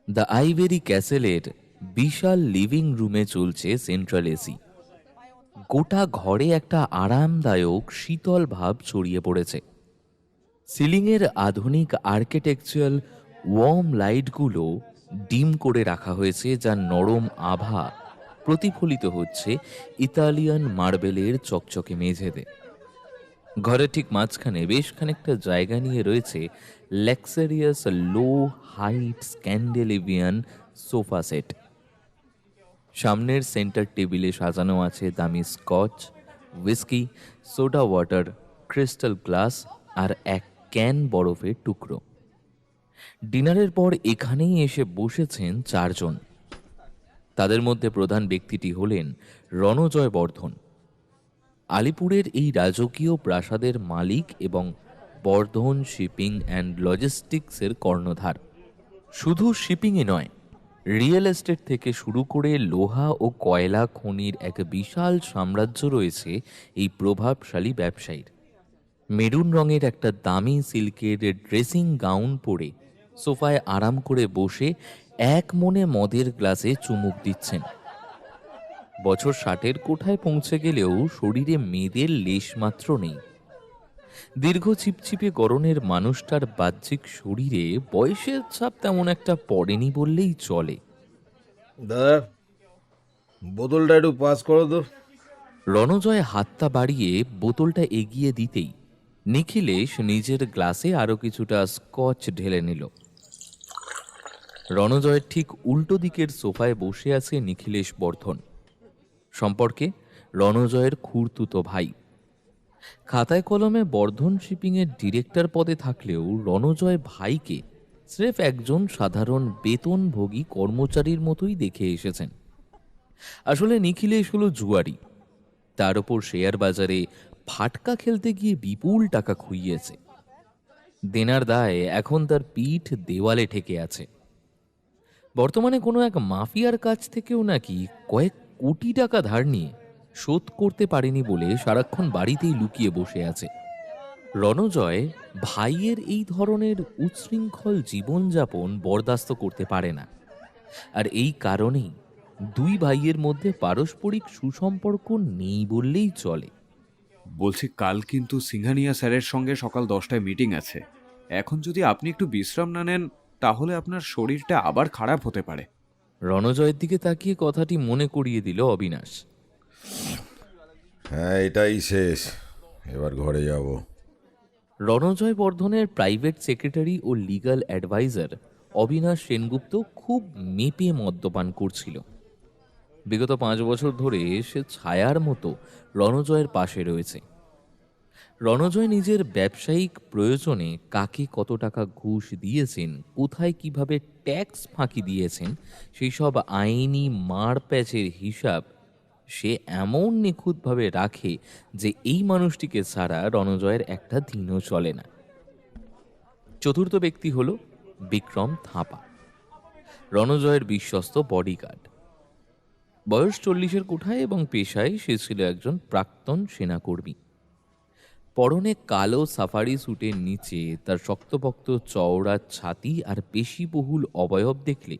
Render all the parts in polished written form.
The Ivory ক্যাসেলের বিশাল living রুমে চলছে সেন্ট্রাল এসি। গোটা ঘরে একটা আরামদায়ক শীতল ভাব ছড়িয়ে পড়েছে। সিলিংয়ের আধুনিক আর্কিটেকচারাল ওয়ার্ম লাইটগুলো ডিম করে রাখা হয়েছে, যার নরম আভা প্রতিফলিত হচ্ছে ইতালিয়ান মার্বেলের চকচকে মেঝেতে। ঘরের ঠিক মাঝখানে বেশ খানিকটা জায়গা নিয়ে রয়েছে luxurious low height Scandinavian sofa set. সামনের সেন্টার টেবিলে সাজানো আছে দামি Scotch, whisky, soda water, crystal glass আর এক ক্যান বরফের টুকরো। ডিনারের পর এখানেই এসে বসেছেন চারজন। তাদের মধ্যে প্রধান ব্যক্তিটি হলেন রণজয় বর্ধন, আলিপুরের এই রাজকীয় প্রাসাদের মালিক এবং বর্ধন শিপিং অ্যান্ড লজিস্টিক্সের কর্ণধার। শুধু শিপিংয়ে নয়, রিয়েল এস্টেট থেকে শুরু করে লোহা ও কয়লা খনির এক বিশাল সাম্রাজ্য রয়েছে এই প্রভাবশালী ব্যবসায়ীর। মেরুন রঙের একটা দামি সিল্কের ড্রেসিং গাউন পরে সোফায় আরাম করে বসে এক মনে মদের গ্লাসে চুমুক দিচ্ছেন। বছর 60-এর কোঠায় পৌঁছে গেলেও শরীরে মেয়েদের লেশমাত্র নেই। দীর্ঘ চিপচিপে গরনের মানুষটার বাহ্যিক শরীরে বয়সের ছাপ তেমন একটা পড়েনি বললেই চলে। দাদা, বোতলটা একটু পাস করো তো। রণজয় হাতটা বাড়িয়ে বোতলটা এগিয়ে দিতেই নিখিলেশ নিজের গ্লাসে আরো কিছুটা স্কচ ঢেলে নিল। রণজয়ের ঠিক উল্টো দিকের সোফায় বসে আছে নিখিলেশ বর্ধন, সম্পর্কে রণজয়ের খুড়তুতো ভাই। খাতায় কলমে বর্ধন শিপিংয়ের ডিরেক্টর পদে থাকলেও রণজয় ভাইকে স্রেফ একজন সাধারণ বেতনভোগী কর্মচারীর মতোই দেখে এসেছেন। আসলে নিখিলেশ হলো জুয়ারি, তার ওপর শেয়ার বাজারে ফাটকা খেলতে গিয়ে বিপুল টাকা খুইয়েছে। দেনার দায়ে এখন তার পিঠ দেওয়ালে ঠেকে আছে। বর্তমানে কোনো এক মাফিয়ার কাছ থেকেও নাকি কয়েক কোটি টাকা ধার নিয়ে শোধ করতে পারেনি বলে সারাক্ষণ বাড়িতেই লুকিয়ে বসে আছে। রণজয় ভাইয়ের এই ধরনের উচ্ছৃঙ্খল জীবনযাপন বরদাস্ত করতে পারে না, আর এই কারণেই দুই ভাইয়ের মধ্যে পারস্পরিক সুসম্পর্ক নেই বললেই চলে। বলছি, কাল কিন্তু সিংহানিয়া স্যারের সঙ্গে সকাল 10টায় মিটিং আছে। এখন যদি আপনি একটু বিশ্রাম না নেন তাহলে আপনার শরীরটা আবার খারাপ হতে পারে। রণজয়ের দিকে তাকিয়ে কথাটি মনে করিয়ে দিল অবিনাশ। হ্যাঁ, এটাই শেষ, এবার ঘরে যাব। রণজয় বর্ধনের প্রাইভেট সেক্রেটারি ও লিগ্যাল অ্যাডভাইজার অবিনাশ সেনগুপ্ত খুব মেপে মদ্যপান করছিল। বিগত 5 বছর ধরে সে ছায়ার মতো রণজয়ের পাশে রয়েছে। রণজয় নিজের ব্যবসায়িক প্রয়োজনে কাকে কত টাকা ঘুষ দিয়েছেন, কোথায় কিভাবে ট্যাক্স ফাঁকি দিয়েছেন, সেই সব আইনি মারপ্যাচের হিসাব সে এমন নিখুঁতভাবে রাখে যে এই মানুষটিকে ছাড়া রণজয়ের একটা দিনও চলে না। চতুর্থ ব্যক্তি হল বিক্রম থাপা, রণজয়ের বিশ্বস্ত বডিগার্ড। বয়স 40-এর কোঠায় এবং পেশায় সে ছিল একজন প্রাক্তন সেনাকর্মী। পরনে কালো সাফারি স্যুটের নিচে তার শক্তপোক্ত চওড়া ছাতি আর পেশিবহুল অবয়ব দেখলে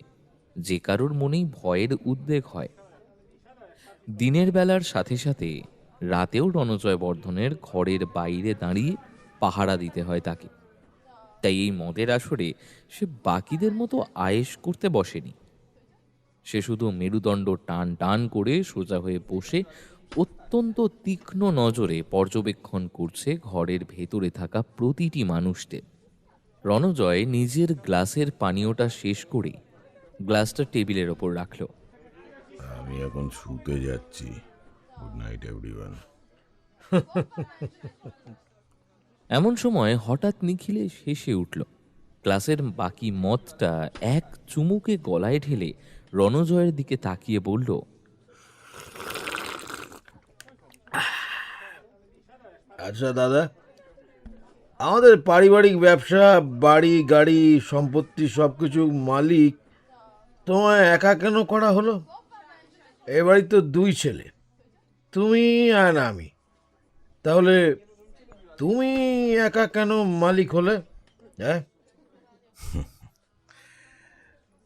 যে কারোর মনেই ভয়ের উদ্বেগ হয়। দিনের বেলার সাথে সাথে রাতেও রণজয় বর্ধনের ঘরের বাইরে দাঁড়িয়ে পাহারা দিতে হয় তাকে। তাই এই মদের আসরে সে বাকিদের মতো আয়েশ করতে বসেনি। সে শুধু মেরুদণ্ড টান টান করে সোজা হয়ে বসে অত্যন্ত তীক্ষ্ণ নজরে পর্যবেক্ষণ করছে ঘরের ভেতরে থাকা প্রতিটি মানুষকে। রণজয় নিজের গ্লাসের পানীয়টা শেষ করে গ্লাসটা টেবিলের ওপর রাখল। আমি এখন শুতে যাচ্ছি। Good night everyone. এমন সময় হঠাৎ নিখিলেশ হেসে উঠল। গ্লাসের বাকি মদটা এক চুমুকে গলায় ঢেলে রণজয়ের দিকে তাকিয়ে বলল, আচ্ছা দাদা, আমাদের পারিবারিক ব্যবসা, বাড়ি গাড়ি সম্পত্তি সব কিছু মালিক তোমায় একা কেন করা হলো? এ বাড়ি তো 2 ছেলে, তুমি আর আমি। তাহলে তুমি একা কেন মালিক হলে? হ্যাঁ,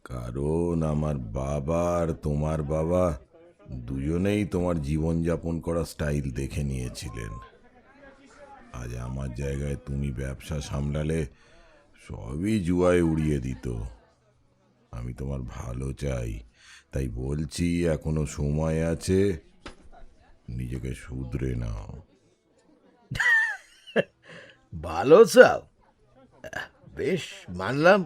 কারণ আমার বাবা আর তোমার বাবা দুজনেই তোমার জীবনযাপন করা স্টাইল দেখে নিয়েছিলেন। আজ আমার জায়গায় তুমি ব্যবসা সামলালে সবই জুয়ায় উড়িয়ে দিত। আমি তোমার ভালো চাই, তাই বলছি এখনো সময় আছে, নিজেকে শুধরে নাও। ভালো চাও? বেশ, মানলাম।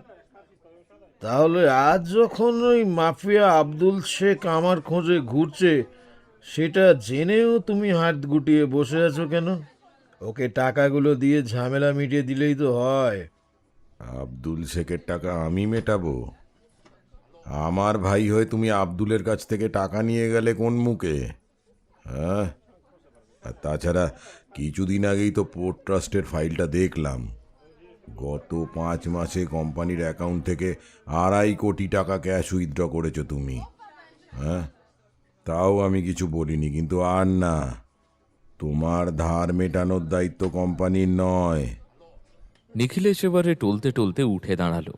তাহলে আজ যখন ওই মাফিয়া আব্দুল শেখ আমার খোঁজে ঘুরছে, সেটা জেনেও তুমি হাত গুটিয়ে বসে আছো কেন? ওকে টাকাগুলো দিয়ে ঝামেলা মিটিয়ে দিলেই তো হয়। আব্দুল শেখের টাকা আমি মেটাবো? আমার ভাই হয়ে তুমি আব্দুলের কাছ থেকে টাকা নিয়ে গেলে কোন মুখে? হ্যাঁ, আর তাছাড়া কিছুদিন আগেই তো পোর্ট ট্রাস্টের ফাইলটা দেখলাম। গত 5 মাসে কোম্পানির অ্যাকাউন্ট থেকে 2.5 কোটি টাকা ক্যাশ উইথড্র করেছো তুমি। হ্যাঁ, তাও আমি কিছু বলিনি, কিন্তু আর না, তোমার ধার মেটানোর দায়িত্ব কোম্পানির নয়। নিখিলেশ এবারে টলতে টলতে উঠে দাঁড়ালো।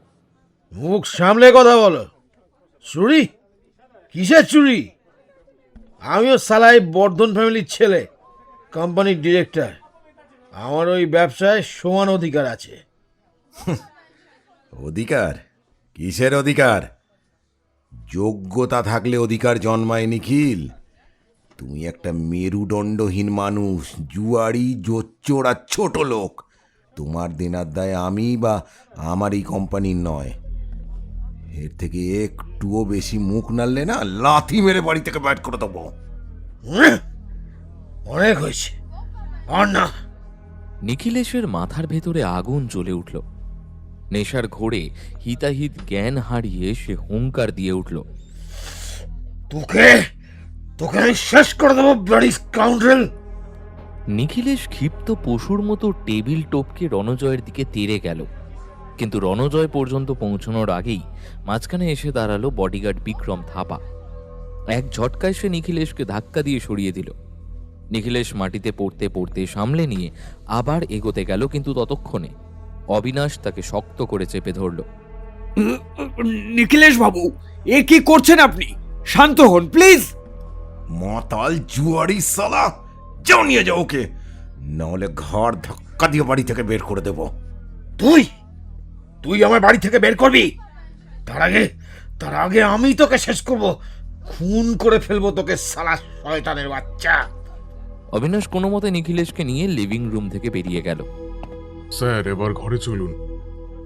মুখ সামলে কথা বলো। চুরি? কিসের চুরি? আমিও সালাই বর্ধন ফ্যামিলির ছেলে, কোম্পানির ডিরেক্টর। আমার ওই ব্যবসায় সমান অধিকার আছে। অধিকার? কিসের অধিকার? যোগ্যতা থাকলে অধিকার জন্মায় নিখিল। তুমি একটা মেরুদণ্ডহীন মানুষ, জুয়ারি, জোচ্চোর আর ছোট লোক। তোমার দেনার দায় আমি বা আমার এই কোম্পানির নয়। এর থেকে একটুও বেশি মুখ নাড়লে না, লাথি মেরে বাড়ি থেকে বাইর করে দেবো। অনেক হয়েছে, আর না। নিখিলেশের মাথার ভেতরে আগুন জ্বলে উঠল। নেশার ঘোরে হিতাহিত জ্ঞান হারিয়ে সে হুঙ্কার দিয়ে উঠল। তোকে তোকে আমি শেষ করে দেবো, ব্লাডি স্কাউন্ড্রেল! নিখিলেশ ক্ষিপ্ত পশুর মতো টেবিল টপকে রণজয়ের দিকে তেড়ে গেল, কিন্তু রণজয় পর্যন্ত পৌঁছানোর আগেই মাঝখানে এসে দাঁড়ালো বডিগার্ড বিক্রম থাপা। এক ঝটকায় সে নিখিলেশকে ধাক্কা দিয়ে সরিয়ে দিল। নিখিলেশ মাটিতে পড়তে পড়তে সামলে নিয়ে আবার এগোতে গেল, কিন্তু ততক্ষণে অবিনাশ তাকে শক্ত করে চেপে ধরল। নিখিলেশ বাবু, এ কি করছেন আপনি? শান্ত হন প্লিজ। মাতাল জুয়ারি সালা, যাও নিয়ে যাও ওকে, নাহলে ঘর ধাক্কা দিয়ে বাড়ি থেকে বের করে দেবো। তুই তুই আমার বাড়ি থেকে বের করবি? তার আগে আমি তোকে শেষ করব, খুন করে ফেলবো তোকে, সালা শয়তানের বাচ্চা! অবিনাশ কোনো মতে নিখিলেশকে নিয়ে লিভিং রুম থেকে বেরিয়ে গেল। স্যার, এবার ঘরে চলুন।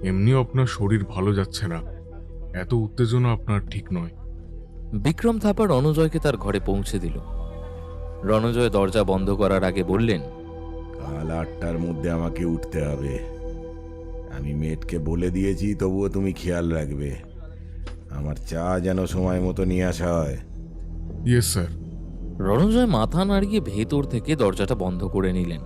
এমনিও আপনার শরীর ভালো যাচ্ছে না, এত উত্তেজনা আপনার ঠিক নয়। বিক্রম থাপা রণজয়কে তার ঘরে পৌঁছে দিল। রণজয় দরজা বন্ধ করার আগে বললেন, কাল 8টার মধ্যে আমাকে উঠতে হবে। আমি মেয়েটকে বলে দিয়েছি, তবুও তুমি খেয়াল রাখবে আমার চা যেন সময় মতো নিয়ে আসা হয়। Yes sir. রণজয় মাথা নাড়িয়ে ভেতর থেকে দরজাটা বন্ধ করে নিলেন।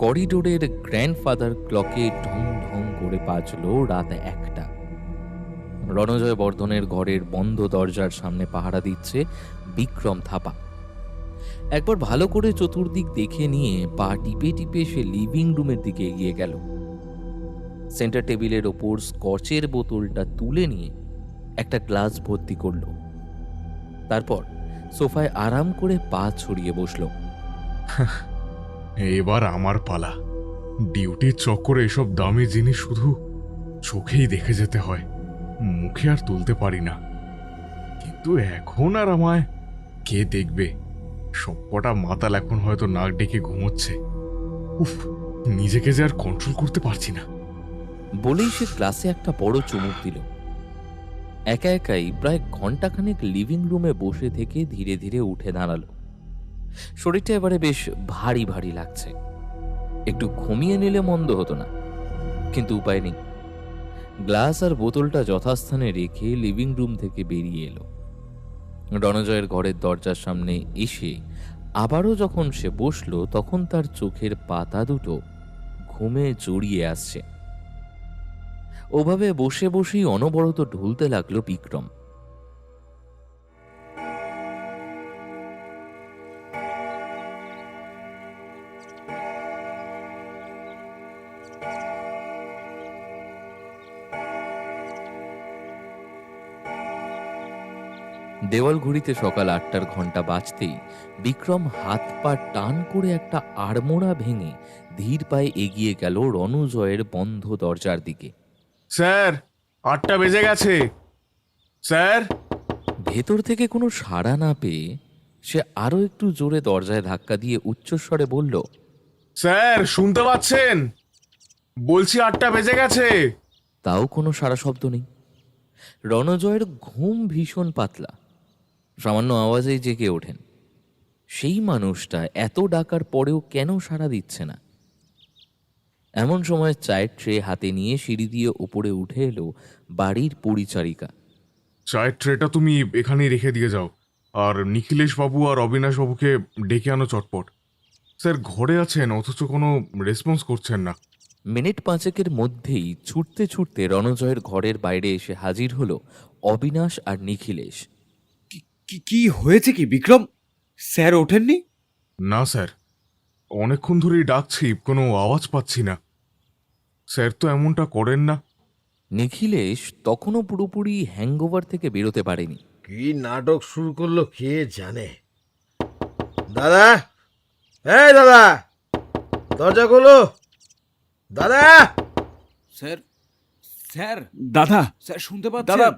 করিডোরের গ্র্যান্ডফাদার ক্লকে ঢং ঢং করে বাজল রাত 1টা। রণজয় বর্ধনের ঘরের বন্ধ দরজার সামনে পাহারা দিচ্ছে বিক্রম থাপা। একবার ভালো করে চতুর্দিক দেখে নিয়ে পা টিপে টিপে সে লিভিং রুমের দিকে এগিয়ে গেল। সেন্টার টেবিলের ওপর স্কচের বোতলটা তুলে নিয়ে একটা গ্লাস ভর্তি করল। তারপর সোফায় আরাম করে পা ছড়িয়ে বসল। এবার আমার পালা। ডিউটির চক্করে এসব দামি জিনিস শুধু চোখেই দেখে যেতে হয়, মুখে আর তুলতে পারি না। কিন্তু এখন আর আমায় কে দেখবে? সবকটা মাতাল এখন হয়তো নাক ডেকে ঘুমোচ্ছে। উফ, নিজেকে যে আর কন্ট্রোল করতে পারছি না। বলেই সে গ্লাসে একটা বড় চুমুক দিল। একা একাই প্রায় ঘন্টাখানেক লিভিং রুমে বসে থেকে ধীরে ধীরে উঠে দাঁড়ালো। শরীরটা এবারে বেশ ভারী ভারী লাগছে। একটু ঘুমিয়ে নিলে মন্দ হতো না, কিন্তু উপায় নেই। গ্লাস আর বোতলটা যথাস্থানে রেখে লিভিং রুম থেকে বেরিয়ে এলো। রণজয়ের ঘরের দরজার সামনে এসে আবারও যখন সে বসলো, তখন তার চোখের পাতা দুটো ঘুমে জড়িয়ে আসছে। ওভাবে বসে বসেই অনবরত ঢুলতে লাগলো বিক্রম। দেওয়াল ঘড়িতে সকাল 8টার ঘন্টা বাজতেই বিক্রম হাত পা টান করে একটা আড়মোড়া ভেঙে ধীর পায়ে এগিয়ে গেল রণজয়ের বন্ধ দরজার দিকে। স্যার 8টা বেজে গেছে স্যার। ভেতর থেকে কোনো সাড়া না পেয়ে সে আরো একটু জোরে দরজায় ধাক্কা দিয়ে উচ্চস্বরে বলল, স্যার শুনতে পাচ্ছেন? বলছি 8টা বেজে গেছে। তাও কোনো সাড়া শব্দ নেই। রণজয়ের ঘুম ভীষণ পাতলা, সামান্য আওয়াজেই জেগে ওঠেন। সেই মানুষটা এত ডাকার পরেও কেন সাড়া দিচ্ছে না? এমন সময় চায়ের ট্রে হাতে নিয়ে সিঁড়ি দিয়ে উপরে উঠে এলো বাড়ির পরিচারিকা। চায়ের ট্রেটা তুমি এখানেই রেখে দিয়ে যাও, আর নিখিলেশ বাবু আর অবিনাশ বাবুকে ডেকে আনো চটপট। স্যার ঘরে আছেন অথচ কোনো রেসপন্স করছেন না। মিনিট 5 মধ্যেই ছুটতে ছুটতে রণজয়ের ঘরের বাইরে এসে হাজির হলো অবিনাশ আর নিখিলেশ। কি হয়েছে কি বিক্রম? স্যার ওঠেননি? না স্যার, অনেকক্ষণ ধরেই ডাকছি, কোনো আওয়াজ পাচ্ছি না। স্যার তো এমনটা করেন না। নিখিলেশ তখনও পুরোপুরি হ্যাংওভার থেকে বেরোতে পারেনি। কি নাটক শুরু করলো কে জানে। দাদা, এই দাদা, দরজা খোলো দাদা। স্যার স্যার দাদা, স্যার শুনতে পাচ্ছেন? দাদা,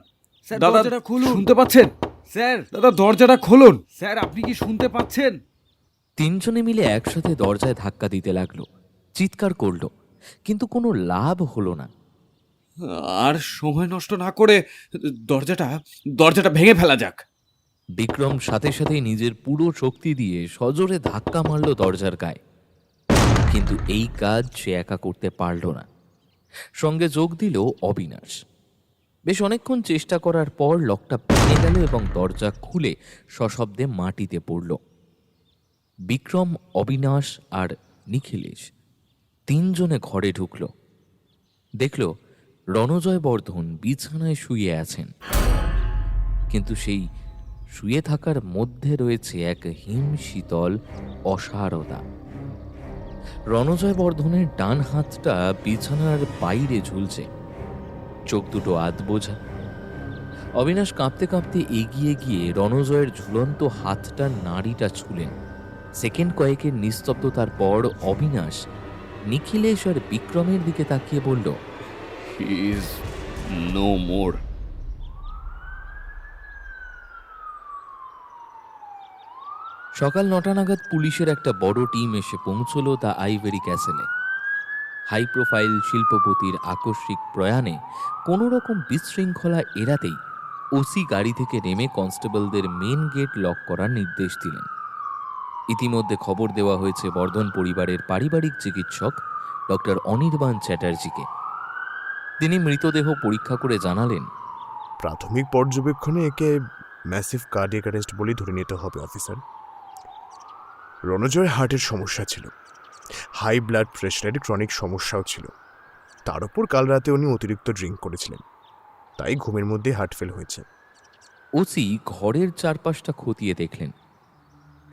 স্যার দরজাটা খুলুন। শুনতে পাচ্ছেন? স্যার দাদা দরজাটা খুলুন। স্যার আপনি কি শুনতে পাচ্ছেন? তিনজনে মিলে একসাথে দরজায় ধাক্কা দিতে লাগলো, চিৎকার করলো, কিন্তু কোনো লাভ হলো না। আর সময় নষ্ট না করে দরজাটা ভেঙে ফেলা যাক। বিক্রম সাথে সাথে নিজের পুরো শক্তি দিয়ে সজোরে ধাক্কা মারল দরজার গায়ে, কিন্তু এই কাজ সে একা করতে পারল না। সঙ্গে যোগ দিল অবিনাশ। বেশ অনেকক্ষণ চেষ্টা করার পর লকটা ভেঙে গেল এবং দরজা খুলে সশব্দে মাটিতে পড়ল। বিক্রম, অবিনাশ আর নিখিলেশ তিনজনে ঘরে ঢুকল। দেখল রণজয় বর্ধন বিছানায় শুয়ে আছেন, কিন্তু সেই শুয়ে থাকার মধ্যে রয়েছে এক হিম শীতল অসারতা। রণজয় বর্ধনের ডান হাতটা বিছানার বাইরে ঝুলছে, চোখ দুটো আধবোঝা। অবিনাশ কাঁপতে কাঁপতে এগিয়ে গিয়ে রণজয়ের ঝুলন্ত হাতটার নাড়িটা ছুলেন। সেকেন্ড কয়েকের নিস্তব্ধতার পর অবিনাশ নিখিলেশ আর বিক্রমের দিকে তাকিয়ে বলল, হি ইজ নো মোর। সকাল 9টা নাগাদ পুলিশের একটা বড় টিম এসে পৌঁছল দ্য আইভেরি ক্যাসেলে। হাই প্রোফাইল শিল্পপতির আকস্মিক প্রয়াণে কোনো রকম বিশৃঙ্খলা এড়াতেই ওসি গাড়ি থেকে নেমে কনস্টেবলদের মেন গেট লক করার নির্দেশ দিলেন। ইতিমধ্যে খবর দেওয়া হয়েছে বর্ধন পরিবারের পারিবারিক চিকিৎসক ডক্টর অনির্বাণ চ্যাটার্জিকে। তিনি মৃতদেহ পরীক্ষা করে জানালেন, প্রাথমিক পর্যবেক্ষণে একে ম্যাসিভ কার্ডিয়াক অ্যারেস্ট বলেই ধরে নিতে হবে অফিসার। রণজয়ের হার্টের সমস্যা ছিল, হাই ব্লাড প্রেশারের ক্রনিক সমস্যাও ছিল, তার উপর কাল রাতে উনি অতিরিক্ত ড্রিঙ্ক করেছিলেন, তাই ঘুমের মধ্যে হার্ট ফেল হয়েছে। ওসি ঘরের চারপাশটা খতিয়ে দেখলেন।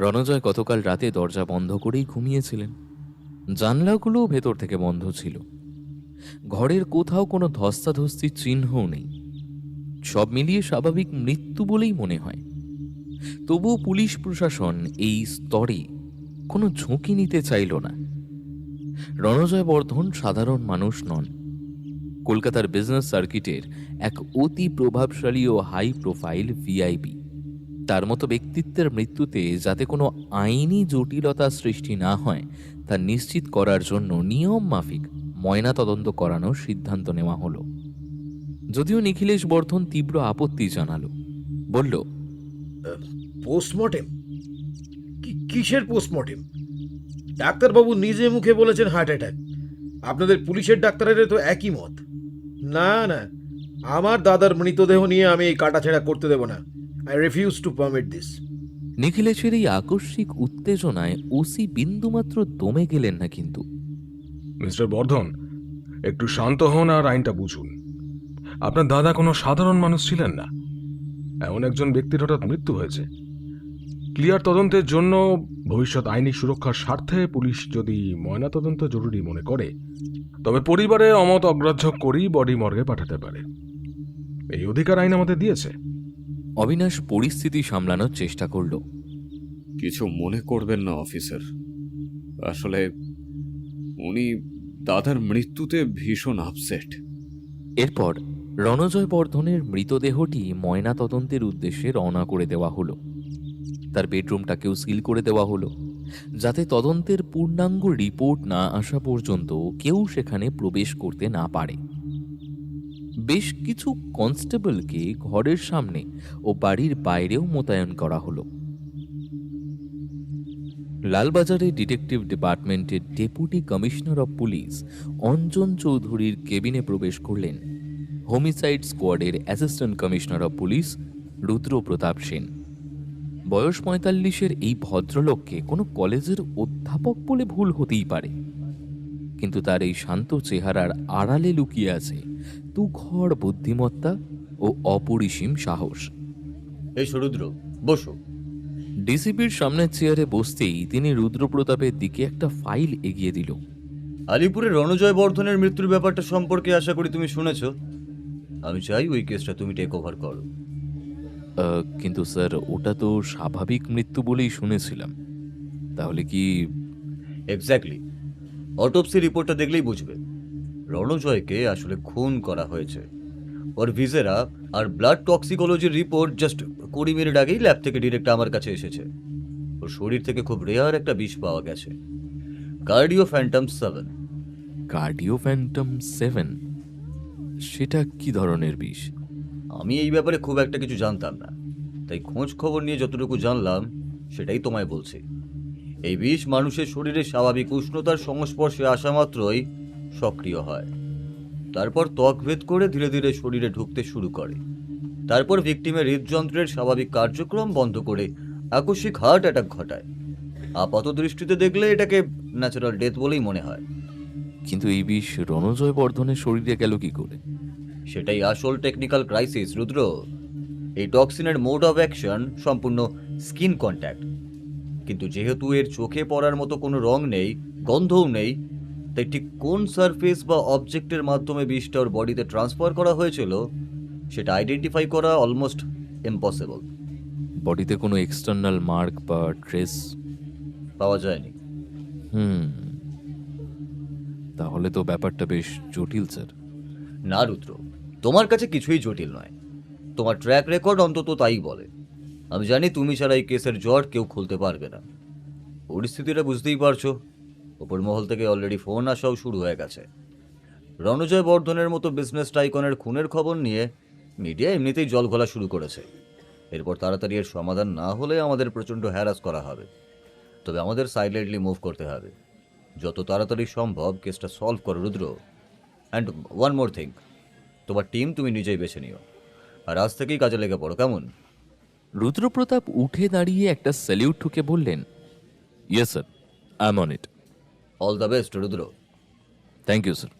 রণজয় গতকাল রাতে দরজা বন্ধ করেই ঘুমিয়েছিলেন, জানলাগুলোও ভেতর থেকে বন্ধ ছিল। ঘরের কোথাও কোনো ধস্তাধস্তির চিহ্নও নেই। সব মিলিয়ে স্বাভাবিক মৃত্যু বলেই মনে হয়। তবুও পুলিশ প্রশাসন এই স্তরে কোনো ঝুঁকি নিতে চাইল না। রণজয় বর্ধন সাধারণ মানুষ নন, কলকাতার বিজনেস সার্কিটের এক অতি প্রভাবশালী ও হাই প্রোফাইল ভিআইপি। তার মতো ব্যক্তিত্বের মৃত্যুতে যাতে কোনো আইনি জটিলতা সৃষ্টি না হয় তা নিশ্চিত করার জন্য নিয়ম মাফিক ময়নাতদন্ত করানোর সিদ্ধান্ত নেওয়া হলো। যদিও নিখিলেশ বর্ধন তীব্র আপত্তি জানালো, বলল, পোস্টমর্টেম? কিসের পোস্টমর্টেম? ডাক্তারবাবু নিজে মুখে বলেছেন হার্ট অ্যাটাক। আপনাদের পুলিশের ডাক্তারের তো একই মত। না না, আমার দাদার মৃতদেহ নিয়ে আমি এই কাটাছেঁড়া করতে দেব না। I refuse to permit this. নিখিলেশের এই আকস্মিক উত্তেজনায় ওসি বিন্দুমাত্র দমে গেলেন না। কিন্তু মিস্টার বর্ধন, একটু শান্ত হন আর আইনটা বুঝুন। আপনার দাদা কোনো সাধারণ মানুষ ছিলেন না। এমন একজন ব্যক্তির হঠাৎ মৃত্যু হয়েছে। ক্লিয়ার তদন্তের জন্য ভবিষ্যৎ আইনি সুরক্ষার স্বার্থে পুলিশ যদি ময়নাতদন্ত জরুরি মনে করে তবে পরিবারের অমত অগ্রাহ্য করেই বডি মর্গে পাঠাতে পারে। এই অধিকার আইন আমাদের দিয়েছে। অবিনাশ পরিস্থিতি সামলানোর চেষ্টা করল। কিছু মনে করবেন না অফিসার, আসলে উনি দাদার মৃত্যুতে ভীষণ আপসেট। এরপর রণজয় বর্ধনের মৃতদেহটি ময়না তদন্তের উদ্দেশ্যে রওনা করে দেওয়া হলো। তার বেডরুমটাকেও সিল করে দেওয়া হলো, যাতে তদন্তের পূর্ণাঙ্গ রিপোর্ট না আসা পর্যন্ত কেউ সেখানে প্রবেশ করতে না পারে। বেশ কিছু কনস্টেবলকে ঘরের সামনে ও বাড়ির বাইরেও মোতায়েন করা হলো। লালবাজারে ডিটেকটিভ ডিপার্টমেন্টের deputy commissioner of police Anjan চৌধুরীর কেবিনে প্রবেশ করলেন হোমিসাইড স্কোয়াডের assistant commissioner of police Rudra Pratap Sen. বয়স ৪৫-এর এই ভদ্রলোককে কোনো কলেজের অধ্যাপক বলে ভুল হতেই পারে, কিন্তু তার এই শান্ত চেহারার আড়ালে লুকিয়ে আছে তুখড় বুদ্ধিমত্তা ও অপরিসীম সাহস। এই রুদ্র, বসো। ডিসিপির সামনের চেয়ারে বসতেই তিনি রুদ্রপ্রতাপের দিকে একটা ফাইল এগিয়ে দিল। আলিপুরের রণজয় বর্ধনের মৃত্যুর ব্যাপারটা সম্পর্কে আশা করি তুমি শুনেছ। আমি চাই ওই কেসটা তুমি টেক ওভার করো। কিন্তু স্যার, ওটা তো স্বাভাবিক মৃত্যু বলেই শুনেছিলাম। তাহলে কি? এক্স্যাক্টলি, অটোপসি রিপোর্টটা দেখলেই বুঝবে রণজয়কে আসলে খুন করা হয়েছে। ওর ভিজেরা আর ব্লাড টক্সিকোলজির রিপোর্ট জাস্ট 20 মিনিট আগেই ল্যাব থেকে ডিরেক্ট আমার কাছে এসেছে। ওর শরীর থেকে খুব রেয়ার একটা বিষ পাওয়া গেছে, কার্ডিও ফ্যান্টাম 7। Cardio Phantom 7? সেটা কি ধরনের বিষ? আমি এই ব্যাপারে খুব একটা কিছু জানতাম না, তাই খোঁজ খবর নিয়ে যতটুকু জানলাম সেটাই তোমায় বলছি। এই বিষ মানুষের শরীরে স্বাভাবিক উষ্ণতার সংস্পর্শে আসা মাত্রই সক্রিয় হয়, তারপর ত্বক ভেদ করে ধীরে ধীরে শরীরে ঢুকতে শুরু করে। তারপর ভিকটিমের হৃদযন্ত্রের স্বাভাবিক কার্যক্রম বন্ধ করে আকস্মিক হার্ট অ্যাটাক ঘটায়। আপাত দৃষ্টিতে দেখলে এটাকে ন্যাচারাল ডেথ বলেই মনে হয়। কিন্তু এই বিষ রণজয় বর্ধনের শরীরে গেল কি করে? সেটাই আসল টেকনিক্যাল ক্রাইসিস, রুদ্র। এই টক্সিনের মোড অফ অ্যাকশন সম্পূর্ণ স্কিন কন্ট্যাক্ট, কিন্তু যেহেতু এর চোখে পড়ার মতো কোনো রং নেই, গন্ধও নেই, তাই ঠিক কোন সারফেস বা অবজেক্টের মাধ্যমে বিষটা ওর বডিতে ট্রান্সফার করা হয়েছিল সেটা আইডেন্টিফাই করা অলমোস্ট ইম্পসিবল। বডিতে কোনো এক্সটার্নাল মার্ক বা ট্রেস পাওয়া যায়নি। তাহলে তো ব্যাপারটা বেশ জটিল স্যার। না রুদ্র, তোমার কাছে কিছুই জটিল নয়, তোমার ট্র্যাক রেকর্ড অন্তত তাই বলে। আমি জানি তুমি ছাড়া এই কেসের জট কেউ খুলতে পারবে না। পরিস্থিতিটা বুঝতেই পারছো, ওপর মহল থেকে অলরেডি ফোন আসাও শুরু হয়ে গেছে। রণজয় বর্ধনের মতো বিজনেস টাইকনের খুনের খবর নিয়ে মিডিয়া এমনিতেই জল ঘোলা শুরু করেছে। এরপর তাড়াতাড়ি এর সমাধান না হলে আমাদের প্রচণ্ড হ্যারাস করা হবে। তবে আমাদের সাইলেন্টলি মুভ করতে হবে। যত তাড়াতাড়ি সম্ভব কেসটা সলভ করো রুদ্র। অ্যান্ড ওয়ান মোর থিং, তোমার টিম তুমি নিজেই বেছে নিও, আর আজ থেকেই কাজে লেগে পড়ো, কেমন? রুদ্রপ্রতাপ উঠে দাঁড়িয়ে একটা স্যালিউট ঠুকে বললেন, yes sir, I am on it. All the best Rudra. Thank you sir.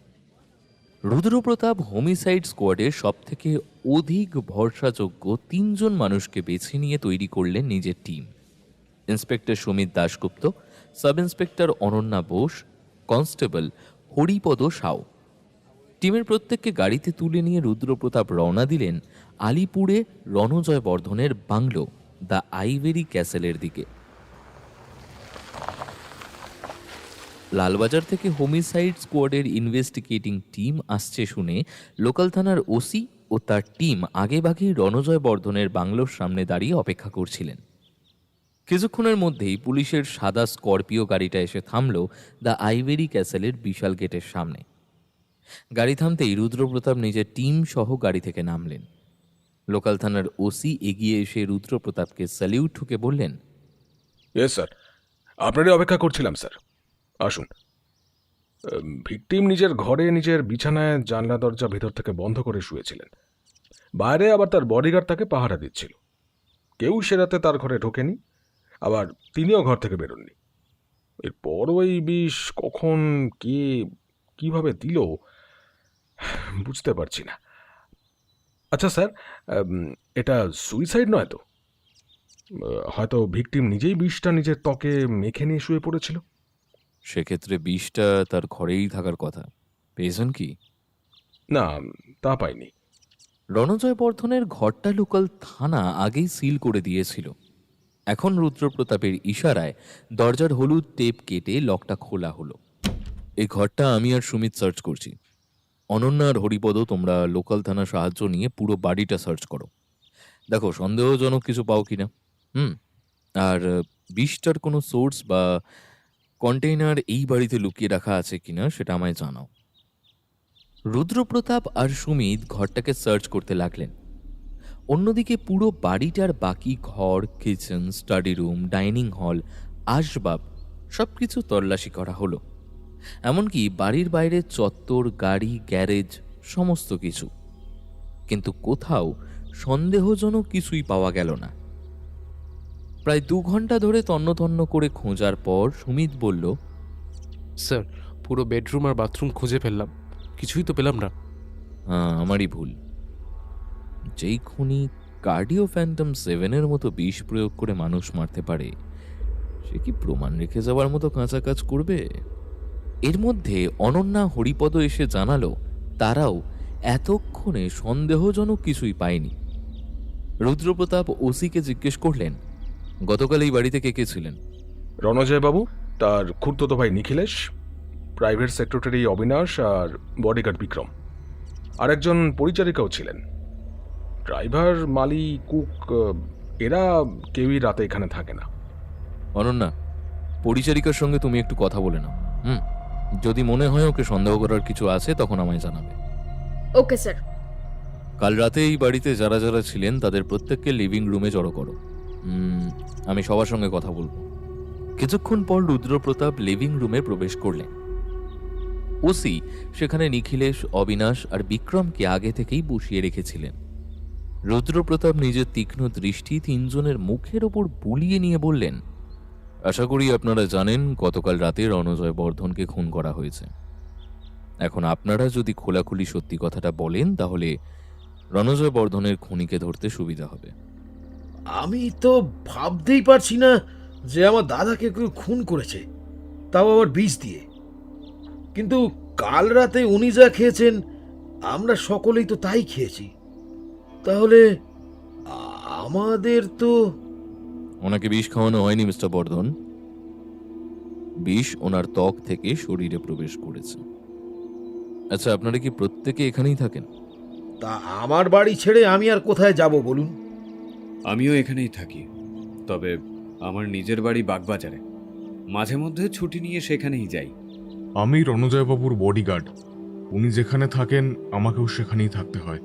Rudrapratap homicide স্কোয়াডের সব থেকে অধিক ভরসাযোগ্য 3 জন মানুষকে বেছে নিয়ে তৈরি করলেন নিজের team. Inspector Sumit Dasgupta, sub inspector Ananya Bose, constable Haripada Sau. টিমের প্রত্যেককে গাড়িতে তুলে নিয়ে রুদ্রপ্রতাপ রওনা দিলেন আলিপুরে রণজয় বর্ধনের বাংলো দ্য আইভেরি ক্যাসেলের দিকে। লালবাজার থেকে হোমিসাইড স্কোয়াডের ইনভেস্টিগেটিং টিম আসছে শুনে লোকাল থানার ওসি ও তার টিম আগেভাগেই রণজয় বর্ধনের বাংলোর সামনে দাঁড়িয়ে অপেক্ষা করছিলেন। কিছুক্ষণের মধ্যেই পুলিশের সাদা স্করপিও গাড়িটা এসে থামল দ্য আইভেরি ক্যাসেলের বিশাল গেটের সামনে। গাড়ি থামতেই রুদ্রপ্রতাপ নিজের টিম সহ গাড়ি থেকে নামলেন। লোকাল থানার ওসি এগিয়ে এসে রুদ্রপ্রতাপকে স্যালিউট ঠুকে বললেন, ইয়েস স্যার, আপনারই অপেক্ষা করছিলাম স্যার, আসুন। ভিকটিম নিজের ঘরে নিজের বিছানায় জানলা দরজা ভেতর থেকে বন্ধ করে শুয়েছিলেন। বাইরে আবার তার বডিগার্ড তাকে পাহারা দিচ্ছিল। কেউ সে রাতে তার ঘরে ঢোকেনি, আবার তিনিও ঘর থেকে বেরোননি। এরপর ওই বিষ কখন কে কিভাবে দিল বুঝতে পারছি না। আচ্ছা স্যার, এটা সুইসাইড নয় তো? হয়তো ভিকটিম নিজেই বিষটা নিজের ত্বকে মেখে নিয়ে শুয়ে পড়েছিল। সেক্ষেত্রে বিষটা তার ঘরেই থাকার কথা। পেয়েছেন কি? না, তা পাইনি। রণজয় বর্ধনের ঘরটা লোকাল থানা আগেই সিল করে দিয়েছিল। এখন রুদ্রপ্রতাপের ইশারায় দরজার হলুদ টেপ কেটে লকটা খোলা হলো। এই ঘরটা আমি আর সুমিত সার্চ করছি। অনন্যা আর হরিপদ, তোমরা লোকাল থানার সাহায্য নিয়ে পুরো বাড়িটা সার্চ করো। দেখো সন্দেহজনক কিছু পাও কিনা। আর বিষটার কোনো সোর্স বা কন্টেইনার এই বাড়িতে লুকিয়ে রাখা আছে কিনা সেটা আমায় জানাও। রুদ্রপ্রতাপ আর সুমিত ঘরটাকে সার্চ করতে লাগলেন। অন্যদিকে পুরো বাড়িটার বাকি ঘর, kitchen, study room, dining hall, আসবাব সবকিছু তল্লাশি করা হলো। এমনকি বাড়ির বাইরে চত্বর, গাড়ি, গ্যারেজ সমস্ত কিছু। কিন্তু কোথাও সন্দেহজনক কিছুই পাওয়া গেল না। প্রায় 2 ঘন্টা ধরে তন্ন করে খোঁজার পর সুমিত বলল, স্যার, পুরো বেডরুম আর বাথরুম খুঁজে ফেললাম, কিছুই তো পেলাম না। হ্যাঁ, আমারই ভুল। যেই খুনি কার্ডিও ফ্যান্টম 7-এর মতো বিষ প্রয়োগ করে মানুষ মারতে পারে, সে কি প্রমাণ রেখে যাওয়ার মতো কাঁচা কাজ করবে? এর মধ্যে অনন্যা, হরিপদ এসে জানালো তারাও এতক্ষণে সন্দেহজনক কিছুই পায়নি। রুদ্রপ্রতাপ ওসিকে জিজ্ঞেস করলেন, গতকাল এই বাড়িতে কে কে ছিলেন? রণজয় বাবু, তার খুড়তো ভাই নিখিলেশ, প্রাইভেট সেক্রেটারি অবিনাশ আর বডিগার্ড বিক্রম। আরেকজন পরিচারিকাও ছিলেন। ড্রাইভার, মালি, কুক এরা কেউই রাতে এখানে থাকে না। অনন্যা, পরিচারিকার সঙ্গে তুমি একটু কথা বলে নাও। যদি মনে হয় ওকে সন্দেহ করার কিছু আছে তখন আমায় জানাবে। Okay sir. কাল রাতে এই বাড়িতে যারা যারা ছিলেন তাদের প্রত্যেককে লিভিং রুমে জড়ো করো। আমি সবার সঙ্গে কথা বলবো। কিছুক্ষণ পর রুদ্রপ্রতাপ লিভিং রুমে প্রবেশ করলেন। ওসি সেখানে নিখিলেশ, অবিনাশ আর বিক্রমকে আগে থেকেই বসিয়ে রেখেছিলেন। রুদ্রপ্রতাপ নিজের তীক্ষ্ণ দৃষ্টি 3 জনের মুখের ওপর বুলিয়ে নিয়ে বললেন, আশা করি আপনারা জানেন গতকাল রাতে রণজয় বর্ধনকে খুন করা হয়েছে। এখন আপনারা যদি খোলাখুলি সত্যি কথাটা বলেন তাহলে রণজয় বর্ধনের খুনিকে ধরতে সুবিধা হবে। আমি তো ভাবতেই পারছি না যে আমার দাদাকে কেউ খুন করেছে, তাও আবার বিষ দিয়ে। কিন্তু কাল রাতে উনি যা খেয়েছেন আমরা সকলেই তো তাই খেয়েছি। তাহলে আমাদের তো... ওনাকে বিষ খাওয়ানো হয়নি মিস্টার বর্ধন। বিষ ওনার ত্বক থেকে শরীরে প্রবেশ করেছে। আচ্ছা, আপনারা কি প্রত্যেকে এখানেই থাকেন? তা আমার বাড়ি ছেড়ে আমি আর কোথায় যাব বলুন? আমিও এখানেই থাকি, তবে আমার নিজের বাড়ি বাগবাজারে। মাঝে মধ্যে ছুটি নিয়ে সেখানেই যাই। আমি রণজয়বাবুর বডিগার্ড। উনি যেখানে থাকেন আমাকেও সেখানেই থাকতে হয়।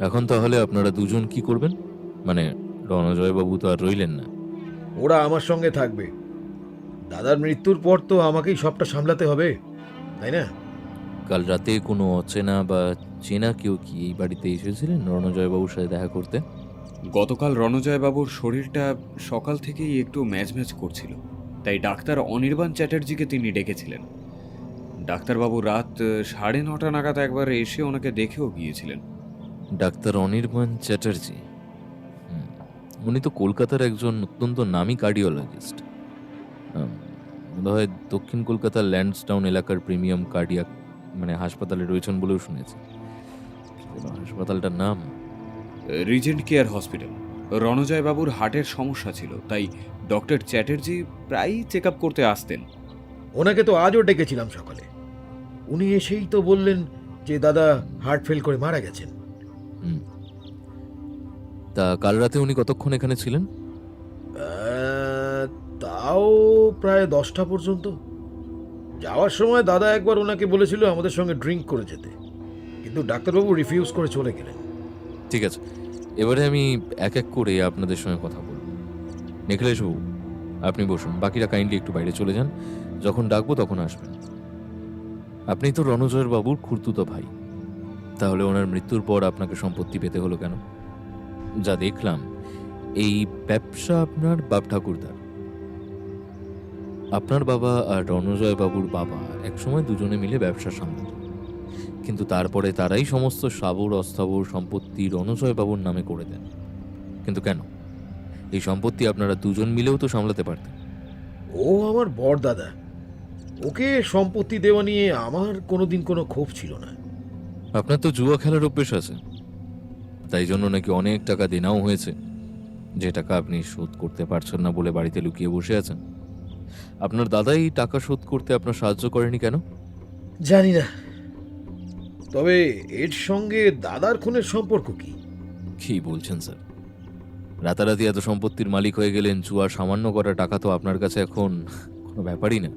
এখন তাহলে আপনারা দুজন কি করবেন? মানে রণজয়বাবু তো আর রইলেন না। ওরা আমার সঙ্গে থাকবে। দাদার মৃত্যুর পর তো আমাকেই সবটা সামলাতে হবে, তাই না? কাল রাতে কোনো অচেনা বা চেনা কেউ কি এই বাড়িতে এসেছিলেন রণজয়বাবুর সাথে দেখা করতে? গতকাল রণজয়বাবুর শরীরটা সকাল থেকেই একটু ম্যাজম্যাজ করছিল, তাই ডাক্তার অনির্বাণ চ্যাটার্জিকে তিনি ডেকেছিলেন। ডাক্তারবাবু রাত 9:30 নাগাদ একবার এসে ওনাকে দেখেও গিয়েছিলেন। ডাক্তার অনির্বাণ চ্যাটার্জি? উনি তো কলকাতার একজন অত্যন্ত নামী কার্ডিওলজিস্ট। বোধহয় দক্ষিণ কলকাতার ল্যান্ডসটাউন এলাকার প্রিমিয়াম কার্ডিয়াক হাসপাতালে রয়েছেন বলেও শুনেছি। হাসপাতালটার নাম রিজেন্ট কেয়ার হসপিটাল। রণজয়বাবুর হার্টের সমস্যা ছিল, তাই ডক্টর চ্যাটার্জি প্রায়ই চেক আপ করতে আসতেন। ওনাকে তো আজও ডেকেছিলাম সকালে। উনি এসেই তো বললেন যে দাদা হার্ট ফেল করে মারা গেছেন। তা কাল রাতে উনি কতক্ষণ এখানে ছিলেন? তাও প্রায় 10টা পর্যন্ত। যাওয়ার সময় দাদা একবার ওনাকে বলেছিল আমাদের সঙ্গে ড্রিঙ্ক করে যেতে, কিন্তু ডাক্তারবাবু রিফিউজ করে চলে গেলেন। ঠিক আছে, এবারে আমি এক এক করে আপনাদের সঙ্গে কথা বলব। নিখিলেশবাবু, আপনি বসুন, বাকিরা কাইন্ডলি একটু বাইরে চলে যান। যখন ডাকবো তখন আসবেন। আপনি তো রণজয়ের বাবুর খুড়তুতো ভাই, তাহলে ওনার মৃত্যুর পর আপনাকে সম্পত্তি পেতে হলো কেন? যা দেখলাম এই ব্যবসা আপনার বাপ ঠাকুরদার। আপনার বাবা আর রণজয় বাবুর বাবা একসময় দুজনে মিলে ব্যবসা সামলাত, কিন্তু তারপরে তারাই সমস্ত স্থাবর অস্থাবর সম্পত্তি রণজয় বাবুর নামে করে দেন। কিন্তু কেন? এই সম্পত্তি আপনারা দুজন মিলেও তো সামলাতে পারতেন। ও আমার বড় দাদা, ওকে সম্পত্তি দেওয়া নিয়ে আমার কোনোদিন কোনো ক্ষোভ ছিল না। আপনার তো জুয়া খেলার অভ্যেস আছে। তাই জন্য নাকি অনেক টাকা দেনাও হয়েছে, যে টাকা আপনি শোধ করতে পারছেন না বলে বাড়িতে লুকিয়ে বসে আছেন। আপনার দাদা এই টাকা শোধ করতে আপনার সাহায্য করেনি কেন? জানি না, তবে এর সঙ্গে দাদার খুনের সম্পর্ক কি? কি বলছেন স্যার? রাতারাতি এত সম্পত্তির মালিক হয়ে গেলেন, জুয়া সামান্য করা টাকা তো আপনার কাছে এখন কোনো ব্যাপারই না।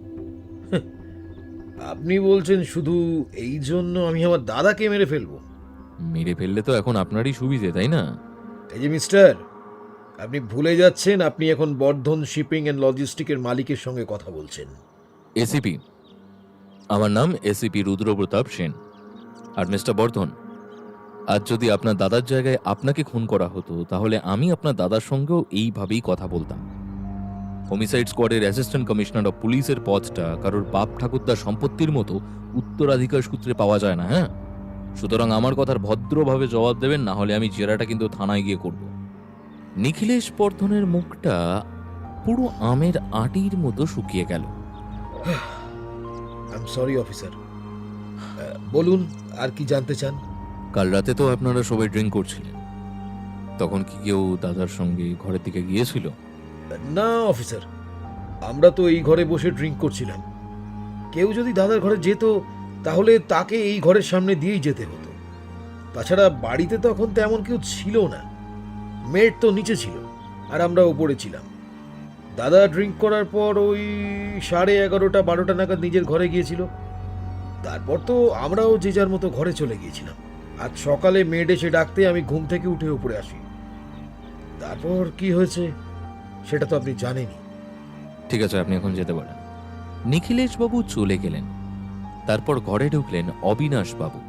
আপনি বলছেন শুধু এই জন্য আমি আমার দাদাকে মেরে ফেলবো? মেরে ফেললে তো এখন আপনারই সুবিধে, তাই না? এই যে মিস্টার, আপনি ভুলে যাচ্ছেন আপনি এখন বর্ধন শিপিং অ্যান্ড লজিস্টিকের মালিকের সঙ্গে কথা বলছেন। এসিপি, আমার নাম এসিপি রুদ্রপ্রতাপ সেন। আর মিস্টার বর্ধন, আজ যদি আপনার দাদার জায়গায় আপনাকে খুন করা হতো, তাহলে আমি আপনার দাদার সঙ্গেও এইভাবেই কথা বলতাম। হোমিসাইড স্কোয়াডের অ্যাসিস্ট্যান্ট কমিশনার অফ পুলিশের পদটা কারোর বাপ ঠাকুরদার সম্পত্তির মতো উত্তরাধিকার সূত্রে পাওয়া যায় না, হ্যাঁ? সুতরাং আমার কথার ভদ্রভাবে জবাব দেবেন, না হলে আমি জেরাটা কিন্তু থানায় গিয়ে করব। নিখিলেশ বর্ধনের মুখটা পুরো আমের আটির মতো শুকিয়ে গেল। আই এম সরি অফিসার, বলুন আর কি জানতে চান? কাল রাতে তো আপনারা সবাই ড্রিঙ্ক করছিলেন, তখন কি কেউ দাদার সঙ্গে ঘরের দিকে গিয়েছিল? না অফিসার, আমরা তো এই ঘরে বসে ড্রিঙ্ক করছিলাম। কেউ যদি দাদার ঘরে যেত তাহলে তাকে এই ঘরের সামনে দিয়েই যেতে হতো। তাছাড়া বাড়িতে তখন তেমন কেউ ছিল না, মেড তো নিচে ছিল আর আমরা উপরে ছিলাম। দাদা ড্রিঙ্ক করার পর ওই 11:30 12টা নাগাদ নিজের ঘরে গিয়েছিল। তারপর তো আমরাও যে যার মতো ঘরে চলে গিয়েছিলাম। আজ সকালে মেড এসে ডাকতে আমি ঘুম থেকে উঠে উপরে আসি। তারপর কি হয়েছে সেটা তো আপনি জানেনই। ঠিক আছে, আপনি এখন যেতে পারেন। নিখিলেশ বাবু চলে গেলেন। তারপর ঘরে ঢুকলেন অবিনাশ বাবু।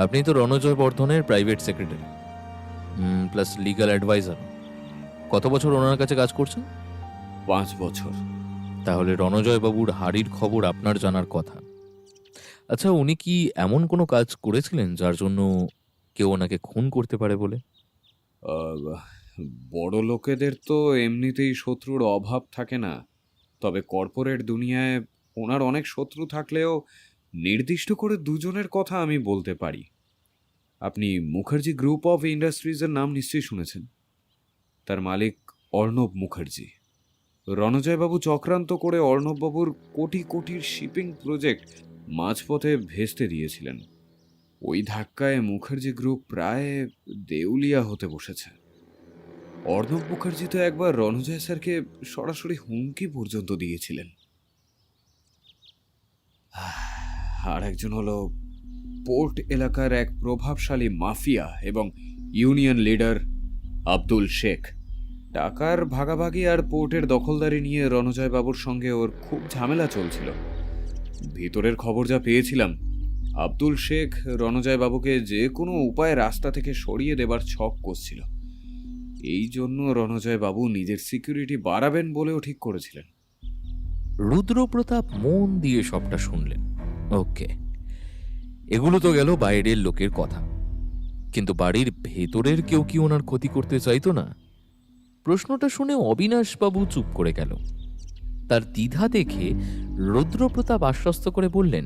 আপনি তো রণজয় বর্ধনের private secretary plus legal adviser. কত বছর ওনার কাছে কাজ করছেন? 5 বছর। তাহলে রণজয় বাবুর হাড়ির খবর আপনার জানার কথা। আচ্ছা, উনি কি এমন কোনো কাজ করেছিলেন যার জন্য কেউ ওনাকে খুন করতে পারে বলে? আহ, বড় লোকেদের তো এমনিতেই শত্রুর অভাব থাকে না, তবে কর্পোরেট দুনিয়ায় ওনার অনেক শত্রু থাকলেও নির্দিষ্ট করে দুজনের কথা আমি বলতে পারি। আপনি মুখার্জি গ্রুপ অফ ইন্ডাস্ট্রিজের নাম নিশ্চয়ই শুনেছেন। তার মালিক অর্ণব মুখার্জি। রণজয়বাবু চক্রান্ত করে অর্ণববাবুর কোটি কোটির শিপিং প্রজেক্ট মাঝপথে ভেস্তে দিয়েছিলেন। ওই ধাক্কায় মুখার্জি গ্রুপ প্রায় দেউলিয়া হতে বসেছে। অর্ণব মুখার্জি তো একবার রণজয় স্যারকে সরাসরি হুমকি পর্যন্ত দিয়েছিলেন। আর একজন হলো পোর্ট এলাকার এক প্রভাবশালী মাফিয়া এবং ইউনিয়ন লিডার আব্দুল শেখ। টাকার ভাগাভাগি আর পোর্টের দখলদারি নিয়ে রণজয় বাবুর সঙ্গে ওর খুব ঝামেলা চলছিল। ভিতরের খবর যা পেয়েছিলাম, আব্দুল শেখ রণজয় বাবুকে যে কোনো উপায়ে রাস্তা থেকে সরিয়ে দেবার ছক কষছিল। এই জন্য রণজয় বাবু নিজের সিকিউরিটি বাড়াবেন বলেও ঠিক করেছিলেন। রুদ্রপ্রতাপ মন দিয়ে সবটা শুনলেন। ওকে, এগুলো তো গেল বাইরের লোকের কথা, কিন্তু বাড়ির ভেতরের কেউ কি ওনার ক্ষতি করতে চাইতো না? প্রশ্নটা শুনে অবিনাশ বাবু চুপ করে গেল। তার দ্বিধা দেখে রুদ্রপ্রতাপ আশ্বস্ত করে বললেন,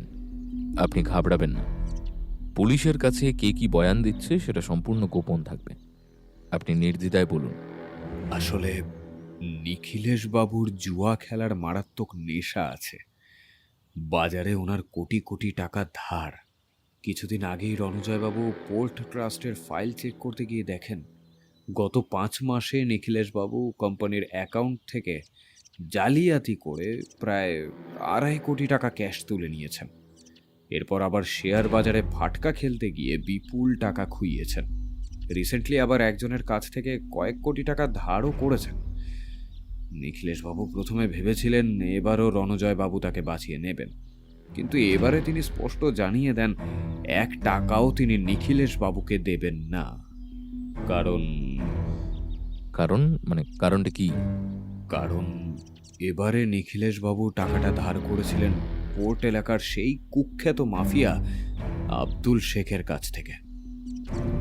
আপনি ঘাবড়াবেন না। পুলিশের কাছে কে কি বয়ান দিচ্ছে সেটা সম্পূর্ণ গোপন থাকবে। আপনি নির্দ্বিধায় বলুন। আসলে নিখিলেশ বাবুর জুয়া খেলার মারাত্মক নেশা আছে। বাজারে ওনার কোটি কোটি টাকা ধার। কিছুদিন আগেই রণজয়বাবু পোর্ট ট্রাস্টের ফাইল চেক করতে গিয়ে দেখেন গত 5 মাসে নিখিলেশ বাবু কোম্পানির অ্যাকাউন্ট থেকে জালিয়াতি করে প্রায় 2.5 কোটি টাকা ক্যাশ তুলে নিয়েছেন। এরপর আবার শেয়ার বাজারে ফাটকা খেলতে গিয়ে বিপুল টাকা খুইয়েছেন। রিসেন্টলি আবার একজনের কাছ থেকে কয়েক কোটি টাকা ধারও করেছেন। নিখিলেশবাবু প্রথমে ভেবেছিলেন এবারও রণজয়বাবু তাকে বাঁচিয়ে নেবেন, কিন্তু এবারে তিনি স্পষ্ট জানিয়ে দেন 1 টাকাও তিনি নিখিলেশবাবুকে দেবেন না। কারণটা কি? কারণ এবারে নিখিলেশবাবু টাকাটা ধার করেছিলেন পোর্ট এলাকার সেই কুখ্যাত মাফিয়া আব্দুল শেখের কাছ থেকে,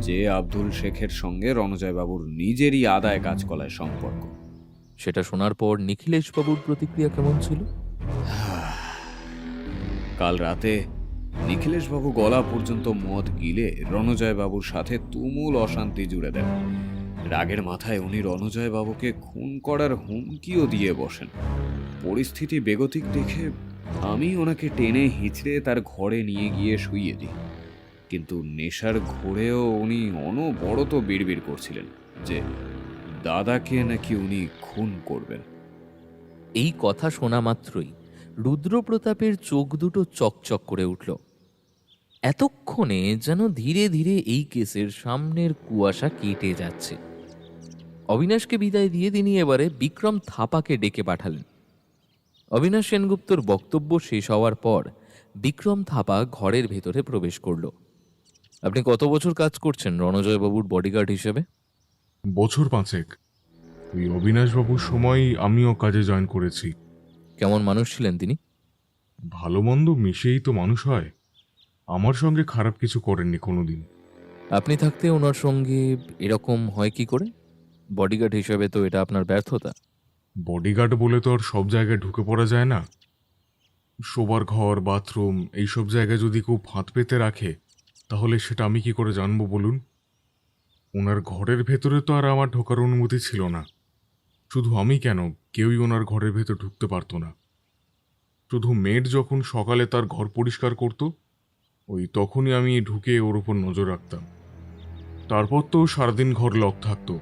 যে আব্দুল শেখের সঙ্গে রণজয়বাবুর নিজেরই আদায় কাজকলায় সম্পর্ক। সেটা শোনার পর নিখিলেশ বাবুর প্রতিক্রিয়া কেমন ছিল? কাল রাতে নিখিলেশবাবু গলা পর্যন্ত মদ গিলে রণজয়বাবুর সাথে তুমুল অশান্তি জুড়ে দেন। রাগের মাথায় উনি রণজয়বাবুকে খুন করার হুমকিও দিয়ে বসেন। পরিস্থিতি বেগতিক দেখে আমি ওনাকে টেনে হিঁচড়ে তার ঘরে নিয়ে গিয়ে শুইয়ে দিই। কিন্তু নেশার ঘোরেও উনি অনবরত বিড়বিড় করছিলেন যে দাদাকে নাকি উনি খুন করবেন। এই কথা শোনা মাত্রই রুদ্রপ্রতাপের চোখ দুটো চকচক করে উঠল। এতক্ষণে যেন ধীরে ধীরে এই কেসের সামনের কুয়াশা কেটে যাচ্ছে। অবিনাশকে বিদায় দিয়ে তিনি এবারে বিক্রম থাপাকে ডেকে পাঠালেন। অবিনাশ সেনগুপ্তর বক্তব্য শেষ হওয়ার পর বিক্রম থাপা ঘরের ভেতরে প্রবেশ করল। আপনি কত বছর কাজ করছেন রণজয়বাবুর বডিগার্ড হিসেবে? বছর 5 ওই অবিনাশবাবুর সময় আমিও কাজে জয়েন করেছি। কেমন মানুষ ছিলেন তিনি? ভালো মন্দ মিশেই তো মানুষ হয়। আমার সঙ্গে খারাপ কিছু করেননি কোনোদিন। আপনি থাকতে ওনার সঙ্গে এরকম হয় কি করে? বডিগার্ড হিসেবে তো এটা আপনার ব্যর্থতা। বডিগার্ড বলে তো আর সব জায়গায় ঢুকে পড়া যায় না। শোবার ঘর, বাথরুম এইসব জায়গায় যদি কেউ ফাঁদ পেতে রাখে তাহলে সেটা আমি কি করে জানবো বলুন? ওনার ঘরের ভেতরে তো আর আমার ঢোকার অনুমতি ছিল না। শুধু আমি কেন, কেউই ওনার ঘরের ভেতর ঢুকতে পারতো না। শুধু মেড যখন সকালে তার ঘর পরিষ্কার করত, ওই তখনই আমি ঢুকে ওর উপর নজর রাখতাম। তারপর তো সারাদিন ঘর লক থাকতো,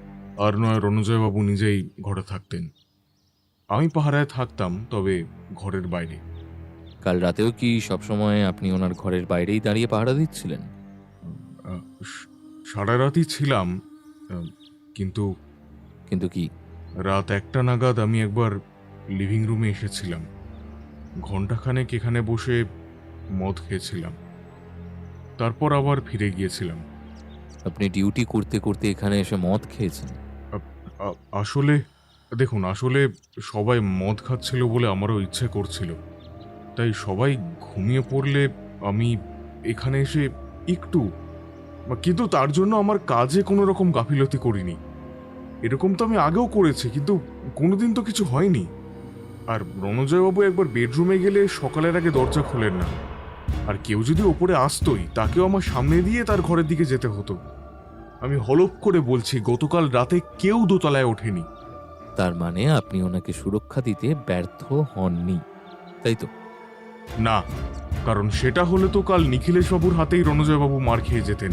আর নয় রণজয়বাবু নিজেই ঘরে থাকতেন। আমি পাহারায় থাকতাম, তবে ঘরের বাইরে। কাল রাতেও কি সবসময় আপনি ওনার ঘরের বাইরেই দাঁড়িয়ে পাহারা দিচ্ছিলেন? সারা রাতই ছিলাম, কিন্তু কিন্তু কি? রাত 1টা নাগাদ আমি একবার লিভিং রুমে এসেছিলাম। ঘণ্টাখানেক এখানে বসে মদ খেয়েছিলাম, তারপর আবার ফিরে গিয়েছিলাম। আপনি ডিউটি করতে করতে এখানে এসে মদ খেয়েছেন? আসলে দেখুন, আসলে সবাই মদ খাচ্ছিল বলে আমারও ইচ্ছে করছিল, তাই সবাই ঘুমিয়ে পড়লে আমি এখানে এসে একটু, কিন্তু তার জন্য আমার কাজে কোনো রকম গাফিলতি করিনি। এরকম তো আমি আগেও করেছি, কিন্তু কোনোদিন তো কিছু হয়নি। আর রণজয়বাবু একবার বেডরুমে গেলে সকালের আগে দরজা খোলেন না, আর কেউ যদি ওপরে আসতোই তাকেও আমার সামনে দিয়ে তার ঘরের দিকে যেতে হতো। আমি হলপ করে বলছি, গতকাল রাতে কেউ দোতলায় ওঠেনি। তার মানে আপনি ওনাকে সুরক্ষা দিতে ব্যর্থ হননি, তাই তো? না, কারণ সেটা হলে তো কাল নিখিলেশবাবুর হাতেই রণজয়বাবু মার খেয়ে যেতেন।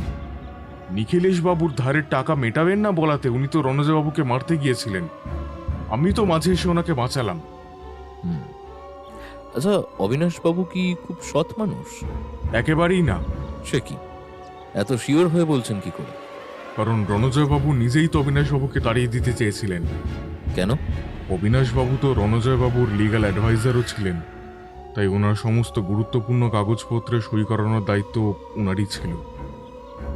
নিখিলেশবাবুর ধারের টাকা মেটাবেন না বলাতে উনি তো রণজয়বাবুকে মারতে গিয়েছিলেন। আমি তো মাঝে এসে ওনাকে বাঁচালাম। আচ্ছা, অবিনাশবাবু কি খুব সৎ মানুষ? একেবারেই না। সে কি, এত শিওর হয়ে বলছেন কি করে? কারণ রণজয়বাবু নিজেই তো অবিনাশবাবুকে তাড়িয়ে দিতে চেয়েছিলেন। কেন? অবিনাশবাবু তো রণজয়বাবুর লিগ্যাল অ্যাডভাইজারও ছিলেন, তাই ওনার সমস্ত গুরুত্বপূর্ণ কাগজপত্রে সই করানোর দায়িত্ব ওনারই ছিল।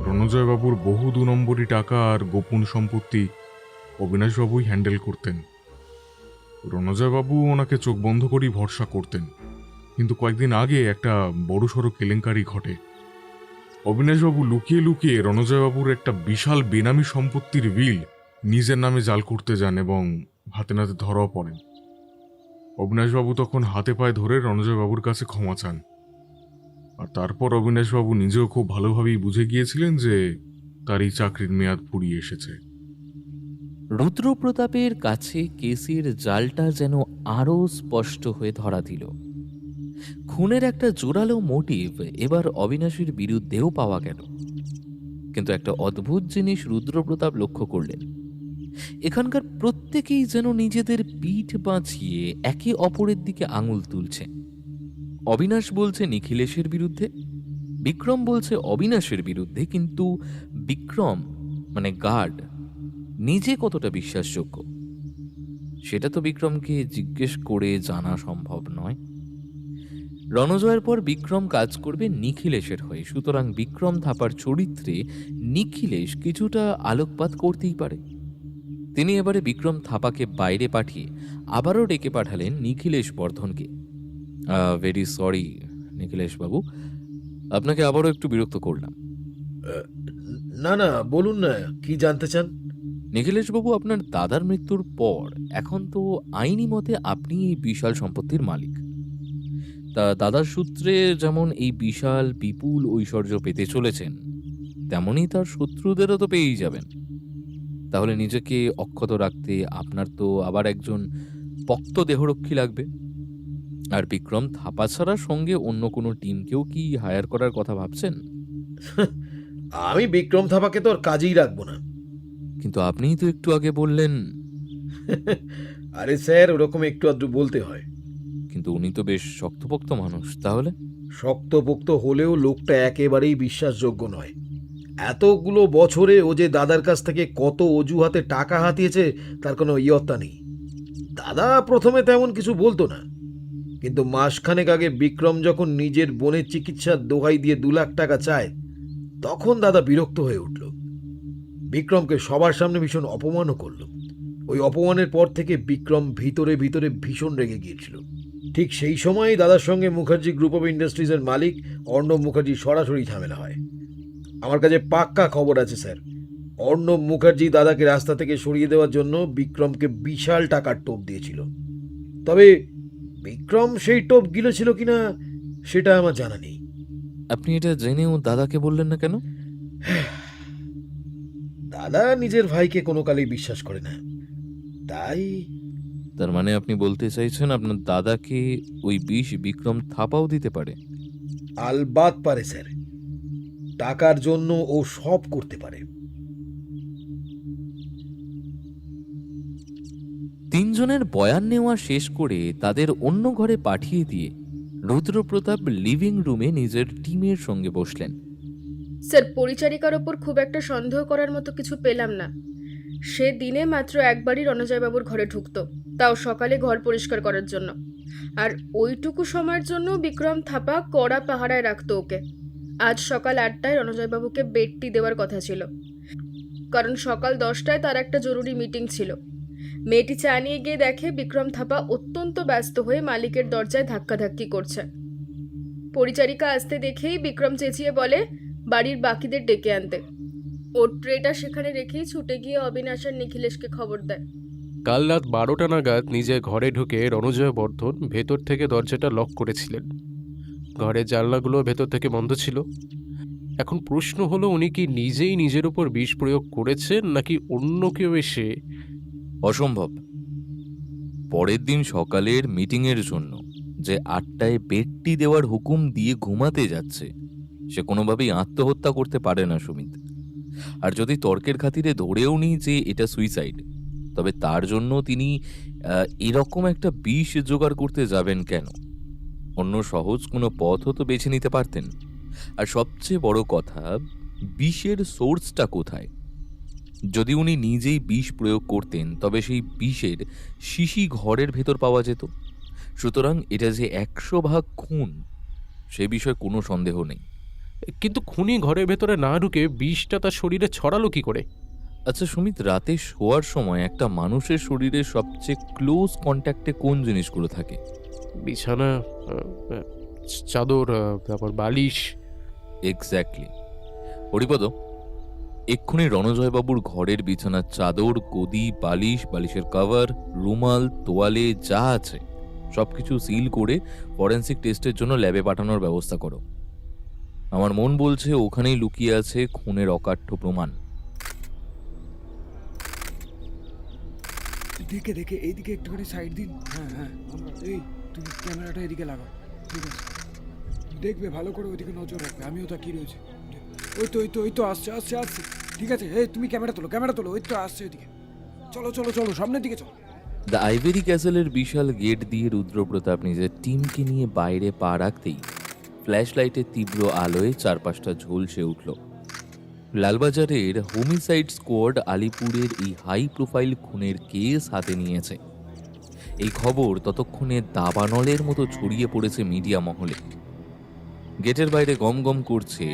রণজয়বাবুর বহু 2 নম্বরী টাকা আর গোপন সম্পত্তি অবিনাশবাবুই হ্যান্ডেল করতেন। রণজয়বাবু ওনাকে চোখ বন্ধ করেই ভরসা করতেন, কিন্তু কয়েকদিন আগে একটা বড়সড় কেলেঙ্কারি ঘটে। অবিনাশবাবু লুকিয়ে লুকিয়ে রণজয়বাবুর একটা বিশাল বেনামি সম্পত্তির বিল নিজের নামে জাল করতে যান এবং হাতে নাতে ধরাও পড়েন। অবিনাশবাবু তখন হাতে পায়ে ধরে রণজয়বাবুর কাছে ক্ষমা চান। আর তারপর অবিনাশবাবু নিজেও খুব ভালোভাবেই বুঝে গিয়েছিলেন যে তার এই চাকরির মেয়াদ ফুরিয়ে এসেছে। রুদ্রপ্রতাপের কাছে কেসের জালটা যেন আরো স্পষ্ট হয়ে ধরা দিল। খুনের একটা জোরালো মোটিভ এবার অবিনাশের বিরুদ্ধেও পাওয়া গেল। কিন্তু একটা অদ্ভুত জিনিস রুদ্রপ্রতাপ লক্ষ্য করলেন। এখানকার প্রত্যেকেই যেন নিজেদের পিঠ বাঁচিয়ে একে অপরের দিকে আঙুল তুলছে। অবিনাশ বলছে নিখিলেশের বিরুদ্ধে, বিক্রম বলছে অবিনাশের বিরুদ্ধে, কিন্তু বিক্রম মানে গার্ড নিজে কতটা বিশ্বাসযোগ্য সেটা তো বিক্রমকে জিজ্ঞেস করে জানা সম্ভব নয়। রণজয়ের পর বিক্রম কাজ করবে নিখিলেশের হয়ে, সুতরাং বিক্রম থাপার চরিত্রে নিখিলেশ কিছুটা আলোকপাত করতেই পারে। তিনি এবারে বিক্রম থাপাকে বাইরে পাঠিয়ে আবারও ডেকে পাঠালেন নিখিলেশ বর্ধনকে। ভেরি সরি নিখিলেশ বাবু, আপনাকে আবারও একটু বিরক্ত করলাম। না না, বলুন না, কি জানতে চান? নিখিলেশবাবু, আপনার দাদার মৃত্যুর পর এখন তো আইনি মতে আপনি এই বিশাল সম্পত্তির মালিক। তা দাদার সূত্রে যেমন এই বিশাল বিপুল ঐশ্বর্য পেতে চলেছেন, তেমনই তার শত্রুদেরও তো পেয়েই যাবেন। তাহলে নিজেকে অক্ষত রাখতে আপনার তো আবার একজন পক্ত দেহরক্ষী লাগবে। আর বিক্রম থাপা ছাড়া সঙ্গে অন্য কোনো টিমকেও কি হায়ার করার কথা ভাবছেন? আমি বিক্রম থাপাকে তো আর কাজেই রাখবো না। কিন্তু আপনিই তো একটু আগে বললেন। আরে স্যার, ওরকম একটু আধটু বলতে হয়। কিন্তু উনি তো বেশ শক্তপোক্ত মানুষ। তাহলে শক্তপোক্ত হলেও লোকটা একেবারেই বিশ্বাসযোগ্য নয়। এতগুলো বছরে ও যে দাদার কাছ থেকে কত অজুহাতে টাকা হাতিয়েছে তার কোনো ইয়ত্তা নেই। দাদা প্রথমে তেমন কিছু বলতো না, কিন্তু মাসখানেক আগে বিক্রম যখন নিজের বোনের চিকিৎসার দোহাই দিয়ে 2 লাখ টাকা চায়, তখন দাদা বিরক্ত হয়ে উঠল। বিক্রমকে সবার সামনে ভীষণ অপমানও করল। ওই অপমানের পর থেকে বিক্রম ভিতরে ভিতরে ভীষণ রেগে গিয়েছিল। ঠিক সেই সময়ই দাদার সঙ্গে মুখার্জি গ্রুপ অফ ইন্ডাস্ট্রিজের মালিক অর্ণব মুখার্জি সরাসরি ঝামেলা হয়। আমার কাছে পাক্কা খবর আছে স্যার, অর্ণব মুখার্জি দাদাকে রাস্তা থেকে সরিয়ে দেওয়ার জন্য বিক্রমকে বিশাল টাকার টোপ দিয়েছিল। তবে বিক্রম সেই টোপ গিলেছিল কিনা সেটা আমার জানা নেই। আপনি এটা জেনেও দাদাকে বললেন না কেন? দাদা নিজের ভাইকে কোনো কালেই বিশ্বাস করে না, তাই। তার মানে আপনি বলতে চাইছেন আপনার দাদাকে ওই বিষ বিক্রম থাপাও দিতে পারে? আলবাত পারে স্যার, টাকার জন্য ও সব করতে পারে। তিনজনের বয়ান নেওয়া শেষ করে তাদের অন্য ঘরে পাঠিয়ে দিয়ে রুদ্রপ্রতাপ লিভিং রুমে নিজের টিমের সঙ্গে বসলেন। স্যার, পরিচারিকার ওপর খুব একটা সন্দেহ করার মতো কিছু পেলাম না। সে দিনে মাত্র একবারই রণজয়বাবুর ঘরে ঢুকতো, তাও সকালে ঘর পরিষ্কার করার জন্য। আর ওইটুকু সময়ের জন্য বিক্রম থাপা কড়া পাহারায় রাখতো ওকে। আজ সকাল 8টায় রণজয়বাবুকে বেডটি দেওয়ার কথা ছিল, কারণ সকাল 10টায় তার একটা জরুরি মিটিং ছিল। মেয়েটি চা নিয়ে গিয়ে দেখে বিক্রম থাপা অত্যন্ত ব্যস্ত হয়ে মালিকের দরজায় ধাক্কাধাক্কি করছে। পরিচারিকা আসতে দেখেই বিক্রম চেঁচিয়ে বলে বাড়ির বাকিদের ডেকে আনতে। ওর ট্রেটা সেখানে রেখেই ছুটে গিয়ে অবিনাশ আর নিখিলেশকে খবর দেয়। কাল রাত 12টা নাগাদ নিজের ঘরে ঢুকে রণজয় বর্ধন ভেতর থেকে দরজাটা লক করেছিলেন। ঘরের জানলাগুলো ভেতর থেকে বন্ধ ছিল। এখন প্রশ্ন হলো, উনি কি নিজেই নিজের উপর বিষ প্রয়োগ করেছেন নাকি অন্য কেউ এসে? অসম্ভব। পরের দিন সকালের মিটিংয়ের জন্য যে 8টায় বেডটি দেওয়ার হুকুম দিয়ে ঘুমাতে যাচ্ছে, সে কোনোভাবেই আত্মহত্যা করতে পারে না সুমিত। আর যদি তর্কের খাতিরে ধরেও নিই যে এটা সুইসাইড, তবে তার জন্য তিনি এরকম একটা বিষ জোগাড় করতে যাবেন কেন? অন্য সহজ কোনো পথও তো বেছে নিতে পারতেন। আর সবচেয়ে বড় কথা, বিষের সোর্সটা কোথায়? যদি উনি নিজেই বিষ প্রয়োগ করতেন তবে সেই বিষের শিশি ঘরের ভেতর পাওয়া যেত। সুতরাং এটা যে 100 ভাগ খুন, সে বিষয়ে কোনো সন্দেহ নেই। কিন্তু খুনি ঘরের ভেতরে না ঢুকে বিষটা তার শরীরে ছড়ালো কি করে? আচ্ছা সুমিত, রাতে শোয়ার সময় একটা মানুষের শরীরের সবচেয়ে ক্লোজ কন্ট্যাক্টে কোন জিনিসগুলো থাকে? বিছানা, চাদর, তারপর বালিশ। এক্স্যাক্টলি। হরিপদ, এক্ষুনি রণজয়বাবুর ঘরের বিছানার চাদর, গদি, বালিশ, বালিশের কভার, রুমাল, তোয়ালে যা আছে সবকিছু সিল করে ফরেন্সিক টেস্টের জন্য ল্যাবে পাঠানোর ব্যবস্থা করো। আমার মন বলছে ওখানেই লুকিয়ে আছে খুনের অকাঠ্য প্রমাণ। দেখে দেখে এইদিকে একটুখানি সাইড দিন। হ্যাঁ হ্যাঁ, এই তুমি ক্যামেরাটা এদিকে লাগাও, ঠিক আছে? দেখবে ভালো করে, ওইদিকে নজর রাখবে। আমিও তাকিয়ে রয়েছি। ওই তো আসছে আসছে আসছে। ঠিক আছে, এই তুমি ক্যামেরা তোলো, ওই তো আসছে ওইদিকে। চলো চলো চলো, সামনের দিকে চলো। দ্য আইভেরি ক্যাসেলের বিশাল গেট দিয়ে রুদ্রপ্রতাপ নিজের টিমকে নিয়ে বাইরে পা রাখতেই ফ্ল্যাশ লাইটের তীব্র আলোয় চারপাশটা ঝলসে উঠল। লালবাজারের হোমিসাইড স্কোয়াড আলিপুরের এই হাই প্রোফাইল খুনের কেস হাতে নিয়েছে। এই খবর ততক্ষণে দাবানলের মতো ছড়িয়ে পড়েছে মিডিয়া মহলে। গেটের বাইরে গম গম করছে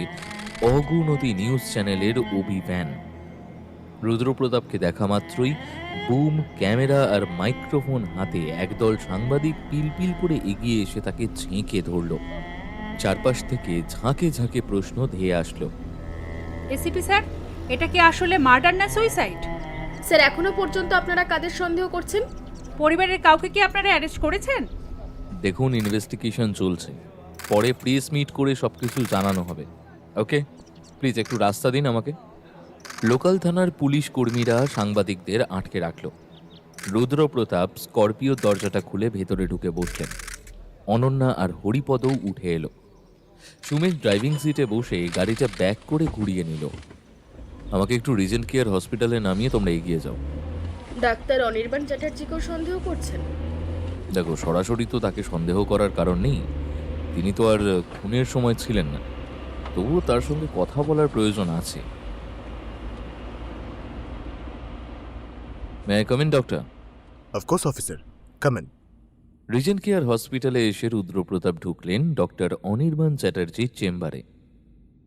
অগুনতি নিউজ চ্যানেলের অভিযান। রুদ্রপ্রতাপকে দেখা মাত্রই বুম, ক্যামেরা আর মাইক্রোফোন হাতে একদল সাংবাদিক পিলপিল করে এগিয়ে এসে তাকে ঝেঁকে ধরল। চারপাশ থেকে ঝাঁকে ঝাঁকে প্রশ্ন ধেয়ে আসলো। এসিপি স্যার, এটা কি আসলে মার্ডার না সুইসাইড? স্যার, এখনো পর্যন্ত আপনারা কাদের সন্দেহ করছেন? পরিবারের কাউকে কি আপনারা অ্যারেস্ট করেছেন? দেখুন, ইনভেস্টিগেশন চলছে, পরে প্রেস মিট করে সব কিছু জানানো হবে। ওকে, প্লিজ একটু রাস্তা দিন আমাকে। লোকাল থানার পুলিশ কর্মীরা সাংবাদিকদের আটকে রাখল। রুদ্রপ্রতাপ স্করপিওর দরজাটা খুলে ভেতরে ঢুকে বসলেন। অনন্যা আর হরিপদও উঠে এলো। সুমিত ড্রাইভিং সিটে বসে গাড়িটা ব্যাক করে ঘুরিয়ে নিল। আমাকে একটু রিজেন্ট কেয়ার হসপিটালে নামিয়ে তোমরা এগিয়ে যাও। ডাক্তার অনির্বাণ চ্যাটার্জিকেও সন্দেহ করছেন? দেখো, সরাসরি তো তাকে সন্দেহ করার কারণ নেই, তিনি তো আর খুনের সময় ছিলেন না, তবুও তার সঙ্গে কথা বলার প্রয়োজন আছে। May I come in, doctor? Of course officer, come in. Regent care হসপিটালে এসে রুদ্রপ্রতাপ ঢুকলেন ডক্টর অনির্বাণ চ্যাটার্জির চেম্বারে।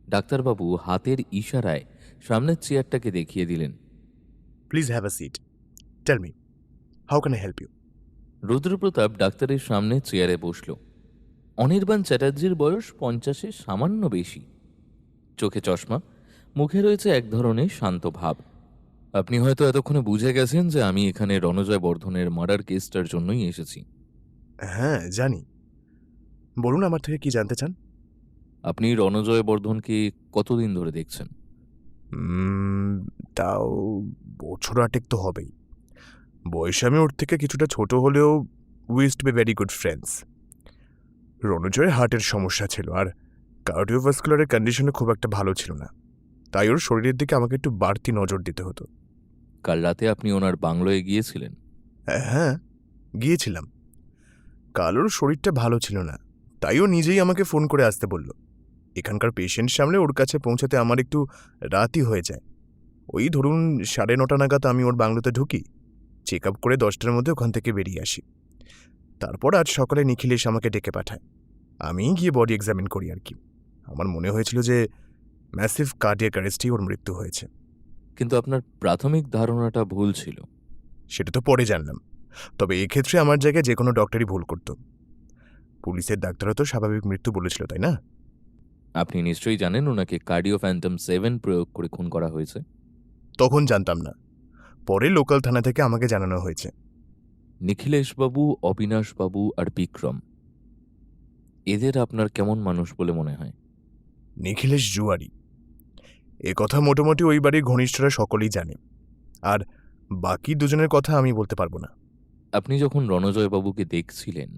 ডাক্তারবাবু হাতের ইশারায় সামনের চেয়ারটাকে দেখিয়ে দিলেন। Please have a seat. Tell me, how can I help you? Rudrapratap ডাক্তারের সামনে চেয়ারে বসল। অনির্বাণ চ্যাটার্জির বয়স 50-এর সামান্য বেশি, চোখে চশমা, মুখে রয়েছে এক ধরনের শান্ত ভাব। আপনি হয়তো এতক্ষণে বুঝে গেছেন যে আমি এখানে রণজয় বর্ধনের মার্ডার কেসটার জন্যই এসেছি। হ্যাঁ, জানি। বলুন, আমার থেকে কি জানতে চান? আপনি রণজয় বর্ধনকে কতদিন ধরে দেখছেন? তাও বছর 8 তো হবেই। বয়সে আমি ওর থেকে কিছুটা ছোট হলেও we used to be very good friends. রণজয়ের হার্টের সমস্যা ছিল, আর কার্ডিওভাস্কুলারের কন্ডিশনও খুব একটা ভালো ছিল না, তাই ওর শরীরের দিকে আমাকে একটু বাড়তি নজর দিতে হতো। কাল রাতে আপনি ওনার বাংলোয় গিয়েছিলেন? হ্যাঁ, গিয়েছিলাম। কাল ওর শরীরটা ভালো ছিল না, তাই ও নিজেই আমাকে ফোন করে আসতে বলল। এখানকার পেশেন্ট সামনে ওর কাছে পৌঁছাতে আমার একটু রাতই হয়ে যায়। ওই ধরুন 9:30 নাগাদ আমি ওর বাংলোতে ঢুকি, চেক আপ করে 10টার মধ্যে ওখান থেকে বেরিয়ে আসি। তারপর আজ সকালে নিখিলেশ আমাকে ডেকে পাঠায়, আমি গিয়ে বডি এক্সামিন করি আর কি। আমার মনে হয়েছিল যে ম্যাসিভ কার্ডিয়াক অ্যারেস্টেই ওর মৃত্যু হয়েছে। কিন্তু আপনার প্রাথমিক ধারণাটা ভুল ছিল। সেটা তো পরে জানলাম, তবে এক্ষেত্রে আমার জায়গায় যে কোনো ডক্টরই ভুল করত। পুলিশের ডাক্তাররা তো স্বাভাবিক মৃত্যু বলেছিল, তাই না? আপনি নিশ্চয়ই জানেন ওনাকে কার্ডিও ফ্যান্টম 7 প্রয়োগ করে খুন করা হয়েছে। তখন জানতাম না, পরে লোকাল থানা থেকে আমাকে জানানো হয়েছে। নিখিলেশবাবু, অবিনাশবাবু আর বিক্রম, এদের আপনার কেমন মানুষ বলে মনে হয়? নিখিলেশ জুয়ারি, এ কথা মোটামুটি ওই বাড়ির ঘনিষ্ঠরা সকলেই জানে, আর বাকি দুজনের কথা আমি বলতে পারবো না। আপনি যখন রণজয়বাবুকে দেখছিলেন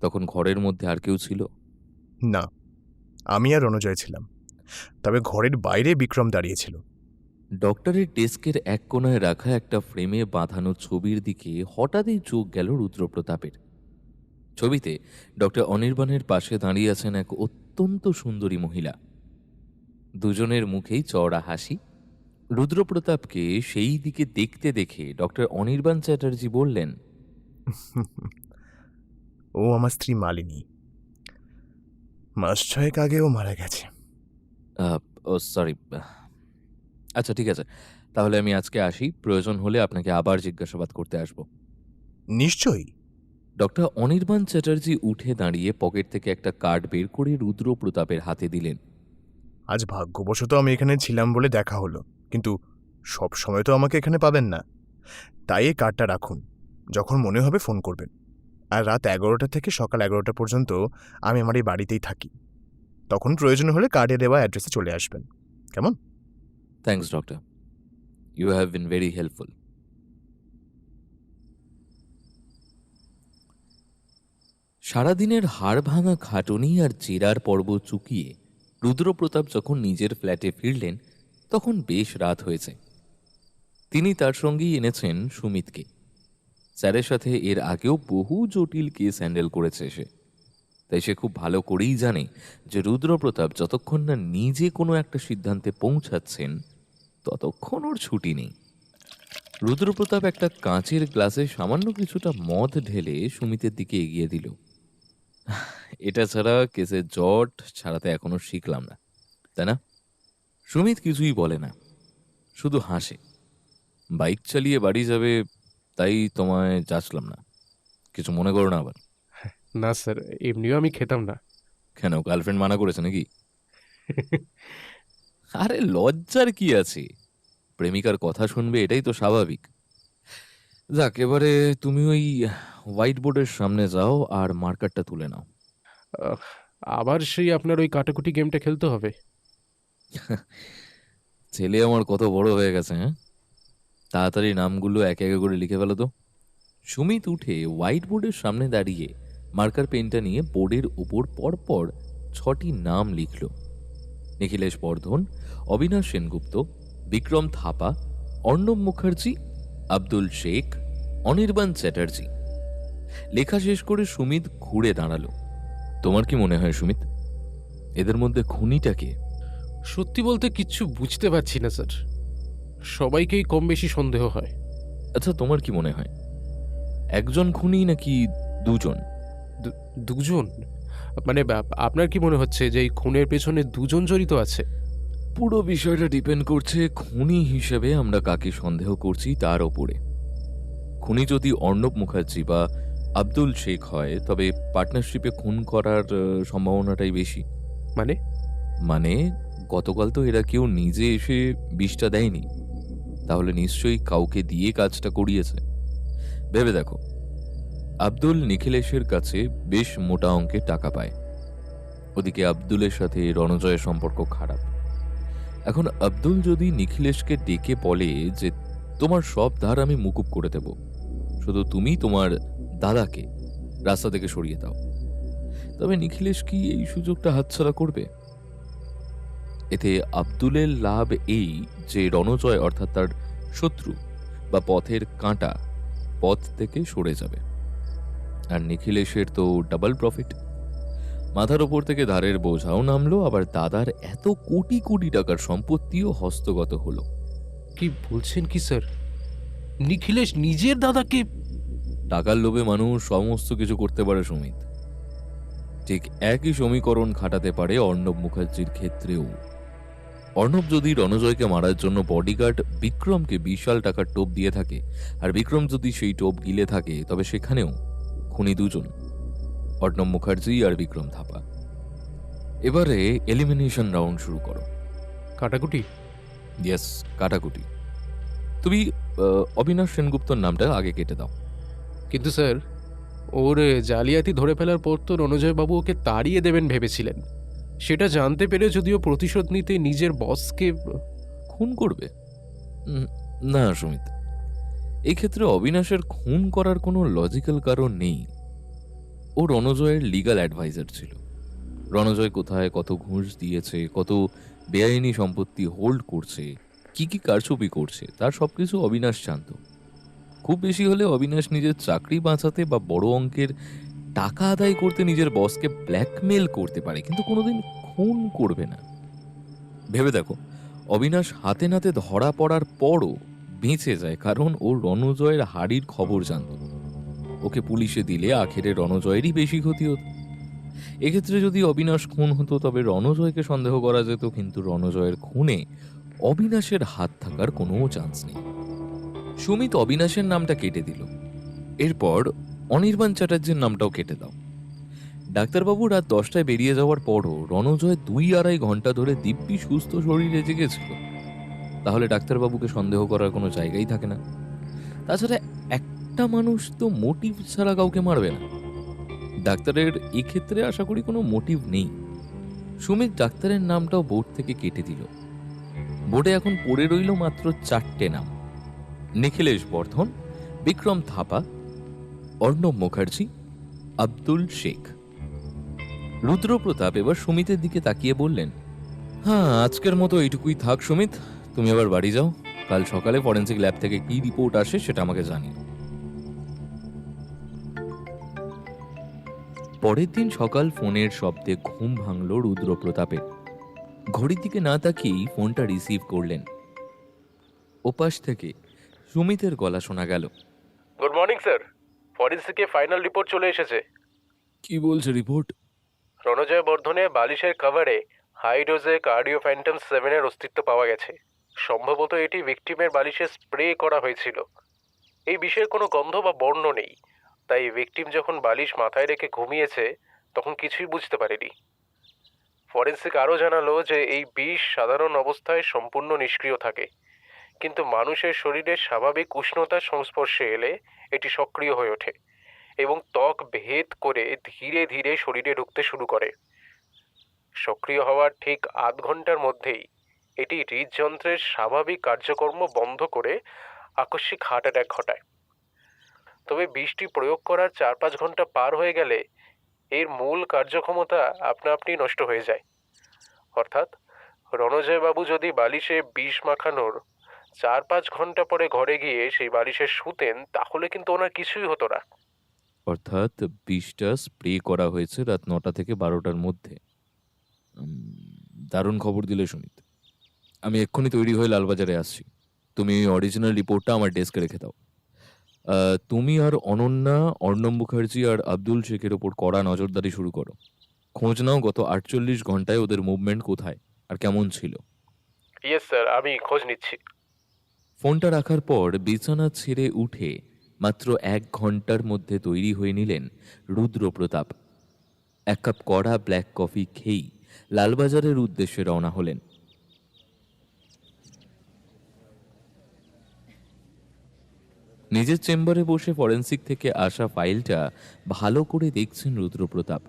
তখন ঘরের মধ্যে আর কেউ ছিল? না, আমি আর রণজয় ছিলাম, তবে ঘরের বাইরে বিক্রম দাঁড়িয়েছিল। ডক্টরের ডেস্কের এক কোণায় রাখা একটা ফ্রেমে বাঁধানো ছবির দিকে হঠাৎই চোখ গেল রুদ্রপ্রতাপের। ছবিতে ডক্টর অনির্বাণের পাশে দাঁড়িয়ে আছেন এক অত্যন্ত সুন্দরী মহিলা। দুজনের মুখেই চওড়া হাসি। রুদ্রপ্রতাপকে সেই দিকে দেখতে দেখে ডক্টর অনির্বাণ চ্যাটার্জি বললেন, ও আমার স্ত্রী মালিনী। মাস 6 আগে ও মারা গেছে। ও সরি। আচ্ছা, ঠিক আছে, তাহলে আমি আজকে আসি, প্রয়োজন হলে আপনাকে আবার জিজ্ঞাসাবাদ করতে আসব। নিশ্চয়ই। ডক্টর অনির্বাণ চ্যাটার্জি উঠে দাঁড়িয়ে পকেট থেকে একটা কার্ড বের করে রুদ্রপ্রতাপের হাতে দিলেন। আজ ভাগ্যবশত আমি এখানে ছিলাম বলে দেখা হলো, কিন্তু সব সময় তো আমাকে এখানে পাবেন না, তাই এই কার্ডটা রাখুন, যখন মনে হবে ফোন করবেন। আর রাত 11টা থেকে সকাল 11টা পর্যন্ত আমি আমার এই বাড়িতেই থাকি, তখন প্রয়োজন হলে কার্ডে দেওয়া অ্যাড্রেসে চলে আসবেন, কেমন? Thanks doctor, you have been very helpful. সারাদিনের হাড় ভাঙা খাটুনি আর জেরার পর্ব চুকিয়ে রুদ্রপ্রতাপ যখন নিজের ফ্ল্যাটে ফিরলেন তখন বেশ রাত হয়েছে। তিনি তার সঙ্গেই এনেছেন সুমিতকে। স্যারের সাথে এর আগেও বহু জটিল কেস হ্যান্ডেল করেছে সে, তাই সে খুব ভালো করেই জানে যে রুদ্রপ্রতাপ যতক্ষণ না নিজে কোনো একটা সিদ্ধান্তে পৌঁছাচ্ছেন ততক্ষণ ওর ছুটি নেই। রুদ্রপ্রতাপ একটা কাঁচের গ্লাসে সামান্য কিছুটা মদ ঢেলে সুমিতের দিকে এগিয়ে দিল। এটা ছাড়া কেসের জট ছাড়াতে এখনো শিখলাম না, তাই না? সুমিত কিছুই বলে না, শুধু হাসে। বাইক চালিয়ে বাড়ি যাবে তাই তোমায় যাচ্ছিলাম না, কিছু মনে করো না আবার। না স্যার, এমনিও আমি খেতাম না। কেন, গার্লফ্রেন্ড মানা করেছে নাকি? আরে লজ্জার কি আছে, প্রেমিকার কথা শুনবে, এটাই তো স্বাভাবিক। যাক, এবারে তুমি ওই হোয়াইট বোর্ডের সামনে যাও আর মার্কারটা তুলে নাও। আহ, আবার সেই আপনার ওই কাটাকুটি গেমটা খেলতে হবে? ছেলে আমার কত বড় হয়ে গেছে, হ্যাঁ? তাড়াতাড়ি নামগুলো একে একে করে লিখে ফেলো তো। সুমিত উঠে হোয়াইট বোর্ডের সামনে দাঁড়িয়ে মার্কার পেনটা নিয়ে বোর্ডের উপর পরপর 6টি নাম লিখল। নিখিলেশ বর্ধন, অবিনাশ সেনগুপ্ত, বিক্রম থাপা, অর্ণব মুখার্জি, আব্দুল শেখ, অনির্বাণ চ্যাটার্জি। লেখা শেষ করে সুমিত ঘুরে দাঁড়ালো। তোমার কি মনে হয় সুমিত, এদের মধ্যে খুনিটা কে? সত্যি বলতে কিচ্ছু বুঝতে পারছি না স্যার। সবাইকেই কম বেশি সন্দেহ হয়। আচ্ছা, তোমার কি মনে হয় একজন খুনি নাকি দুজন? দুজন? মানে আপনার কি মনে হচ্ছে যে এই খুনের পেছনে দুজন জড়িত আছে? পুরো বিষয়টা ডিপেন্ড করছে খুনি হিসেবে আমরা কাকে সন্দেহ করছি তার ওপরে। খুনি যদি অর্ণব মুখার্জি বা আব্দুল শেখ হয় তবে পার্টনারশিপে খুন করার সম্ভাবনাটাই বেশি। মানে? মানে গতকাল তো এরা কেউ নিজে এসে বিষটা দেয়নি, তাহলে নিশ্চয়ই কাউকে দিয়ে কাজটা করিয়েছে। ভেবে দেখো, আব্দুল নিখিলেশের কাছে বেশ মোটা অঙ্কের টাকা পায়, ওদিকে আব্দুলের সাথে রণজয়ের সম্পর্ক খারাপ। এখন আব্দুল যদি নিখিলেশকে ডেকে বলে যে তোমার সব ধার আমি মুকুব করে দেব, শুধু তুমি তোমার দাদাকে রাস্তা থেকে সরিয়ে দাও, তবে নিখিলেশ কি এই সুযোগটা হাতছাড়া করবে? এতে আব্দুলের লাভ এই যে রণজয় অর্থাৎ তার শত্রু বা পথের কাঁটা পথ থেকে সরে যাবে, আর নিখিলেশের তো ডাবল প্রফিট। মাথার ওপর থেকে ধারের বোঝাও নামলো, আবার দাদার এত কোটি কোটি টাকার সম্পত্তিও হস্তগত হলো। কি বলছেন কি স্যার? নিখিলেশ নিজের দাদাকে? টাকার লোভে মানুষ সমস্ত কিছু করতে পারে সুমিত। ঠিক একই সমীকরণ খাটাতে পারে অর্ণব মুখার্জির ক্ষেত্রেও। অর্ণব যদি রণজয়কে মারার জন্য বডিগার্ড বিক্রমকে বিশাল টাকার টোপ দিয়ে থাকে, আর বিক্রম যদি সেই টোপ গিলে থাকে, তবে সেখানেও খুনি দুজন, অর্ণব মুখার্জি আর বিক্রম থাপা। এবারে এলিমিনেশন রাউন্ড শুরু করো। কাটাকুটি? ইয়েস, কাটাকুটি। তুমি অবিনাশ সেনগুপ্তর নামটা আগে কেটে দাও। কিন্তু স্যার, ওর জালিয়াতি ধরে ফেলার পর তো রণজয় বাবু ওকে তাড়িয়ে দেবেন ভেবেছিলেন। সেটা জানতে পেরে যদিও প্রতিশোধ নিতে নিজের বসকে খুন করবে? না সুমিত, এই ক্ষেত্রে অবিনাশের খুন করার কোনো লজিক্যাল কারণ নেই। ও রণজয়ের লিগ্যাল অ্যাডভাইজার ছিল। রণজয় কোথায় কত ঘুষ দিয়েছে, কত বেআইনি সম্পত্তি হোল্ড করছে, কি কি কারচুপি করছে, তার সবকিছু অবিনাশ জানত। খুব বেশি হলে অবিনাশ নিজের চাকরি বাঁচাতে বা বড় অঙ্কের টাকা আদায় করতে নিজের বসকে ব্ল্যাকমেল করতে পারে, কিন্তু কোনোদিন খুন করবে না। ভেবে দেখো, অবিনাশ হাতে নাতে ধরা পড়ার পরও বেঁচে যায় কারণ ও রণজয়ের হাড়ির খবর জানত। ওকে পুলিশে দিলে আখেরে রণজয়েরই বেশি ক্ষতি হতো। এক্ষেত্রে যদি অবিনাশ খুন হতো তবে রণজয়কে সন্দেহ করা যেত, কিন্তু রণজয়ের খুনে অবিনাশের হাত থাকার কোনো চান্স নেই। সুমিত অবিনাশের নামটা কেটে দিল। এরপর অনির্বাণ চ্যাটার্জির নামটাও কেটে দাও। ডাক্তারবাবু রাত 10টায় বেরিয়ে যাওয়ার পরও রণজয় 2-2.5 ঘন্টা ধরে দিব্যি সুস্থ শরীরে জেগেছিল। তাহলে ডাক্তারবাবুকে সন্দেহ করার কোনো জায়গাই থাকে না। তাছাড়া একটা মানুষ তো মোটিভ ছাড়া কাউকে মারবে না। ডাক্তারের এক্ষেত্রে আশা করি কোনো মোটিভ নেই। সুমিত ডাক্তারের নামটাও বোর্ড থেকে কেটে দিল। বোর্ডে এখন পড়ে রইল মাত্র 4টে নাম: নিখিলেশ বর্ধন, বিক্রম থাপা, অর্ণব মুখার্জি, আব্দুল শেখ। রুদ্রপ্রতাপ এবার সুমিতের দিকে তাকিয়ে বললেন, হ্যাঁ, আজকের মতো এইটুকুই থাক সুমিত, তুমি আবার বাড়ি যাও। কাল সকালে ফরেন্সিক ল্যাব থেকে কি রিপোর্ট আসে সেটা আমাকে জানিও। পরের দিন সকাল ফোনের শব্দে ঘুম ভাঙল রুদ্রপ্রতাপের। ঘড়ির দিকে না তাকিয়েই ফোনটা রিসিভ করলেন। ওপাশ থেকে সুমিতের গলা শোনা গেল, গুড মর্নিং স্যার। ফরেন্সিকে ফাইনাল রিপোর্ট চলে এসেছে। কি বলছে রিপোর্ট? রণজয় বর্ধনে বালিশের কভারে হাই ডোজে কার্ডিও ফ্যান্টম 7-এর অস্তিত্ব পাওয়া গেছে। সম্ভবত এটি ভিকটিমের বালিশে স্প্রে করা হয়েছিল। এই বিষের কোনো গন্ধ বা বর্ণ নেই, তাই ভিকটিম যখন বালিশ মাথায় রেখে ঘুমিয়েছে তখন কিছুই বুঝতে পারেনি। ফরেন্সিক আরও জানালো যে এই বিষ সাধারণ অবস্থায় সম্পূর্ণ নিষ্ক্রিয় থাকে, কিন্তু মানুষের শরীরের স্বাভাবিক উষ্ণতার সংস্পর্শে এলে এটি সক্রিয় হয়ে ওঠে এবং ত্বক ভেদ করে ধীরে ধীরে শরীরে ঢুকতে শুরু করে। সক্রিয় হওয়ার ঠিক আধ ঘন্টার মধ্যেই এটি হৃদযন্ত্রের স্বাভাবিক কার্যকর্ম বন্ধ করে আকস্মিক হার্ট অ্যাটাক ঘটায়। তবে বিষটি প্রয়োগ করার 4-5 ঘন্টা পার হয়ে গেলে এর মূল কার্যক্ষমতা আপনা আপনি নষ্ট হয়ে যায়। অর্থাৎ রণজয়বাবু যদি বালিশে বিষ মাখানোর 4-5 ঘন্টা পরে ঘরে গিয়ে সেই বালিশে শুতেন, তাহলে কিন্তু ওনার কিছুই হতো না। অর্থাৎ বিষটা স্প্রে করা হয়েছে রাত 9টা থেকে 12টার মধ্যে। দারুণ খবর দিলে সুমিত। আমি এক্ষুনি তৈরি হয়ে লালবাজারে আসছি। তুমি ওই অরিজিনাল রিপোর্টটা আমার ডেস্কে রেখে দাও। তুমি আর অনন্যা অর্ণব মুখার্জি আর আব্দুল শেখের ওপর কড়া নজরদারি শুরু করো। খোঁজ নাও গত 48 ঘন্টায় ওদের মুভমেন্ট কোথায় আর কেমন ছিল। ইয়েস স্যার, আমি খোঁজ নিচ্ছি। ফোনটা রাখার পর বিছানা ছেড়ে উঠে মাত্র 1 ঘন্টার মধ্যে তৈরি হয়ে নিলেন রুদ্রপ্রতাপ। 1 কাপ কড়া ব্ল্যাক কফি খেয়েই লালবাজারের উদ্দেশ্যে রওনা হলেন। নিজের চেম্বারে বসে ফরেন্সিক থেকে আসা ফাইলটা ভালো করে দেখছেন রুদ্রপ্রতাপ।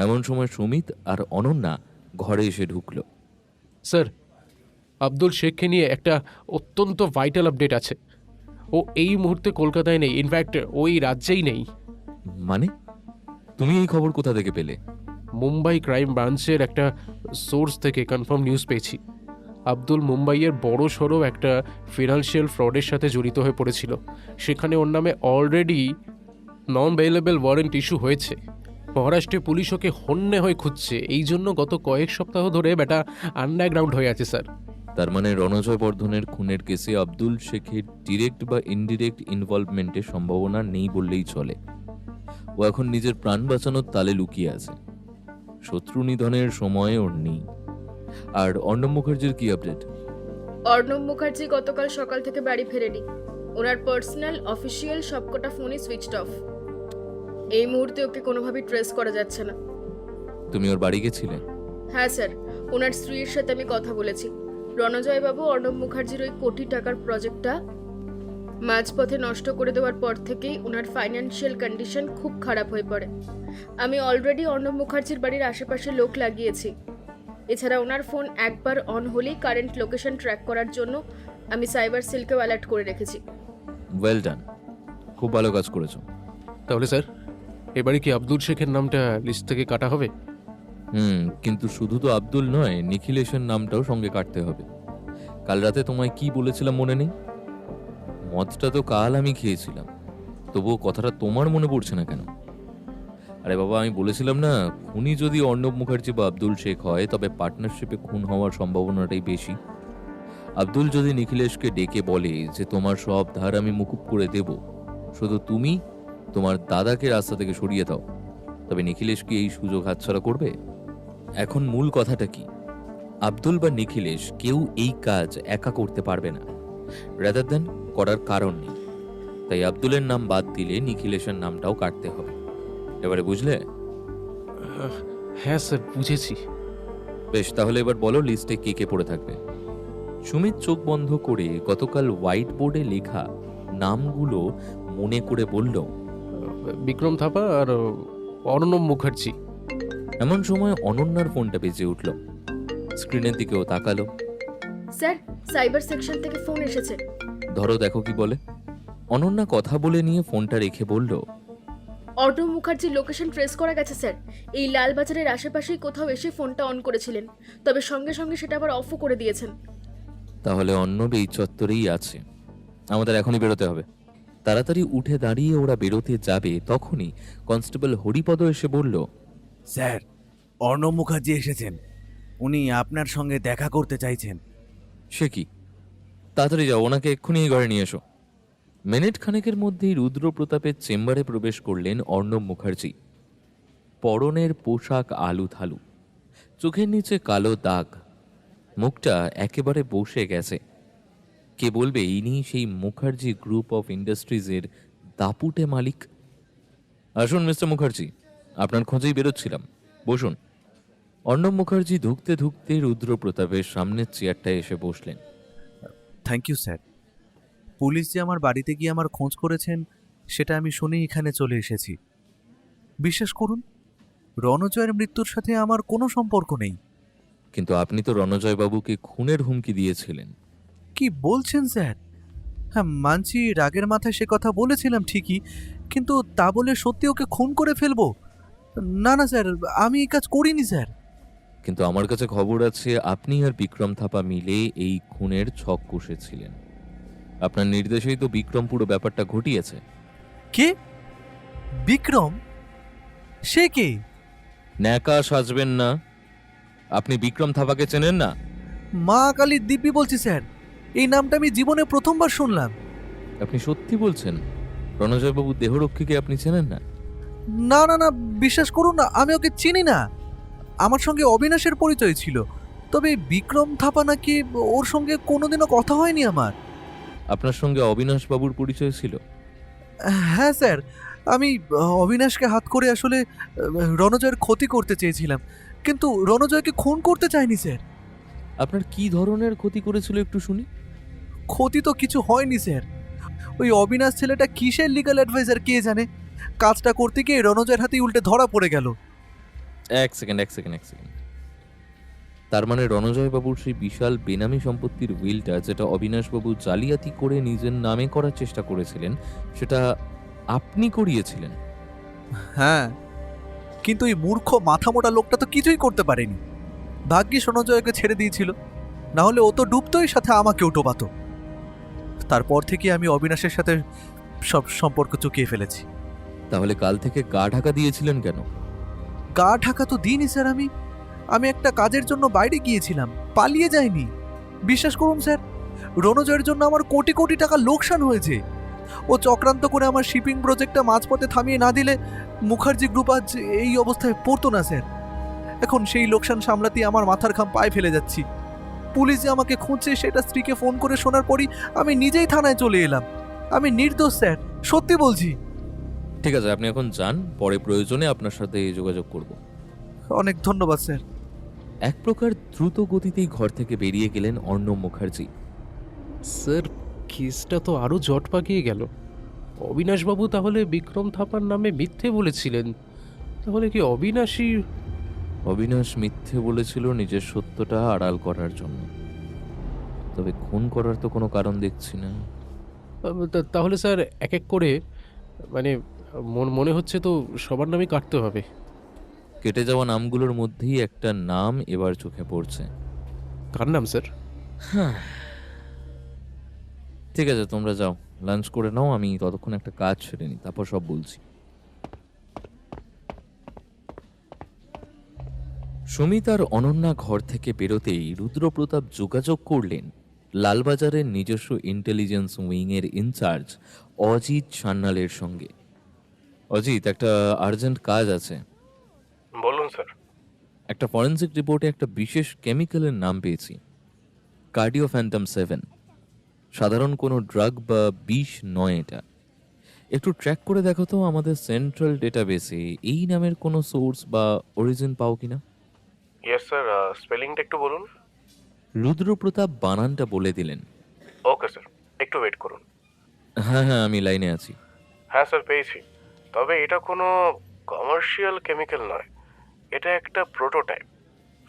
এমন সময় সুমিত আর অনন্যা ঘরে এসে ঢুকল। স্যার, আব্দুল শেখকে নিয়ে একটা অত্যন্ত ভাইটাল আপডেট আছে। ও এই মুহূর্তে কলকাতায় নেই, ইনফ্যাক্ট ওই রাজ্যেই নেই। মানে? তুমি এই খবর কোথা থেকে পেলে? মুম্বাই ক্রাইম ব্রাঞ্চের একটা সোর্স থেকে কনফার্ম নিউজ পেয়েছি। আব্দুল মুম্বাইয়ের বড় সড়ো একটা ফিনান্সিয়াল ফ্রডের সাথে জড়িত হয়ে পড়েছিল। সেখানে ওর নামে অলরেডি নন বেইলেবল ওয়ারেন্ট ইস্যু হয়েছে। মহারাষ্ট্রে পুলিশ ওকে হন্যে হয়ে খুঁজছে। এই জন্য গত কয়েক সপ্তাহ ধরে ব্যাটা আন্ডারগ্রাউন্ড হয়ে আছে স্যার। তার মানে রণজয় বর্ধনের খুনের কেসে আব্দুল শেখের ডিরেক্ট বা ইনডিরেক্ট ইনভলভমেন্টের সম্ভাবনা নেই বললেই চলে। ও এখন নিজের প্রাণ বাঁচানোর তালে লুকিয়ে আছে। শত্রু নিধনের সময় ওর নেই। আর অর্ণব মুখার্জির কি আপডেট? অর্ণব মুখার্জি গতকাল সকাল থেকে বাড়ি ফেরেনি। ওনার পার্সোনাল অফিসিয়াল সবকটা ফোনই সুইচড অফ। এই মুহূর্তে ওকে কোনোভাবেই ট্রেস করা যাচ্ছে না। তুমি ওর বাড়ি গেছিলে? হ্যাঁ স্যার, ওনার স্ত্রীর সাথে আমি কথা বলেছি। রণজয়বাবু অর্ণব মুখার্জির ওই কোটি টাকার প্রজেক্টটা মাঝপথে নষ্ট করে দেওয়ার পর থেকেই ওনার ফাইন্যান্সিয়াল কন্ডিশন খুব খারাপ হয়ে পড়ে। আমি অলরেডি অর্ণব মুখার্জির বাড়ির আশেপাশে লোক লাগিয়েছি। এছাড়া ওনার ফোন একবার অন হলেই কারেন্ট লোকেশন ট্র্যাক করার জন্য আমি সাইবার সেলকেও অ্যালার্ট করে রেখেছি। ওয়েল ডান, খুব ভালো কাজ করেছো। তাহলে স্যার, এবারে কি আব্দুল শেখের নামটা লিস্ট থেকে কাটা হবে? কিন্তু শুধু তো আব্দুল নয়, নিখিলেশের নামটাও সঙ্গে কাটতে হবে। কাল রাতে তোমায় কি বলেছিলাম মনে নেই? মদটা তো কাল আমি খেয়েছিলাম, তবুও কথাটা তোমার মনে পড়ছে না কেন? আরে বাবা, আমি বলেছিলাম না, খুনি যদি অর্ণব মুখার্জি বা আব্দুল শেখ হয় তবে পার্টনারশিপে খুন হওয়ার সম্ভাবনাটাই বেশি। আব্দুল যদি নিখিলেশকে ডেকে বলে যে তোমার সব ধার আমি মুকুব করে দেব, শুধু তুমি তোমার দাদাকে রাস্তা থেকে সরিয়ে দাও, তবে নিখিলেশ কি এই সুযোগ হাতছাড়া করবে? এখন মূল কথাটা কি, আব্দুল বা নিখিলেশ কেউ এই কাজ একা করতে পারবে না, রাদার দেন করার কারণ নেই। তাই আব্দুলের নাম বাদ দিলে নিখিলেশের নামটাও কাটতে হবে। এবারে বুঝলে? হ্যাঁ স্যার, বুঝেছি। বেশ, তাহলে এবার বলো লিস্টে কে কে পড়ে থাকবে। সুমিত চোখ বন্ধ করে গতকাল হোয়াইট বোর্ডে লেখা নামগুলো মনে করে বলল, বিক্রম থাপা আর অর্ণব মুখার্জি। এমন সময় অনন্যার ফোনটা বেজে উঠল। স্ক্রিনের দিকেও তাকালো। স্যার, সাইবার সেকশন থেকে ফোন এসেছে। ধরো, দেখো কি বলে। অনন্যা কথা বলে নিয়ে ফোনটা রেখে বলল, অর্ণব মুখার্জির লোকেশন ট্রেস করা গেছে স্যার। এই লালবাজারের আশেপাশেই কোথাও এসে ফোনটা অন করেছিলেন, তবে সঙ্গে সঙ্গে সেটা আবার অফও করে দিয়েছেন। তাহলে অর্ণব এই চত্বরেই আছে। আমাদের এখনই বেরোতে হবে। তাড়াতাড়ি উঠে দাঁড়িয়ে ওরা বেরোতে যাবে, তখনই কনস্টেবল হরিপদ এসে বলল, স্যার, অর্ণব মুখার্জি এসেছেন। উনি আপনার সঙ্গে দেখা করতে চাইছেন। সে কি? তাড়াতাড়ি যাও, ওনাকে এক্ষুনি এই ঘরে নিয়ে এসো। মিনিট খানেকের মধ্যেই রুদ্রপ্রতাপের চেম্বারে প্রবেশ করলেন অর্ণব মুখার্জি। পরনের পোশাক আলু থালু, চোখের নিচে কালো দাগ, মুখটা একেবারে বসে গেছে। কে বলবে ইনি সেই মুখার্জি গ্রুপ অফ ইন্ডাস্ট্রিজের দাপুটে মালিক? আসুন মিস্টার মুখার্জি, আপনার খোঁজেই বেরোচ্ছিলাম, বসুন। অর্ণব মুখার্জি ধুকতে ধুকতে রুদ্রপ্রতাপের সামনের চেয়ারটায় এসে বসলেন। Thank you sir. পুলিশ যে আমার বাড়িতে গিয়ে আমার খোঁজ করেছেন সেটা আমি শুনেই এখানে চলে এসেছি। বিশ্বাস করুন, রণজয়ের মৃত্যুর সাথে আমার কোনো সম্পর্ক নেই। কিন্তু আপনি তো রণজয় বাবুকে খুনের হুমকি দিয়েছিলেন। কি বলছেন স্যার? হ্যাঁ, মানছি রাগের মাথায় সে কথা বলেছিলাম ঠিকই, কিন্তু তা বলে সত্যি ওকে খুন করে ফেলবো? না না স্যার, আমি এই কাজ করিনি স্যার। কিন্তু আমার কাছে খবর আছে আপনি আর বিক্রম থাপা মিলে এই খুনের ছক কষেছিলেন। আপনার নির্দেশেই তো বিক্রম পুরো ব্যাপারটা ঘটিয়েছে। কে? বিক্রম? সে কে? ন্যাকা সাজবেন না। আপনি বিক্রম থাপাকে চেনেন না? মা কালীর দিব্যি বলছি স্যার, এই নামটা আমি জীবনে প্রথমবার শুনলাম। আপনি সত্যি বলছেন? রণজয় বাবু দেহরক্ষীকে আপনি চেনেন না? না না না, বিশ্বাস করুন না, আমি ওকে চিনি না। আমার সঙ্গে অবিনাশের পরিচয় ছিল, তবে বিক্রম থাপা নাকি ওর সঙ্গে কোনোদিনও কথা হয়নি আমার। আপনার সঙ্গে অবিনাশ বাবুর পরিচয় ছিল? হ্যাঁ স্যার, আমি অবিনাশকে হাত করে আসলে রণজয়ের ক্ষতি করতে চেয়েছিলাম, কিন্তু রণজয়কে খুন করতে চাইনি স্যার। আপনার কি ধরনের ক্ষতি করেছিল একটু শুনি। ক্ষতি তো কিছু হয়নি স্যার। ওই অবিনাশ ছেলেটা কিসের লিগ্যাল অ্যাডভাইজার কে জানে, কাজটা করতে গিয়ে রণজয়ের হাতেই উল্টে ধরা পড়ে গেল। এক সেকেন্ড। তার মানে রণজয় বাবুর সেই বিশাল বেনামি সম্পত্তির উইলটা, যেটা অবিনাশ বাবু জালিয়াতি করে নিজের নামে করার চেষ্টা করেছিলেন, সেটা আপনি করিয়েছিলেন? হ্যাঁ, কিন্তু ওই মূর্খ মাথামোটা লোকটা তো কিছুই করতে পারেনি। ভাগ্যিস রণজয়কে ছেড়ে দিয়েছিল, না হলে ও তো ডুবতোই, সাথে আমাকেও ডোবাতো। তারপর থেকে আমি অবিনাশের সাথে সব সম্পর্ক চুকিয়ে ফেলেছি। তাহলে কাল থেকে গা ঢাকা দিয়েছিলেন কেন? গা ঢাকা তো দিইনি স্যার। আমি একটা কাজের জন্য বাইরে গিয়েছিলাম, পালিয়ে যাইনি। বিশ্বাস করুন স্যার, রণজয়ের জন্য আমার কোটি কোটি টাকা লোকসান হয়েছে। ও চক্রান্ত করে আমার শিপিং প্রজেক্টটা মাঝপথে থামিয়ে না দিলে মুখার্জি গ্রুপ আজ এই অবস্থায় পড়তো না স্যার। এখন সেই লোকসান সামলাতেই আমার মাথার ঘাম পায়ে ফেলে যাচ্ছি। পুলিশ যে আমাকে খুঁজছে সেটা স্ত্রীকে ফোন করে শোনার পরই আমি নিজেই থানায় চলে এলাম। আমি নির্দোষ স্যার, সত্যি বলছি। ঠিক আছে, আপনি এখন যান, পরে প্রয়োজনে আপনার সাথে যোগাযোগ করব। অনেক ধন্যবাদ স্যার। এক প্রকার দ্রুত গতিতেই ঘর থেকে বেরিয়ে গেলেন অর্ণব মুখার্জি। স্যার, কেসটা তো আরও জট পাকিয়ে গেল। অবিনাশবাবু তাহলে বিক্রম থাপার নামে মিথ্যে বলেছিলেন? তাহলে কি অবিনাশ মিথ্যে বলেছিল নিজের সত্যটা আড়াল করার জন্য, তবে খুন করার তো কোনো কারণ দেখছি না। তাহলে স্যার এক এক করে, মানে মনে হচ্ছে তো সবার নামই কাটতে হবে। কেটে যাওয়া নামগুলোর মধ্যেই একটা নাম এবার চোখে পড়ছে। কার নাম স্যার? ঠিক আছে, তোমরা যাও, লাঞ্চ করে নাও, আমি ততক্ষণ একটা কাজ সেরে নিই, তারপর সব বলছি। সুমিত আর অনন্যা ঘর থেকে বেরোতেই রুদ্রপ্রতাপ যোগাযোগ করলেন লালবাজারের নিজস্ব ইন্টেলিজেন্স উইংয়ের ইনচার্জ অজিত সান্যালের সঙ্গে। অজিত, একটা আর্জেন্ট কাজ আছে। বলুন স্যার। একটা ফরেন্সিক রিপোর্টে একটা বিশেষ কেমিক্যালের নাম পেয়েছি, কার্ডিওফ্যান্টাম 7। সাধারণ কোনো ড্রাগ বা বিষ নয় এটা। একটু ট্র্যাক করে দেখো তো আমাদের সেন্ট্রাল ডেটাবেসে এই নামের কোনো সোর্স বা অরিজিন পাও কিনা। ইয়েস স্যার, স্পেলিংটা একটু বলুন। রুদ্রপ্রতাপ বানানটা বলে দিলেন। ওকে স্যার, একটু ওয়েট করুন। হ্যাঁ, আমি লাইনে আছি। হ্যাঁ স্যার, পেয়েছি। তবে এটা কোনো কমার্শিয়াল কেমিক্যাল নয়, এটা একটা প্রোটোটাইপ।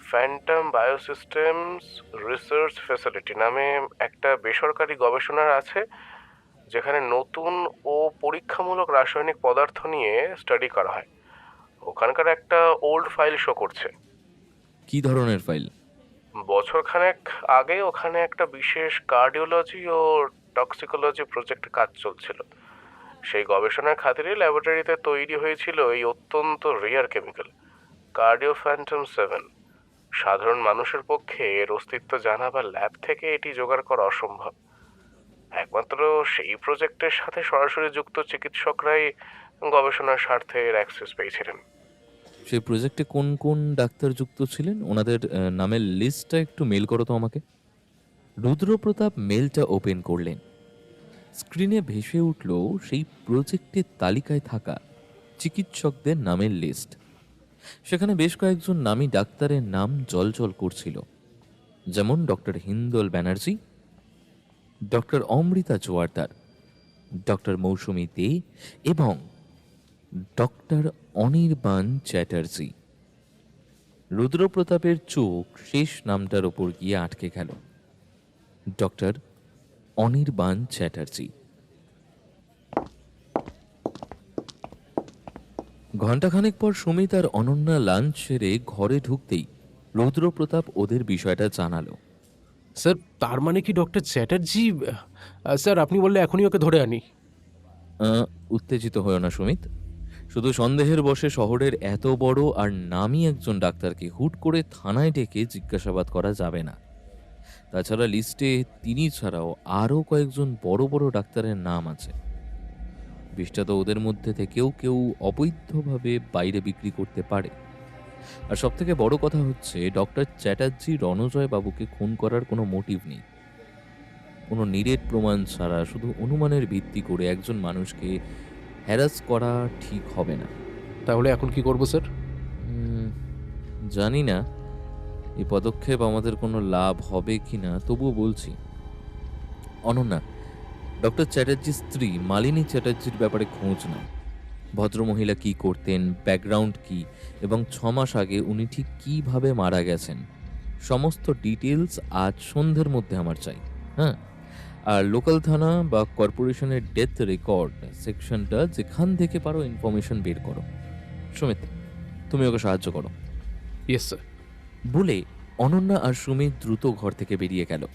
ফ্যান্টম বায়োসিস্টেমস রিসার্চ ফ্যাসিলিটি নামে একটা বেসরকারি গবেষণার আছে, যেখানে নতুন ও পরীক্ষামূলক রাসায়নিক পদার্থ নিয়ে স্টাডি করা হয়। ওখানকার একটা ওল্ড ফাইল শো করছে। কি ধরনের ফাইল? বছরখানেক আগে ওখানে একটা বিশেষ কার্ডিওলজি ও টক্সিকোলজি প্রজেক্ট কাজ চলছিল। সেই গবেষণার খাতিরে ল্যাবরেটরিতে তৈরি হয়েছিল এই অত্যন্ত রেয়ার কেমিক্যাল কার্ডিওফ্যান্টম 7। সাধারণ মানুষের পক্ষে এর অস্তিত্ব জানা বা ল্যাব থেকে এটি জোগাড় করা অসম্ভব। একমাত্র সেই প্রজেক্টের সাথে সরাসরি যুক্ত চিকিৎসকরাই গবেষণার স্বার্থে এর অ্যাক্সেস পেয়েছিলেন। সেই প্রজেক্টে কোন কোন ডাক্তার যুক্ত ছিলেন, ওনাদের নামের লিস্টটা একটু মেল করো তো আমাকে। রুদ্রপ্রতাপ মেলটা ওপেন করলেন। স্ক্রিনে ভেসে উঠল সেই প্রজেক্টের তালিকায় থাকা চিকিৎসকদের নামের লিস্ট। সেখানে বেশ কয়েকজন নামী ডাক্তারের নাম জলজল করছিল, যেমন doctor Hindal Banerjee, doctor Amrita Joardar, doctor মৌসুমী দে এবং ডক্টর অনির্বাণ চ্যাটার্জি। রুদ্রপ্রতাপের চোখ শেষ নামটার ওপর গিয়ে আটকে গেল, ডক্টর অনির্বাণ চ্যাটার্জি। ঘণ্টাখানেক পর সুমিত আর অনন্যা লাঞ্চ সেরে ঘরে ঢুকতেই রুদ্রপ্রতাপ ওদের বিষয়টা জানালো। স্যার, তার মানে কি ডক্টর চ্যাটার্জি? স্যার, আপনি বললে এখনই ওকে ধরে আনি। উত্তেজিত হয়েও না সুমিত, শুধু সন্দেহের বশে শহরের এত বড় আর নামী একজন ডাক্তারকে হুট করে থানায় ডেকে জিজ্ঞাসাবাদ করা যাবে না। তাছাড়া লিস্টে তিনি ছাড়াও আরও কয়েকজন বড় বড় ডাক্তারের নাম আছে। বিষটা তো ওদের মধ্যে থেকেও কেউ অবৈধভাবে বাইরে বিক্রি করতে পারে। আর সব থেকে বড় কথা হচ্ছে, ডক্টর চ্যাটার্জি রণজয় বাবুকে খুন করার কোনো মোটিভ নেই। কোনো নিরেট প্রমাণ ছাড়া শুধু অনুমানের ভিত্তি করে একজন মানুষকে হ্যারাস করা ঠিক হবে না। তাহলে এখন কি করব স্যার? জানি না এই পদক্ষেপ আমাদের কোনো লাভ হবে কিনা, তবুও বলছি, অনন্যা, ডক্টর চ্যাটার্জির স্ত্রী মালিনী চ্যাটার্জির ব্যাপারে খোঁজ নাও। ভদ্রমহিলা কি করতেন, ব্যাকগ্রাউন্ড কি, এবং 6 মাস আগে উনি ঠিক কিভাবে মারা গেছেন, সমস্ত ডিটেলস আজ সন্ধ্যের মধ্যে আমার চাই। হ্যাঁ, আর লোকাল থানা বা কর্পোরেশনের ডেথ রেকর্ড সেকশনটা যেখান থেকে পারো ইনফরমেশন বের করো। সুমিত, তুমি ওকে সাহায্য করো। Yes sir. বলে অনন্যা আর সুমিত দ্রুত ঘর থেকে বেরিয়ে গেল।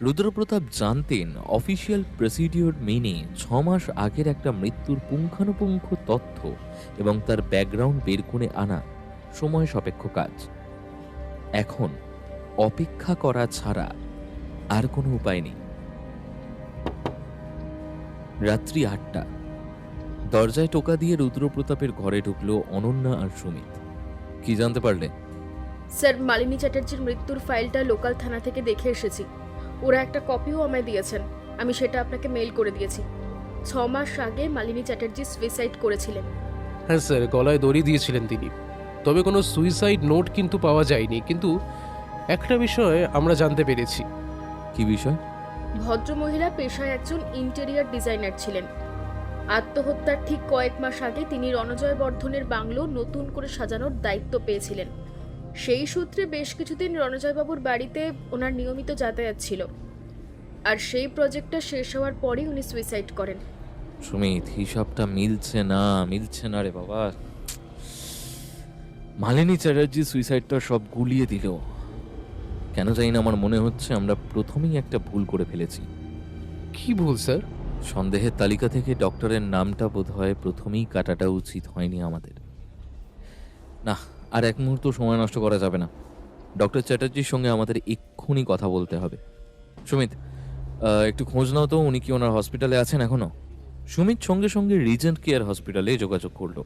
রুদ্রপ্রতাপ জানতেন অফিসিয়াল প্রসিডিওর মেনে 6 মাস আগের একটা মৃত্যুর পুঙ্খানুপুঙ্খ তথ্য এবং তার ব্যাকগ্রাউন্ড বের করে আনা সময় সাপেক্ষ কাজ। এখন অপেক্ষা করা ছাড়া আর কোনো উপায় নেই। রাত্রি 8টা। দরজায় টোকা দিয়ে রুদ্রপ্রতাপের ঘরে ঢুকলো অনন্যা আর সুমিত। কি জানতে পারলে? স্যার, মালিনী চ্যাটার্জির মৃত্যুর ফাইলটা লোকাল থানা থেকে দেখে এসেছি। ওরা একটা কপিও আমায় দিয়েছেন, আমি সেটা আপনাকে মেইল করে দিয়েছি। 6 মাস আগে মালিনী চ্যাটার্জি সুইসাইড করেছিলেন। হ্যাঁ স্যার, গলায় দড়ি দিয়েছিলেন তিনি। তবে কোনো সুইসাইড নোট কিন্তু পাওয়া যায়নি। কিন্তু একটা বিষয় আমরা জানতে পেরেছি। কি বিষয়? ভদ্রমহিলা পেশায় একজন ইন্টেরিয়ার ডিজাইনার ছিলেন। আত্মহত্যার ঠিক কয়েক মাস আগে তিনি রণজয় বর্ধনের বাংলো নতুন করে সাজানোর দায়িত্ব পেয়েছিলেন। সেই সূত্রে বেশ কিছুদিন রণজয়বাবুর বাড়িতে ওনার নিয়মিত যাতায়াত ছিল। আর সেই প্রজেক্টটা শেষ হওয়ার পরেই উনি সুইসাইড করেন। সুমিত, হিসাবটা মিলছে না রে বাবা। মালিনী চ্যাটার্জি সুইসাইডটা সব গুলিয়ে দিল। কেন জানি না, আমার মনে হচ্ছে আমরা প্রথমেই একটা ভুল করে ফেলেছি। কি ভুল স্যার? সন্দেহের তালিকা থেকে ডক্টরের নামটা বোধহয় প্রথমেই কাটাটা উচিত হয়নি আমাদের। না, আর এক মুহূর্ত সময় নষ্ট করা যাবে না। ডক্টর চ্যাটার্জির সঙ্গে আমাদের এক্ষুনি কথা বলতে হবে। সুমিত, একটু খোঁজ নাও তো, উনি কি ওনার হসপিটালে আছেন এখনো? সুমিত সঙ্গে সঙ্গে রিজেন্ট কেয়ার হসপিটালে যোগাযোগ করলো।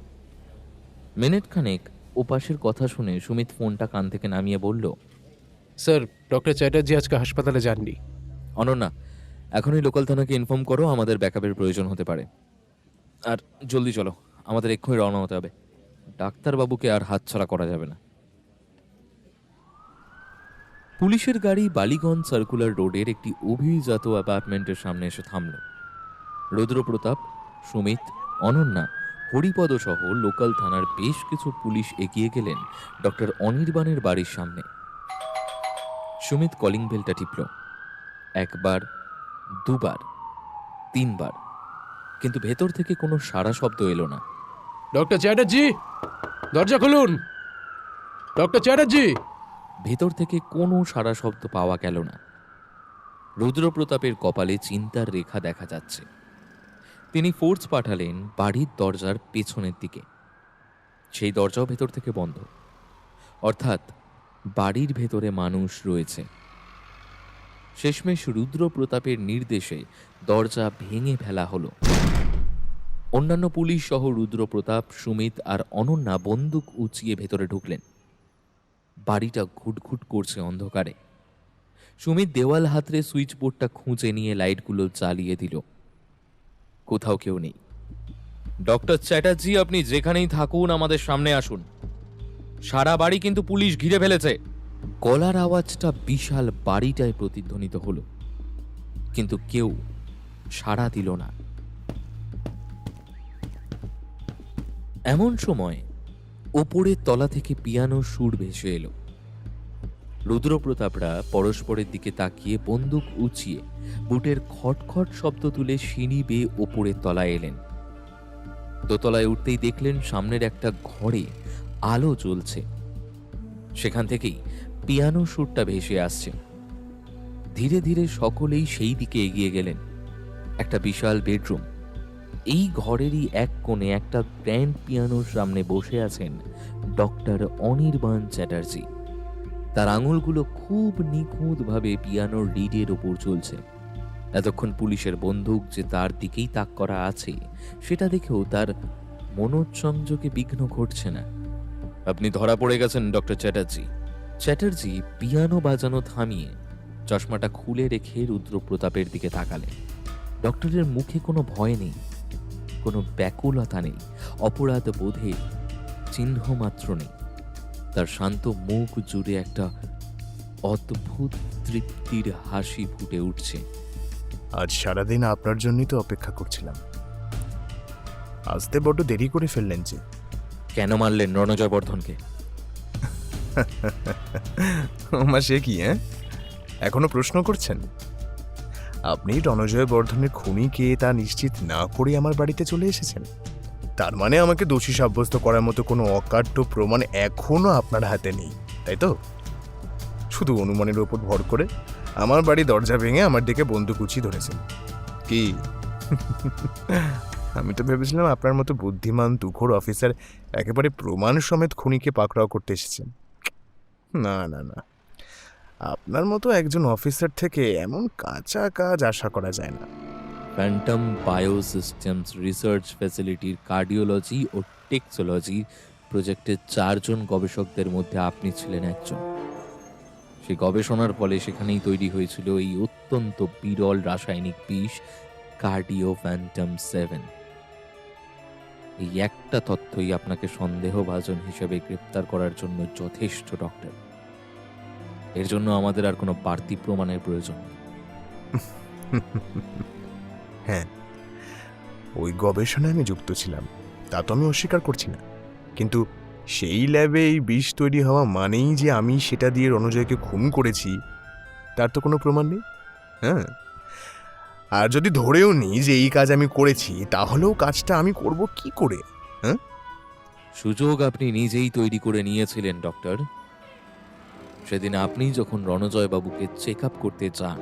মিনিট খানেক ওপাশের কথা শুনে সুমিত ফোনটা কান থেকে নামিয়ে বলল, স্যার, ডক্টর চ্যাটার্জি আজকে হাসপাতালে যাননি। অনন্যা, এখনই লোকাল থানাকে ইনফর্ম করো, আমাদের ব্যাকআপের প্রয়োজন হতে পারে। আর জলদি চলো, আমাদের এক্ষুনি রওনা হতে হবে। ডাক্তারবাবুকে আর হাতছাড়া করা যাবে না। পুলিশের গাড়ি বালিগঞ্জ সার্কুলার রোডের একটি অভিজাত অ্যাপার্টমেন্টের সামনে এসে থামল। রুদ্রপ্রতাপ, সুমিত, অনন্যা, হরিপদ সহ লোকাল থানার বেশ কিছু পুলিশ এগিয়ে গেলেন ডক্টর অনির্বাণের বাড়ির সামনে। সুমিত কলিং বেলটা টিপল। 1 বার, 2 বার, 3 বার, কিন্তু ভেতর থেকে কোনো সাড়া শব্দ এলো না। ডক্টর চ্যাটার্জি, দরজা খুলুন। ডক্টর চ্যাটার্জি। ভেতর থেকে কোনো সাড়া শব্দ পাওয়া গেল না। রুদ্রপ্রতাপের কপালে চিন্তার রেখা দেখা যাচ্ছে। তিনি ফোর্স পাঠালেন বাড়ির দরজার পেছনের দিকে। সেই দরজাও ভেতর থেকে বন্ধ, অর্থাৎ বাড়ির ভেতরে মানুষ রয়েছে। শেষমেশ রুদ্রপ্রতাপের নির্দেশে দরজা ভেঙে ফেলা হলো। অন্যান্য পুলিশ সহ রুদ্রপ্রতাপ, সুমিত আর অনন্যা বন্দুক উঁচিয়ে ভেতরে ঢুকলেন। বাড়িটা ঘুটঘুট করছে অন্ধকারে। সুমিত দেওয়াল হাতড়ে সুইচ বোর্ডটা খুঁজে নিয়ে লাইটগুলো জ্বালিয়ে দিল। কোথাও কেউ নেই। ডক্টর চ্যাটার্জি, আপনি যেখানেই থাকুন আমাদের সামনে আসুন। সারা বাড়ি কিন্তু পুলিশ ঘিরে ফেলেছে। গলার আওয়াজটা বিশাল বাড়িটায় প্রতিধ্বনিত হলো। কিন্তু কেউ সাড়া দিল না। এমন সময় ওপরের তলা থেকে পিয়ানোর সুর ভেসে এলো। রুদ্রপ্রতাপরা পরস্পরের দিকে তাকিয়ে বন্দুক উঁচিয়ে বুটের খটখট শব্দ তুলে সিঁড়ি বেয়ে ওপরের তলায় এলেন। দোতলায় উঠতেই দেখলেন সামনের একটা ঘরে আলো জ্বলছে, সেখান থেকেই পিয়ানো সুরটা ভেসে আসছে। ধীরে ধীরে সকলেই সেই দিকে এগিয়ে গেলেন। একটা বিশাল বেডরুম। এই ঘরেরই এক কোণে একটা গ্র্যান্ড পিয়ানোর সামনে বসে আছেন ডক্টর অনির্বাণ চ্যাটার্জি। তার আঙুলগুলো খুব নিখুঁতভাবে পিয়ানোর রিডের ওপর চলছে। এতক্ষণ পুলিশের বন্দুক যে তার দিকেই তাক করা আছে সেটা দেখেও তার মনোসংযোগে বিঘ্ন ঘটছে না। আপনি ধরা পড়ে গেছেন ডক্টর চ্যাটার্জি। চ্যাটার্জি পিয়ানো বাজানো থামিয়ে চশমাটা খুলে রেখে রুদ্রপ্রতাপের দিকে তাকালেন। ডক্টরের মুখে কোনো ভয় নেই, কোনো ব্যাকুলতা নেই, অপরাধ বোধে চিহ্ন মাত্র নেই। তার শান্ত মুখ জুড়ে একটা অদ্ভুত তৃপ্তির হাসি ফুটে উঠছে। আজ সারাদিন আপনার জন্যই তো অপেক্ষা করছিলাম। আসতে বড্ড দেরি করে ফেললেন যে। কেন মারলেন রণজয় বর্ধনকে? ওমা সে কি, এখনো প্রশ্ন করছেন? আপনি রণজয় বর্ধনের খুনি কে তা নিশ্চিত না করে আমার বাড়িতে চলে এসেছেন। তার মানে আমাকে দোষী সাব্যস্ত করার মতো কোনো অকাট্য প্রমাণ এখনো আপনার হাতে নেই, তাই তো? শুধু অনুমানের ওপর ভর করে আমার বাড়ি দরজা ভেঙে আমার দিকে বন্দুক উঁচিয়ে ধরেছেন কি? আমি তো ভেবেছিলাম আপনার মতো বুদ্ধিমান তুখোড় অফিসার একেবারে প্রমাণ সমেত খুনিকে পাকড়াও করতে এসেছেন। না না না, আপনার মতো একজন অফিসার থেকে এমন কাঁচা কাজ আশা করা যায় না। ফ্যান্টম বায়োসিস্টেমস রিসার্চ ফ্যাসিলিটির কার্ডিওলজি ও টেক্সোলজি প্রজেক্টের 4 জন গবেষকদের মধ্যে আপনি ছিলেন একজন। সেই গবেষণার ফলে সেখানেই তৈরি হয়েছিল এই অত্যন্ত বিরল রাসায়নিক বিষ কার্ডিও ফ্যান্টম 7। এই একটা তথ্যই আপনাকে সন্দেহভাজন হিসেবে গ্রেপ্তার করার জন্য যথেষ্ট ডক্টর। এর জন্য আমাদের আর কোনো বাড়তি প্রমাণের প্রয়োজন নেই। হ্যাঁ, ওই গবেষণায় আমি যুক্ত ছিলাম, তা তো আমি অস্বীকার করছি না। কিন্তু সেই ল্যাবে এই বিষ তৈরি হওয়া মানেই যে আমি সেটা দিয়ে রণজয়কে খুন করেছি তার তো কোনো প্রমাণ নেই। হ্যাঁ, আর যদি ধরেও নিই যে এই কাজ আমি করেছি, তাহলেও কাজটা আমি করব কি করে? হ্যাঁ, সুযোগ আপনি নিজেই তৈরি করে নিয়েছিলেন ডক্টর। সেদিন আপনি যখন রণজয় বাবুকে চেক আপ করতে যান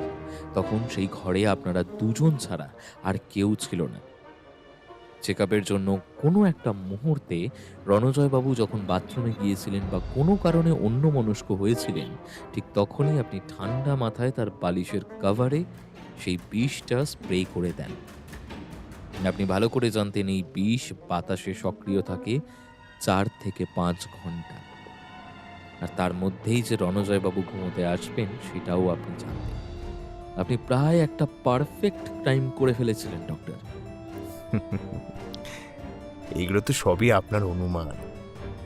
তখন সেই ঘরে আপনারা দুজন ছাড়া আর কেউ ছিল না। চেক আপের জন্য কোনো একটা মুহূর্তে রণজয় বাবু যখন বাথরুমে গিয়েছিলেন বা কোনো কারণে অন্যমনস্ক হয়েছিলেন, ঠিক তখনই আপনি ঠান্ডা মাথায় তার বালিশের কভারে সেই বিষটা স্প্রে করে দেন। আপনি ভালো করে জানতেন এই বিষ বাতাসে সক্রিয় থাকে 4 থেকে 5 ঘন্টা, আর তার মধ্যেই যে রণজয় বাবু ঘুমোতে আসবেন সেটাও আপনি জানতেন। আপনি প্রায় একটা পারফেক্ট ক্রাইম করে ফেলেছিলেন ডক্টর। এইগুলো তো সবই আপনার অনুমান।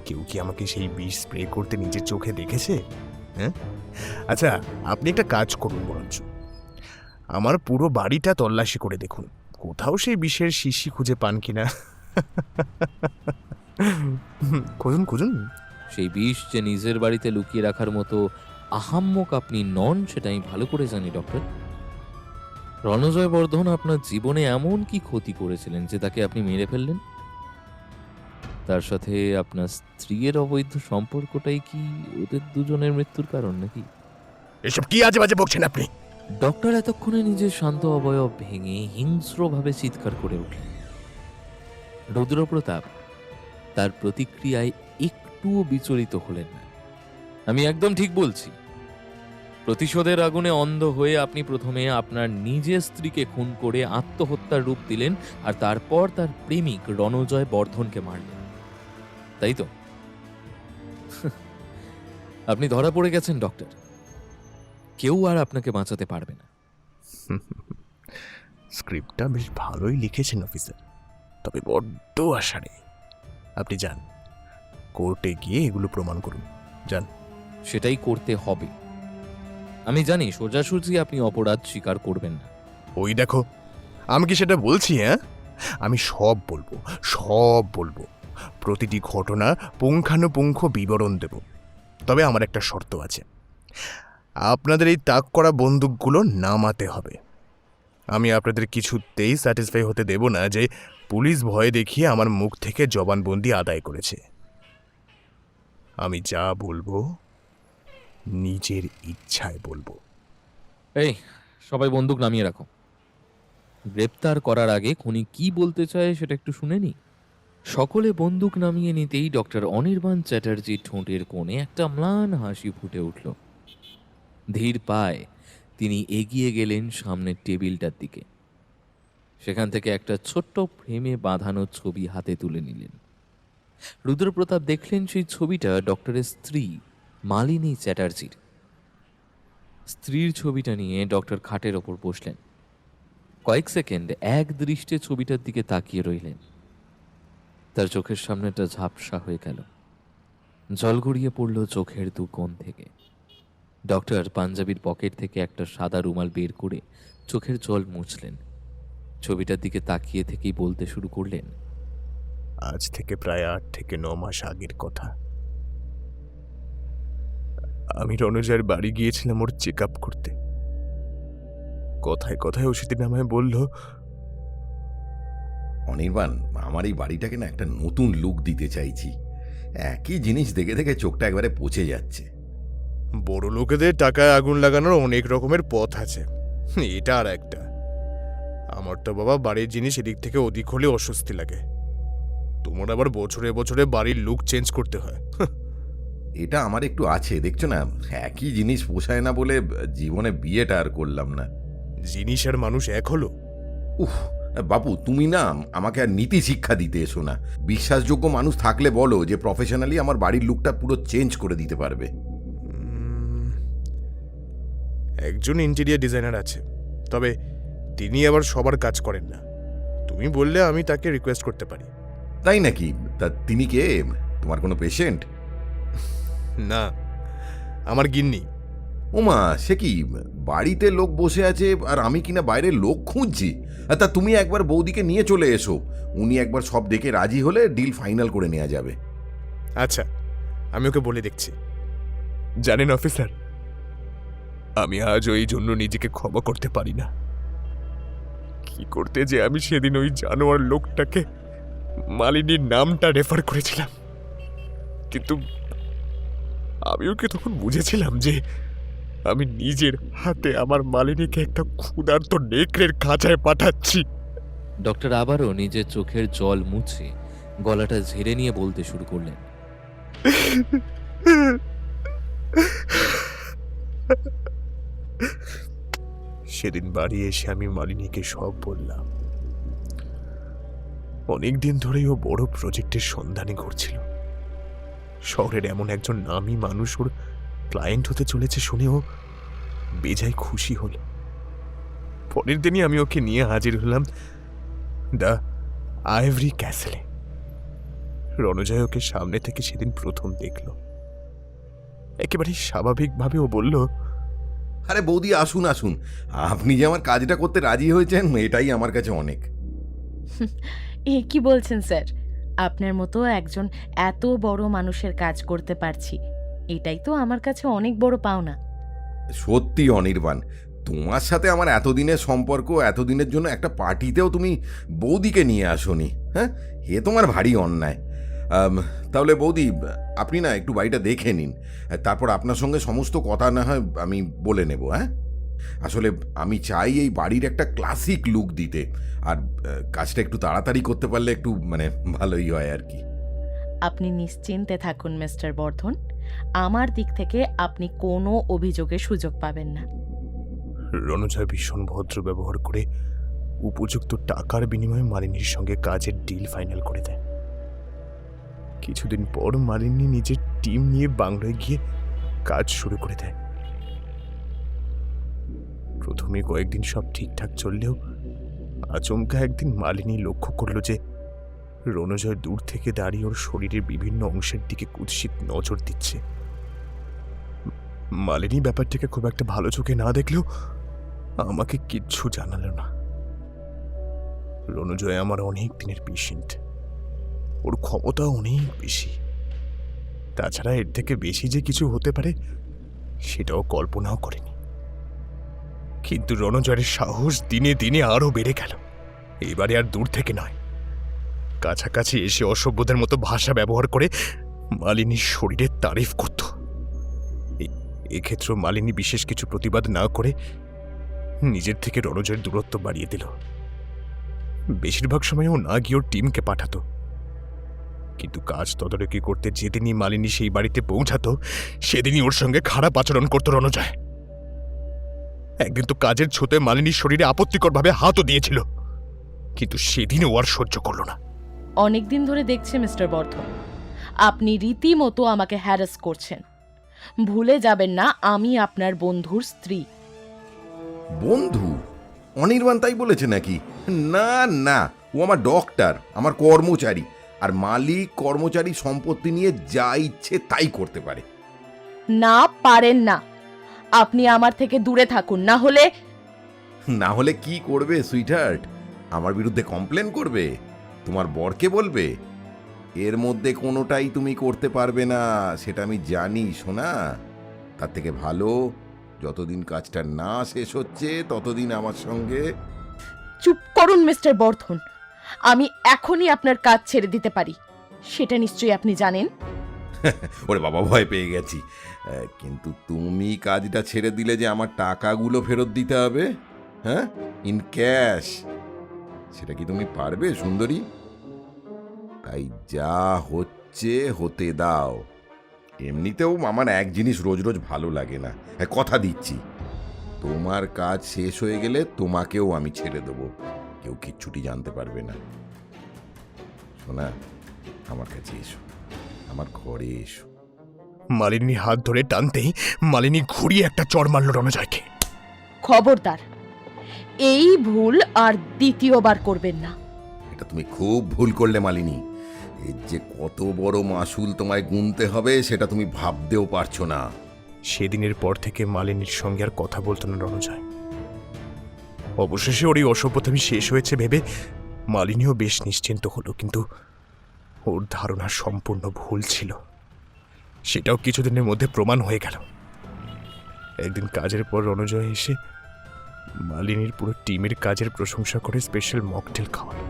কেউ কি আমাকে সেই বিষ স্প্রে করতে নিজের চোখে দেখেছে? হ্যাঁ, আচ্ছা আপনি একটা কাজ করুন, বরঞ্চ আমার পুরো বাড়িটা তল্লাশি করে দেখুন, কোথাও সেই বিষের শিশি খুঁজে পান কিনা। খুঁজুন খুঁজুন। সেই বিষ যে নিজের বাড়িতে লুকিয়ে রাখার মতো আহাম্মক আপনি নন সেটা আমি ভালো করে জানি ডক্টর। রণজয় বর্ধন আপনার জীবনে এমন কি ক্ষতি করেছিলেন যে তাকে আপনি মেরে ফেললেন? তার সাথে আপনার স্ত্রীর অবৈধ সম্পর্কটাই কি ওদের দুজনের মৃত্যুর কারণ নাকি? এসব কি আজে বাজে বকছেন আপনি? ডক্টর এতক্ষণে নিজের শান্ত অবয়ব ভেঙে হিংস্রভাবে চিৎকার করে উঠলেন। রুদ্রপ্রতাপ তার প্রতিক্রিয়ায় একটুও বিচলিত হলেন না। আমি একদম ঠিক বলছি। প্রতিশোধের আগুনে অন্ধ হয়ে আপনি প্রথমে আপনার নিজের স্ত্রীকে খুন করে আত্মহত্যার রূপ দিলেন, আর তারপর তার প্রেমিক রণজয় বর্ধনকে মারলেন, তাই তো? আপনি ধরা পড়ে গেছেন ডক্টর। কেউ আর আপনাকে বাঁচাতে পারবে না। স্ক্রিপ্টটা বেশ ভালোই লিখেছেন অফিসার, তবে বড্ড আশারে। আপনি যান, কোর্টে গিয়ে এগুলো প্রমাণ করুন, যান। সেটাই করতে হবে। আমি জানি সোজাসুজি আপনি অপরাধ স্বীকার করবেন না, ওই দেখো, আমি কি সেটা বলছি? হ্যাঁ, আমি সব বলবো, সব বলবো। প্রতিটি ঘটনা পুঙ্খানুপুঙ্খ বিবরণ দেব। তবে আমার একটা শর্ত আছে, আপনাদের এই তাক করা বন্দুকগুলো নামাতে হবে। আমি আপনাদের কিছুতেই স্যাটিসফাই হতে দেব না যে পুলিশ ভয় দেখিয়ে আমার মুখ থেকে জবানবন্দি আদায় করেছে। আমি যা বলবো নিজের ইচ্ছায় বলবো। এই, সবাই বন্দুক নামিয়ে রাখো। গ্রেপ্তার করার আগে খুনি কি বলতে চায় সেটা একটু শুনে নি। সকলে বন্দুক নামিয়ে নিতেই ডক্টর অনির্বাণ চ্যাটার্জির ঠোঁটের কোণে একটা ম্লান হাসি ফুটে উঠল। ধীর পায়ে তিনি এগিয়ে গেলেন সামনের টেবিলটার দিকে। সেখান থেকে একটা ছোট্ট ফ্রেমে বাঁধানো ছবি হাতে তুলে নিলেন। রুদ্রপ্রতাপ দেখলেন সেই ছবিটা ডক্টরের স্ত্রী মালিনী চ্যাটার্জির। স্ত্রীর ছবিটা নিয়ে ডক্টর খাটের ওপর বসলেন। কয়েক সেকেন্ড এক দৃষ্টে ছবিটার দিকে তাকিয়ে রইলেন। তার চোখের সামনেটা ঝাপসা হয়ে গেল, জল গড়িয়ে পড়ল চোখের দু কোণ থেকে। ডক্টর পাঞ্জাবির পকেট থেকে একটা সাদা রুমাল বের করে চোখের জল মুছলেন। ছবিটার দিকে তাকিয়ে থেকেই বলতে শুরু করলেন, আজ থেকে প্রায় 8 থেকে 9 মাস আগের কথা। আমি রণজয়ের বাড়ি গিয়েছিলাম ওর চেক আপ করতে। কথায় কথায় ও সেদিন আমায় বলল, অনির্বাণ, আমার এই বাড়িটাকে না একটা নতুন লুক দিতে চাইছি। একই জিনিস দেখে দেখে চোখটা একবারে পচে যাচ্ছে। বড় লোকেদের টাকায় আগুন লাগানোর অনেক রকমের পথ আছে, এটা আর একটা। আমার তো বাবা বাড়ির জিনিস এদিক থেকে ওদিক হলে অস্বস্তি লাগে। তোমার আবার বছরে বছরে বাড়ির লুক চেঞ্জ করতে হয়। এটা আমার একটু আছে, দেখছো না, একই জিনিস পোষায় না বলে জীবনে বিয়েটা আর করলাম না। জিনিস আর মানুষ এক হলো? উফ বাপু, তুমি না আমাকে আর নীতি শিক্ষা দিতে এসো না। বিশ্বাসযোগ্য মানুষ থাকলে বলো যে প্রফেশনালি আমার বাড়ির লুকটা পুরো চেঞ্জ করে দিতে পারবে। একজন ইন্টেরিয়ার ডিজাইনার আছে, তবে তিনি আবার সবার কাজ করেন না। তুমি বললে আমি তাকে রিকোয়েস্ট করতে পারি। তাই নাকি? তা তিনি কে? তোমার কোনো পেশেন্ট? না, আমার গিন্নি। ওমা, সে কি, বাড়িতে লোক বসে আছে আর আমি কিনা বাইরে লোক খুঁজছি? তা তুমি একবার বৌদিকে নিয়ে চলে এসো, উনি একবার সব দেখে রাজি হলে ডিল ফাইনাল করে নেওয়া যাবে। আচ্ছা, আমি ওকে বলে দেখছি। জানেন অফিসার, আমি আজও এই জন্য নিজেকে ক্ষমা করতে পারি না। কি করতে যে আমি সেদিন ওই জানোয়ার লোকটাকে মালিনীর নামটা রেফার করেছিলাম, কিন্তু আমি ওকে তখন বুঝেছিলাম যে আমি নিজের হাতে আমার মালিনীকে একটা ক্ষুধার্ত নেকড়ের খাঁচায় পাঠাচ্ছি। ডক্টর আবারও নিজের চোখের জল মুছে গলাটা ঝেড়ে নিয়ে বলতে শুরু করলেন, সেদিন বাড়ি এসে আমি মালিনীকে সব বললাম। অনেকদিন ধরেই ও বড় প্রজেক্টের সন্ধানে ঘুরছিল। শহরের এমন একজন নামী মানুষ ওর ক্লায়েন্ট হতে চলেছে শুনেও বেজায় খুশি হল। পরের দিনই আমি ওকে নিয়ে হাজির হলাম দ্য আইভরি ক্যাসেলে। রণজয় ওকে সামনে থেকে সেদিন প্রথম দেখল। একেবারে স্বাভাবিকভাবে ও বলল, আরে বৌদি, আসুন আসুন, আপনি যে আমার কাজটা করতে রাজি হয়েছেন এটাই আমার কাছে অনেক। এ কি বলছেন স্যার? আপনার মতো একজন এত বড় মানুষের কাজ করতে পারছি, এটাই তো আমার কাছে অনেক বড় পাওনা। সত্যি অনির্বাণ, তোমার সাথে আমার এতদিনের সম্পর্ক, এতদিনের জন্য একটা পার্টিতেও তুমি বৌদিকে নিয়ে আসোনি। হ্যাঁ, এ তোমার ভারী অন্যায়। তাহলে বৌদি, আপনি না একটু বাড়িটা দেখে নিন, তারপর আপনার সঙ্গে সমস্ত কথা না হয় আমি বলে নেব। হ্যাঁ, আসলে আমি চাই এই বাড়ির একটা ক্লাসিক লুক দিতে, আর কাজটা একটু তাড়াতাড়ি করতে পারলে একটু ভালোই হয় আর কি। আপনি নিশ্চিন্তে থাকুন মিস্টার বর্ধন, আমার দিক থেকে আপনি কোনো অভিযোগের সুযোগ পাবেন না। রণজয় ভীষণ ভদ্র ব্যবহার করে উপযুক্ত টাকার বিনিময়ে মালিনীর সঙ্গে কাজের ডিল ফাইনাল করে দেয়। কিছুদিন পর মালিনী নিজের টিম নিয়ে বাংলায় গিয়ে কাজ শুরু করে দেয়। প্রথমে কয়েকদিন সব ঠিকঠাক চললেও আচমকা একদিন মালিনী লক্ষ্য করল যে রণজয় দূর থেকে দাঁড়িয়ে ওর শরীরের বিভিন্ন অংশের দিকে কুৎসিত নজর দিচ্ছে। মালিনী ব্যাপারটাকে খুব একটা ভালো চোখে না দেখলেও আমাকে কিচ্ছু জানালো না। রণজয় আমার অনেক দিনের পেশেন্ট, ওর ক্ষমতা অনেক বেশি। তাছাড়া এর থেকে বেশি যে কিছু হতে পারে সেটাও কল্পনাও করেনি। কিন্তু রণজয়ের সাহস দিনে দিনে আরো বেড়ে গেল। এবারে আর দূর থেকে নয়, কাছাকাছি এসে অসভ্যদের মতো ভাষা ব্যবহার করে মালিনীর শরীরের তারিফ করত। এক্ষেত্রে মালিনী বিশেষ কিছু প্রতিবাদ না করে নিজের থেকে রণজয়ের দূরত্ব বাড়িয়ে দিল। বেশিরভাগ সময় ও না গিয়ে ওর টিমকে পাঠাতো। কিন্তু কাজ তদারকি করতে যেদিনই মালিনী সেই বাড়িতে পৌঁছাতো সেদিনই ওর সঙ্গে খারাপ আচরণ করত রণজয়। একদিন তো কাজের ছোতে মালিনীর শরীরে আপত্তিকরভাবে হাতও দিয়েছিল, কিন্তু সেদিনও ও আর সহ্য করল না। অনেকদিন ধরে দেখছি মিস্টার বর্ধন, আপনি রীতিমতো আমাকে হ্যারাস করছেন। ভুলে যাবেন না আমি আপনার বন্ধুর স্ত্রী। বন্ধু? অনির্বাণ তাই বলেছে নাকি? না না, ও আমার ডক্টর, আমার কর্মচারী, আর মালিক কর্মচারী সম্পত্তি নিয়ে যা ইচ্ছে তাই করতে পারে। না পারেন না, আপনি আমার থেকে দূরে থাকুন, না হলে কি করবে সুইটহার্ট? আমার বিরুদ্ধে কমপ্লেন করবে? তোমার বরকে বলবে? এর মধ্যে কোনোটাই তুমি করতে পারবে না, সেটা আমি জানি সোনা। তার থেকে ভালো যতদিন কাজটা না শেষ হচ্ছে ততদিন আমার সঙ্গে। চুপ করুন মিস্টার বর্ধন, আমি এখনই আপনার কাজ ছেড়ে দিতে পারি, সেটা নিশ্চয়ই আপনি জানেন। ওরে বাবা, ভয় পেয়ে গেছি। কিন্তু তুমি কাজটা ছেড়ে দিলে যে আমার টাকাগুলো ফেরত দিতে হবে, হ্যাঁ, ইন ক্যাশ, সেটা কি তুমি পারবে সুন্দরী? তাই যা হচ্ছে হতে দাও। এমনিতেও আমার এক জিনিস রোজ রোজ ভালো লাগে না। কথা দিচ্ছি, তোমার কাজ শেষ হয়ে গেলে তোমাকেও আমি ছেড়ে দেবো, কেউ কিচ্ছুটি জানতে পারবে না। শোনা, আমার কাছে এসো, আমার ঘরে এসো। মালিনীর হাত ধরে টানতেই মালিনী ঘুরিয়ে একটা চড় মারল রণজয়কে। খবরদার, এই ভুল আর দ্বিতীয়বার করবেন না। এটা তুমি খুব ভুল করলে মালিনী। এর যে কত বড় মাসুল তোমায় গুনতে হবে সেটা তুমি ভাবতেও পারছো না। সেদিনের পর থেকে মালিনীর সঙ্গে আর কথা বলতো না রণজয়। অবশেষে ওর এই অসভ্যতামি শেষ হয়েছে ভেবে মালিনীও বেশ নিশ্চিন্ত হলো, কিন্তু ওর ধারণা সম্পূর্ণ ভুল ছিল। সেটাও কিছুদিনের মধ্যে প্রমাণ হয়ে গেল। একদিন কাজের পর রণজয় এসে মালিনীর পুরো টিমের কাজের প্রশংসা করে স্পেশাল মকটেল খাওয়ালো।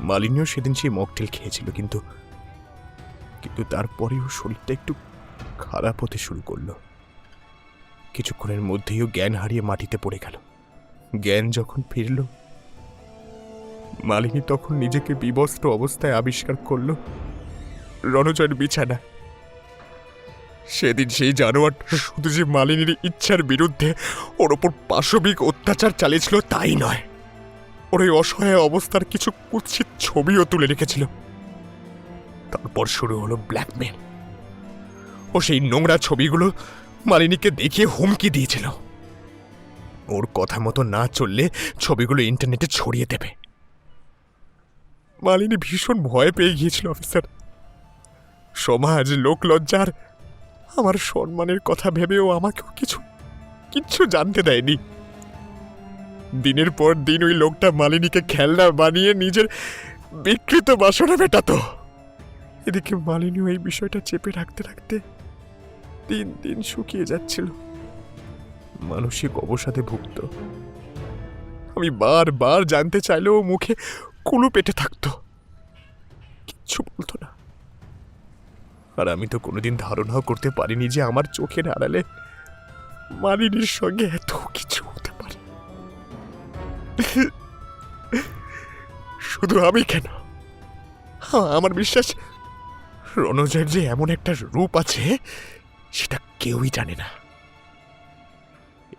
মালিনীও সেদিন সেই মকটেল খেয়েছিল, কিন্তু তারপরেও শরীরটা একটু খারাপ হতে শুরু করলো। কিছুক্ষণের মধ্যেই ও জ্ঞান হারিয়ে মাটিতে পড়ে গেল। জ্ঞান যখন ফিরল, মালিনী তখন নিজেকে বিবস্ত্র অবস্থায় আবিষ্কার করল রণজয়ের বিছানা। সেদিন সেই জানোয়ারটা শুধু যে মালিনীর ইচ্ছার বিরুদ্ধে ওর ওপর পাশবিক অত্যাচার চালিয়েছিল তাই নয়, ওর এই অসহায় অবস্থার কিছু কুৎসিত ছবিও তুলে রেখেছিল। তারপর শুরু হলো ব্ল্যাকমেল। ও সেই নোংরা ছবিগুলো মালিনীকে দেখিয়ে হুমকি দিয়েছিল, ওর কথা মতো না চললে ছবিগুলো ইন্টারনেটে ছড়িয়ে দেবে। মালিনী ভীষণ ভয় পেয়ে গিয়েছিল অফিসার। সমাজ, লোকলজ্জার, আমার সম্মানের কথা ভেবেও আমাকেও কিচ্ছু জানতে দেয়নি। দিনের পর দিন ওই লোকটা মালিনীকে খেলনা বানিয়ে নিজের বিকৃত বাসনা মেটাতো। এদিকে মালিনীও এই বিষয়টা চেপে রাখতে রাখতে দিন দিন শুকিয়ে যাচ্ছিল, মানসিক অবসাদে ভুগত। আমি বারবার জানতে চাইলেও মুখে কুলু পেটে থাকতো, কিচ্ছু বলতো না। আর আমি তো কোনোদিন ধারণাও করতে পারিনি যে আমার চোখের আড়ালে মালিনীর সঙ্গে এত কিছু হতে পারে। শুধু আমি কেন, আমার বিশ্বাস রণজয়ের যে এমন একটা রূপ আছে সেটা কেউই জানে না।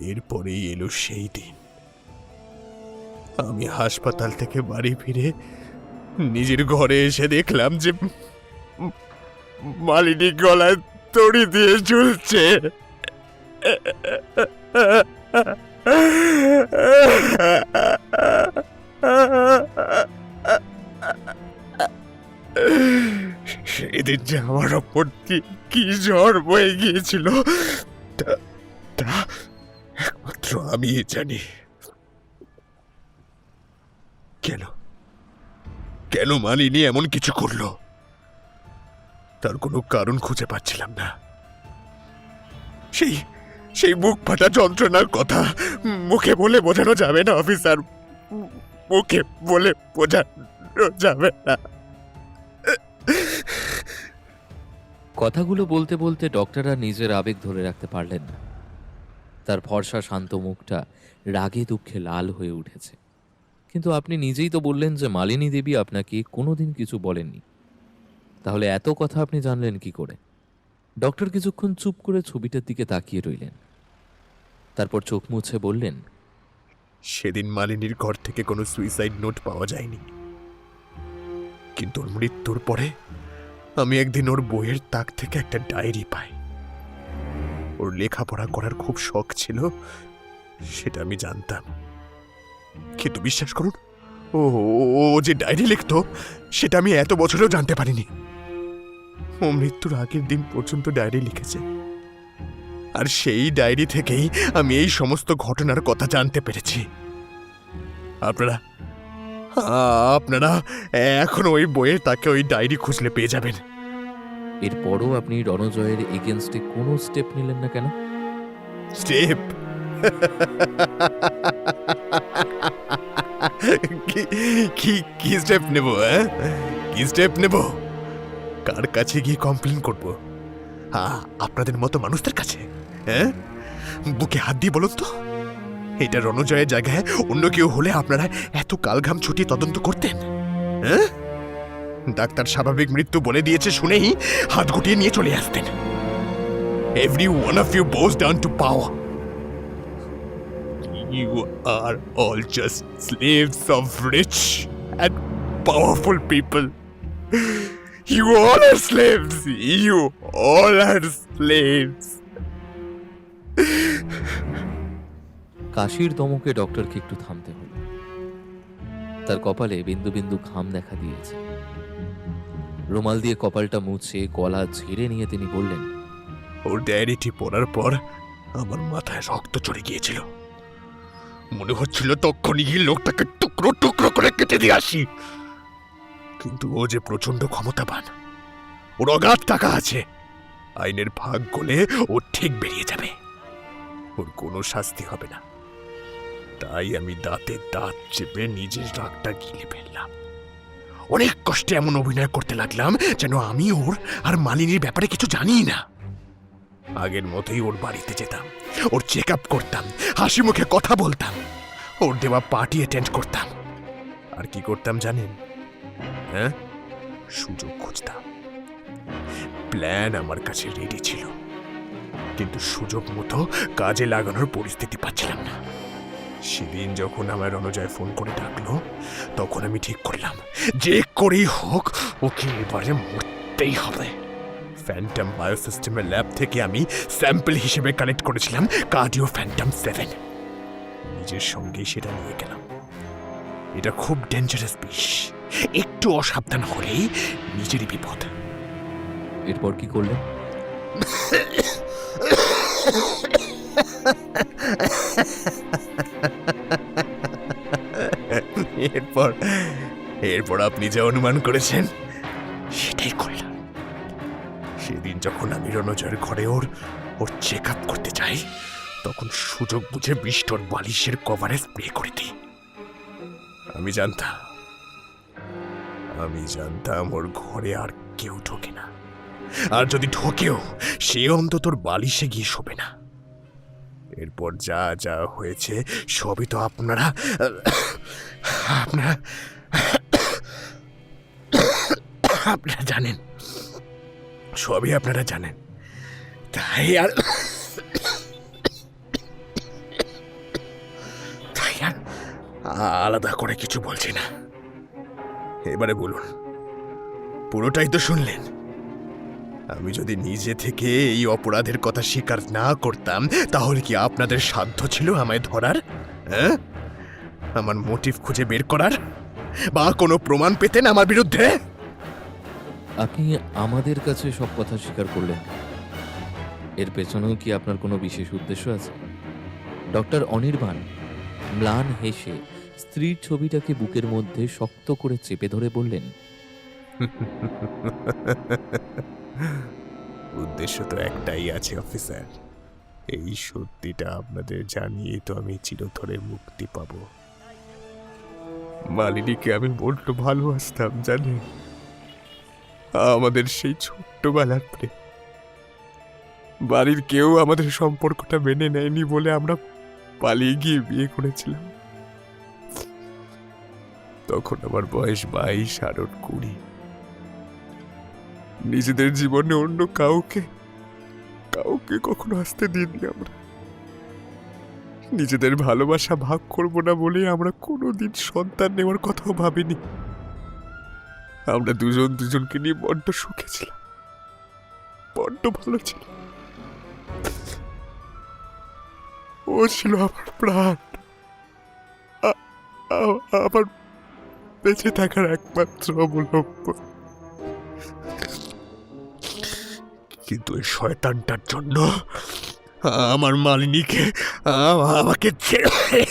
এরপরেই এলো সেই দিন। আমি হাসপাতাল থেকে বাড়ি ফিরে নিজের ঘরে এসে দেখলাম যে মালিনী গলায় দড়ি দিয়ে ঝুলছে। সেদিন যে আমার ওপর কি ঝড় বয়ে গিয়েছিল তা একমাত্র আমি জানি। কেন কেন মালিনী এমন কিছু করলো, তার কোনো কারণ খুঁজে পাচ্ছিলাম না। সেই সেই বুক ফাটা যন্ত্রণার কথা মুখে বলে বোঝানো যাবে না অফিসার, মুখে বলে বোঝানো যাবে না। কথাগুলো বলতে বলতে ডক্টর আর নিজের আবেগ ধরে রাখতে পারলেন না। তার ফর্সা শান্ত মুখটা রাগে দুঃখে লাল হয়ে উঠেছে। কিন্তু আপনি নিজেই তো বললেন যে মালিনী দেবী আপনাকে কোনোদিন কিছু বলেননি, তাহলে এত কথা আপনি জানলেন কি করে? ডক্টর কিছুক্ষণ চুপ করে ছবিটার দিকে তাকিয়ে রইলেন, তারপর চোখ মুছে বললেন, সেদিন মালিনীর ঘর থেকে কোনো সুইসাইড নোট পাওয়া যায়নি, কিন্তু ওর মৃত্যুর পরে আমি একদিন ওর বইয়ের তাক থেকে একটা ডায়েরি পাই। ওর লেখাপড়া করার খুব শখ ছিল, সেটা আমি জানতাম। কিন্তু বিশ্বাস করুন, ও ও যে ডায়েরি লিখতো সেটা আমি এত বছরেও জানতে পারিনি। ও মৃত্যুর আগের দিন পর্যন্ত ডায়েরি লিখেছে, আর সেই ডায়েরি থেকেই আমি এই সমস্ত ঘটনার কথা জানতে পেরেছি। আপনারা আপনারা এখন ওই বইয়ের তাকে ওই ডায়েরি খুঁজলে পেয়ে যাবেন। এরপরও আপনি রণজয়ের এগেনস্টে কোনো স্টেপ নিলেন না কেন? স্টেপ? কি স্টেপ নেব? কি স্টেপ নেব? কার কাছে গিয়ে কমপ্লেন করব? আপনাদের মতো মানুষদের কাছে? হ্যাঁ, বুকে হাত দিয়ে বলুন তো, এটা রণজয়ের জায়গায় অন্য কেউ হলে আপনারা এত কালঘাম ছুটিয়ে তদন্ত করতেন? হ্যাঁ, ডাক্তার স্বাভাবিক মৃত্যু বলে দিয়েছে শুনেই হাত গুটিয়ে নিয়ে চলে আসতেন। Every one of you bows down to power. You are all just slaves of rich and powerful people. You all are slaves. You all are slaves. কাশির দমকে ডক্টরকে একটু থামতে হলো। তার কপালে বিন্দু বিন্দু ঘাম দেখা দিয়েছে। রুমাল দিয়ে কপালটা মুছে গলা ঝেড়ে নিয়ে তিনি বললেন, ওর ডায়েরিটি পড়ার পর আমার মাথায় রক্ত চড়ে গিয়েছিল। মনে হচ্ছিল তখনই গিয়ে লোকটাকে টুকরো টুকরো করে কেটে দিয়ে আসি। কিন্তু ও যে প্রচন্ড ক্ষমতাবান, ওর অগাধ টাকা আছে, আইনের ভাগ গলে ও ঠিক বেরিয়ে যাবে, ওর কোনো শাস্তি হবে না। তাই আমি দাঁতে দাঁত চেপে নিজের রাগটা গিলে ফেললাম। অনেক কষ্টে এমন অভিনয় করতে লাগলাম যেন আমি ওর আর মালিনীর ব্যাপারে কিছু জানি না। আগের মতোই ওর বাড়িতে যেতাম, ওর চেক আপ করতাম, হাসি মুখে কথা বলতাম, ওর দেওয়া পার্টি অ্যাটেন্ড করতাম। আর কি করতাম জানেন? হ্যাঁ, সুযোগ খুঁজতাম। প্ল্যান আমার কাছে রেডি ছিল, কিন্তু সুযোগ মতো কাজে লাগানোর পরিস্থিতি পাচ্ছিলাম না। সেদিন যখন আমার রণজয় ফোন করে ডাকলো, তখন আমি ঠিক করলাম যে করেই হোক ওকে এবারে মরতেই হবে। ফ্যান্টম বায়োসিস্টেমের ল্যাব থেকে আমি স্যাম্পল হিসেবে কালেক্ট করেছিলাম কার্ডিও ফ্যান্টম 7। নিজের সঙ্গে সেটা নিয়ে গেলাম। এটা খুব ডেঞ্জারাস বিষ, একটু অসাবধান হলেই নিজেরই বিপদ। এরপর কি করলেন? এরপর আপনি যা অনুমান করেছেন সেটাই করলাম। সেদিন যখন আমি রণজয়ের ঘরে ওর চেক আপ করতে যাই, তখন সুযোগ বুঝে বৃষ্টর বালিশের কভারে স্প্রে করে দিই। আমি জানতাম ওর ঘরে আর কেউ ঢোকে না, আর যদি ঢোকেও সে অন্তত ওর বালিশে গিয়ে শোবে না। এরপর যা যা হয়েছে সবই তো আপনারা জানেন, সবই আপনারা জানেন। তাই আর আলাদা করে কিছু বলছি না। এবারে বলুন, পুরোটাই তো শুনলেন। আমি যদি নিজে থেকে এই অপরাধের কথা স্বীকার না করতাম, তাহলে কি আপনাদের সাধ্য ছিল আমায় ধরার? হ্যাঁ, আমার মোটিভ খুঁজে বের করার, বা কোনো প্রমাণ পেতেন আমার বিরুদ্ধে? আপনি আমাদের কাছে সব কথা স্বীকার করলেন, এর পেছনেও কি আপনার কোনো বিশেষ উদ্দেশ্য আছে? ডক্টর অনির্বাণ ম্লান হেসে স্ত্রীর ছবিটাকে বুকের মধ্যে শক্ত করে চেপে ধরে বললেন, উদ্দেশ্য তো একটাই আছে অফিসার, এই সত্যিটা আপনাদের জানিয়ে তো আমি চিরতরে মুক্তি পাব। মালিনীকে আমি বড্ড ভালোবাসতাম জানেন, আমাদের সেই ছোট্টবেলার প্রেম। বাড়ির কেউ আমাদের সম্পর্কটা মেনে নেয়নি বলে আমরা পালিয়ে গিয়ে বিয়ে করেছিলাম। তখন আমার বয়স 22 আর ওর 20। নিজেদের জীবনে অন্য কাউকে কখনো আসতে দিইনি আমরা। নিজেদের ভালোবাসা ভাগ করব না বলে আমরা কোনোদিন সন্তান নেওয়ার কথাও ভাবিনি। আমরা দুজনকে নিয়ে বড্ড সুখে ছিলাম, বড্ড ভালো ছিল। ও ছিল আমার প্রাণ, আমার বেঁচে থাকার একমাত্র অবলম্বন। কিন্তু এই শয়তানটার জন্য আমার মালিনীকে আমাকে ছেড়ে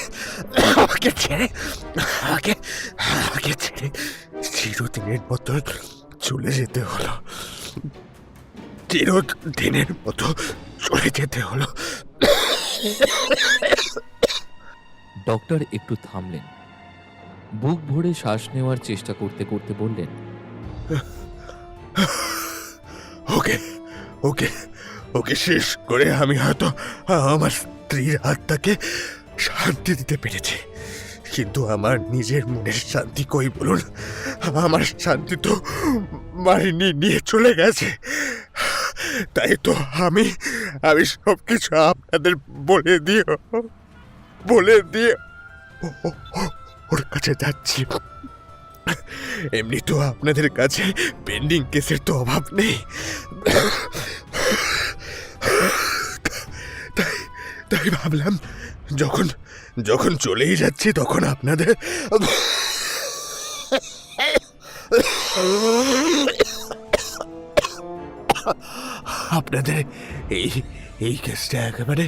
চিরদিনের মতো চলে যেতে হলো। চিরদিনের মতো চলে যেতে হলো। ডক্টর একটু থামলেন, বুক ভরে শ্বাস নেওয়ার চেষ্টা করতে করতে বললেন, ওকে ওকে ওকে শেষ করে আমি হয়তো আমার স্ত্রীর আত্মাকে শান্তি দিতে পেরেছি, কিন্তু আমার নিজের মনের শান্তি কই বলুন? আমার শান্তি তো মালিনী নিয়ে চলে গেছে। তাই তো আমি সবকিছু আপনাদের বলে দিয়ে ওর কাছে যাচ্ছি। এমনি তো আপনাদের কাছে পেন্ডিং কেসের তো অভাব নেই, তাই ভাবলাম যখন চলেই যাচ্ছি তখন আপনাদের এই কেসটা একেবারে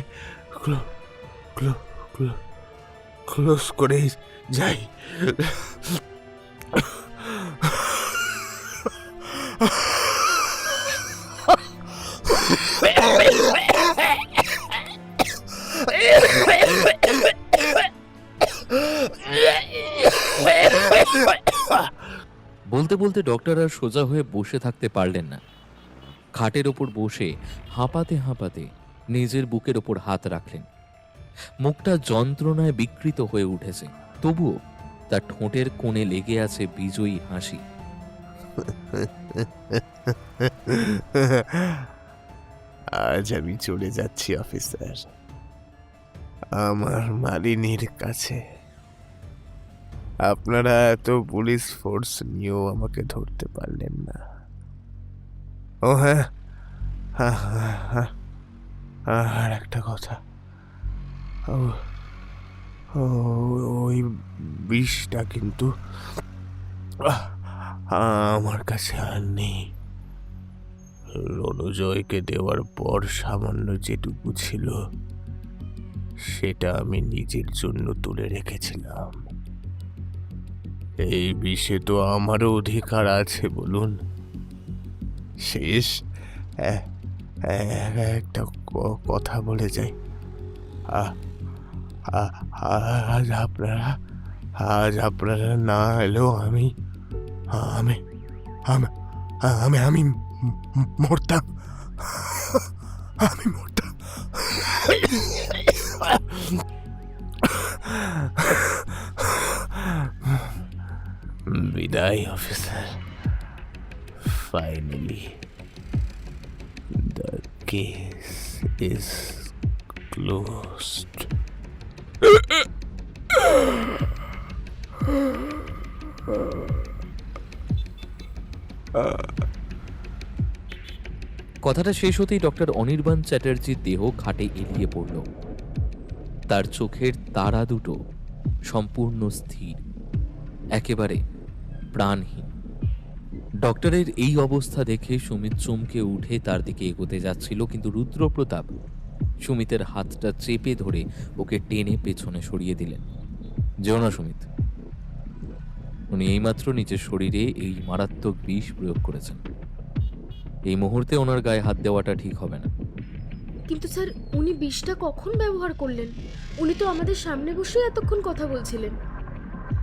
ক্লোজ করে যাই। বলতে বলতে ডক্টর আর সোজা হয়ে বসে থাকতে পারলেন না। খাটের ওপর বসে হাঁপাতে হাঁপাতে নিজের বুকের ওপর হাত রাখলেন। মুখটা যন্ত্রণায় বিকৃত হয়ে উঠেছে, তবুও তার ঠোঁটের কোণে লেগে আছে বিজয়ী হাসি। আজ আমি চলে যাচ্ছি অফিসার, আমার মালিনীর কাছে। আপনারা এত পুলিশ ফোর্স নিয়েও আমাকে ধরতে পারলেন না। ও হ্যাঁ, আর একটা কথা, ওই বিষটা কিন্তু আমার কাছে আর নেই। রণজয়কে দেওয়ার পর সামান্য যেটুকু ছিল সেটা আমি নিজের জন্য তুলে রেখেছিলাম। এই বিষয়ে তো আমারও অধিকার আছে বলুন। শেষ একটা কথা বলে যাই, আজ আপনারা না এলেও আমি মরতাম, আমি মরতাম। বিদায় officer, finally the case is closed. কথাটা শেষ হতেই ডক্টর অনির্বাণ চ্যাটার্জির দেহ খাটে এলিয়ে পড়ল। তার চোখের তারা দুটো সম্পূর্ণ স্থির, একেবারে প্রাণহীন। ডক্টরের এই অবস্থা দেখে সুমিত চমকে উঠে তার দিকে এগোতে যাচ্ছিল, কিন্তু রুদ্রপ্রতাপ সুমিতের হাতটা চেপে ধরে ওকে টেনে পেছনে সরিয়ে দিলেন। যেও না সুমিত, উনি এইমাত্র নিজের শরীরে এই মারাত্মক বিষ প্রয়োগ করেছেন। এই মুহূর্তে ওনার গায়ে হাত দেওয়াটা ঠিক হবে না। কিন্তু স্যার, উনি বিষটা কখন ব্যবহার করলেন? উনি তো আমাদের সামনে বসে এতক্ষণ কথা বলছিলেন।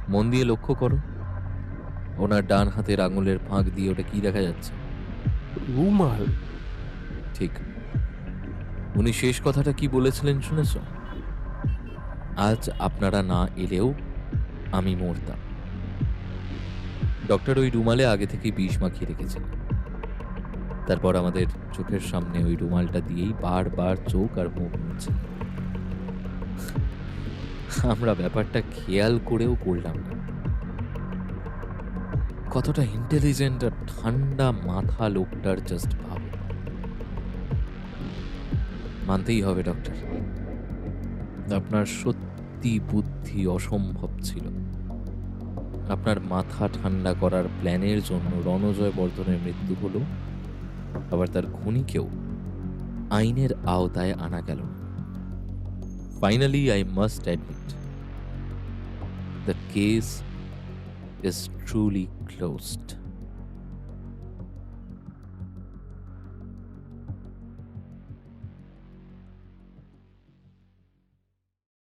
মন দিয়ে লক্ষ্য করো, ওনার ডান হাতের আঙুলের ফাঁক দিয়ে ওটা কি দেখা যাচ্ছে? রুমাল। ঠিক। উনি শেষ কথাটা কি বলেছিলেন শুনেছ? আজ আপনারা না এলেও আমি মরতাম। ডক্টর ওই রুমালে আগে থেকে বিষ মাখিয়ে রেখেছেন। তারপর আমাদের চোখের সামনে ওই রুমালটা দিয়েই বারবার চোখ আর মুখ মুছছেন। আমরা ব্যাপারটা খেয়াল করেও করলাম না। কতটা ইন্টেলিজেন্ট আর ঠান্ডা মাথা লোকটার, জাস্ট ভাবো। মানতেই হবে ডক্টর, আপনার সত্যি বুদ্ধি অসম্ভব ছিল। আপনার মাথা ঠান্ডা করার প্ল্যানের জন্য রণজয় বর্ধনের মৃত্যু হলো, আবার তার খুনিকেও আইনের আওতায় আনা গেল। Finally I must admit the case is truly closed.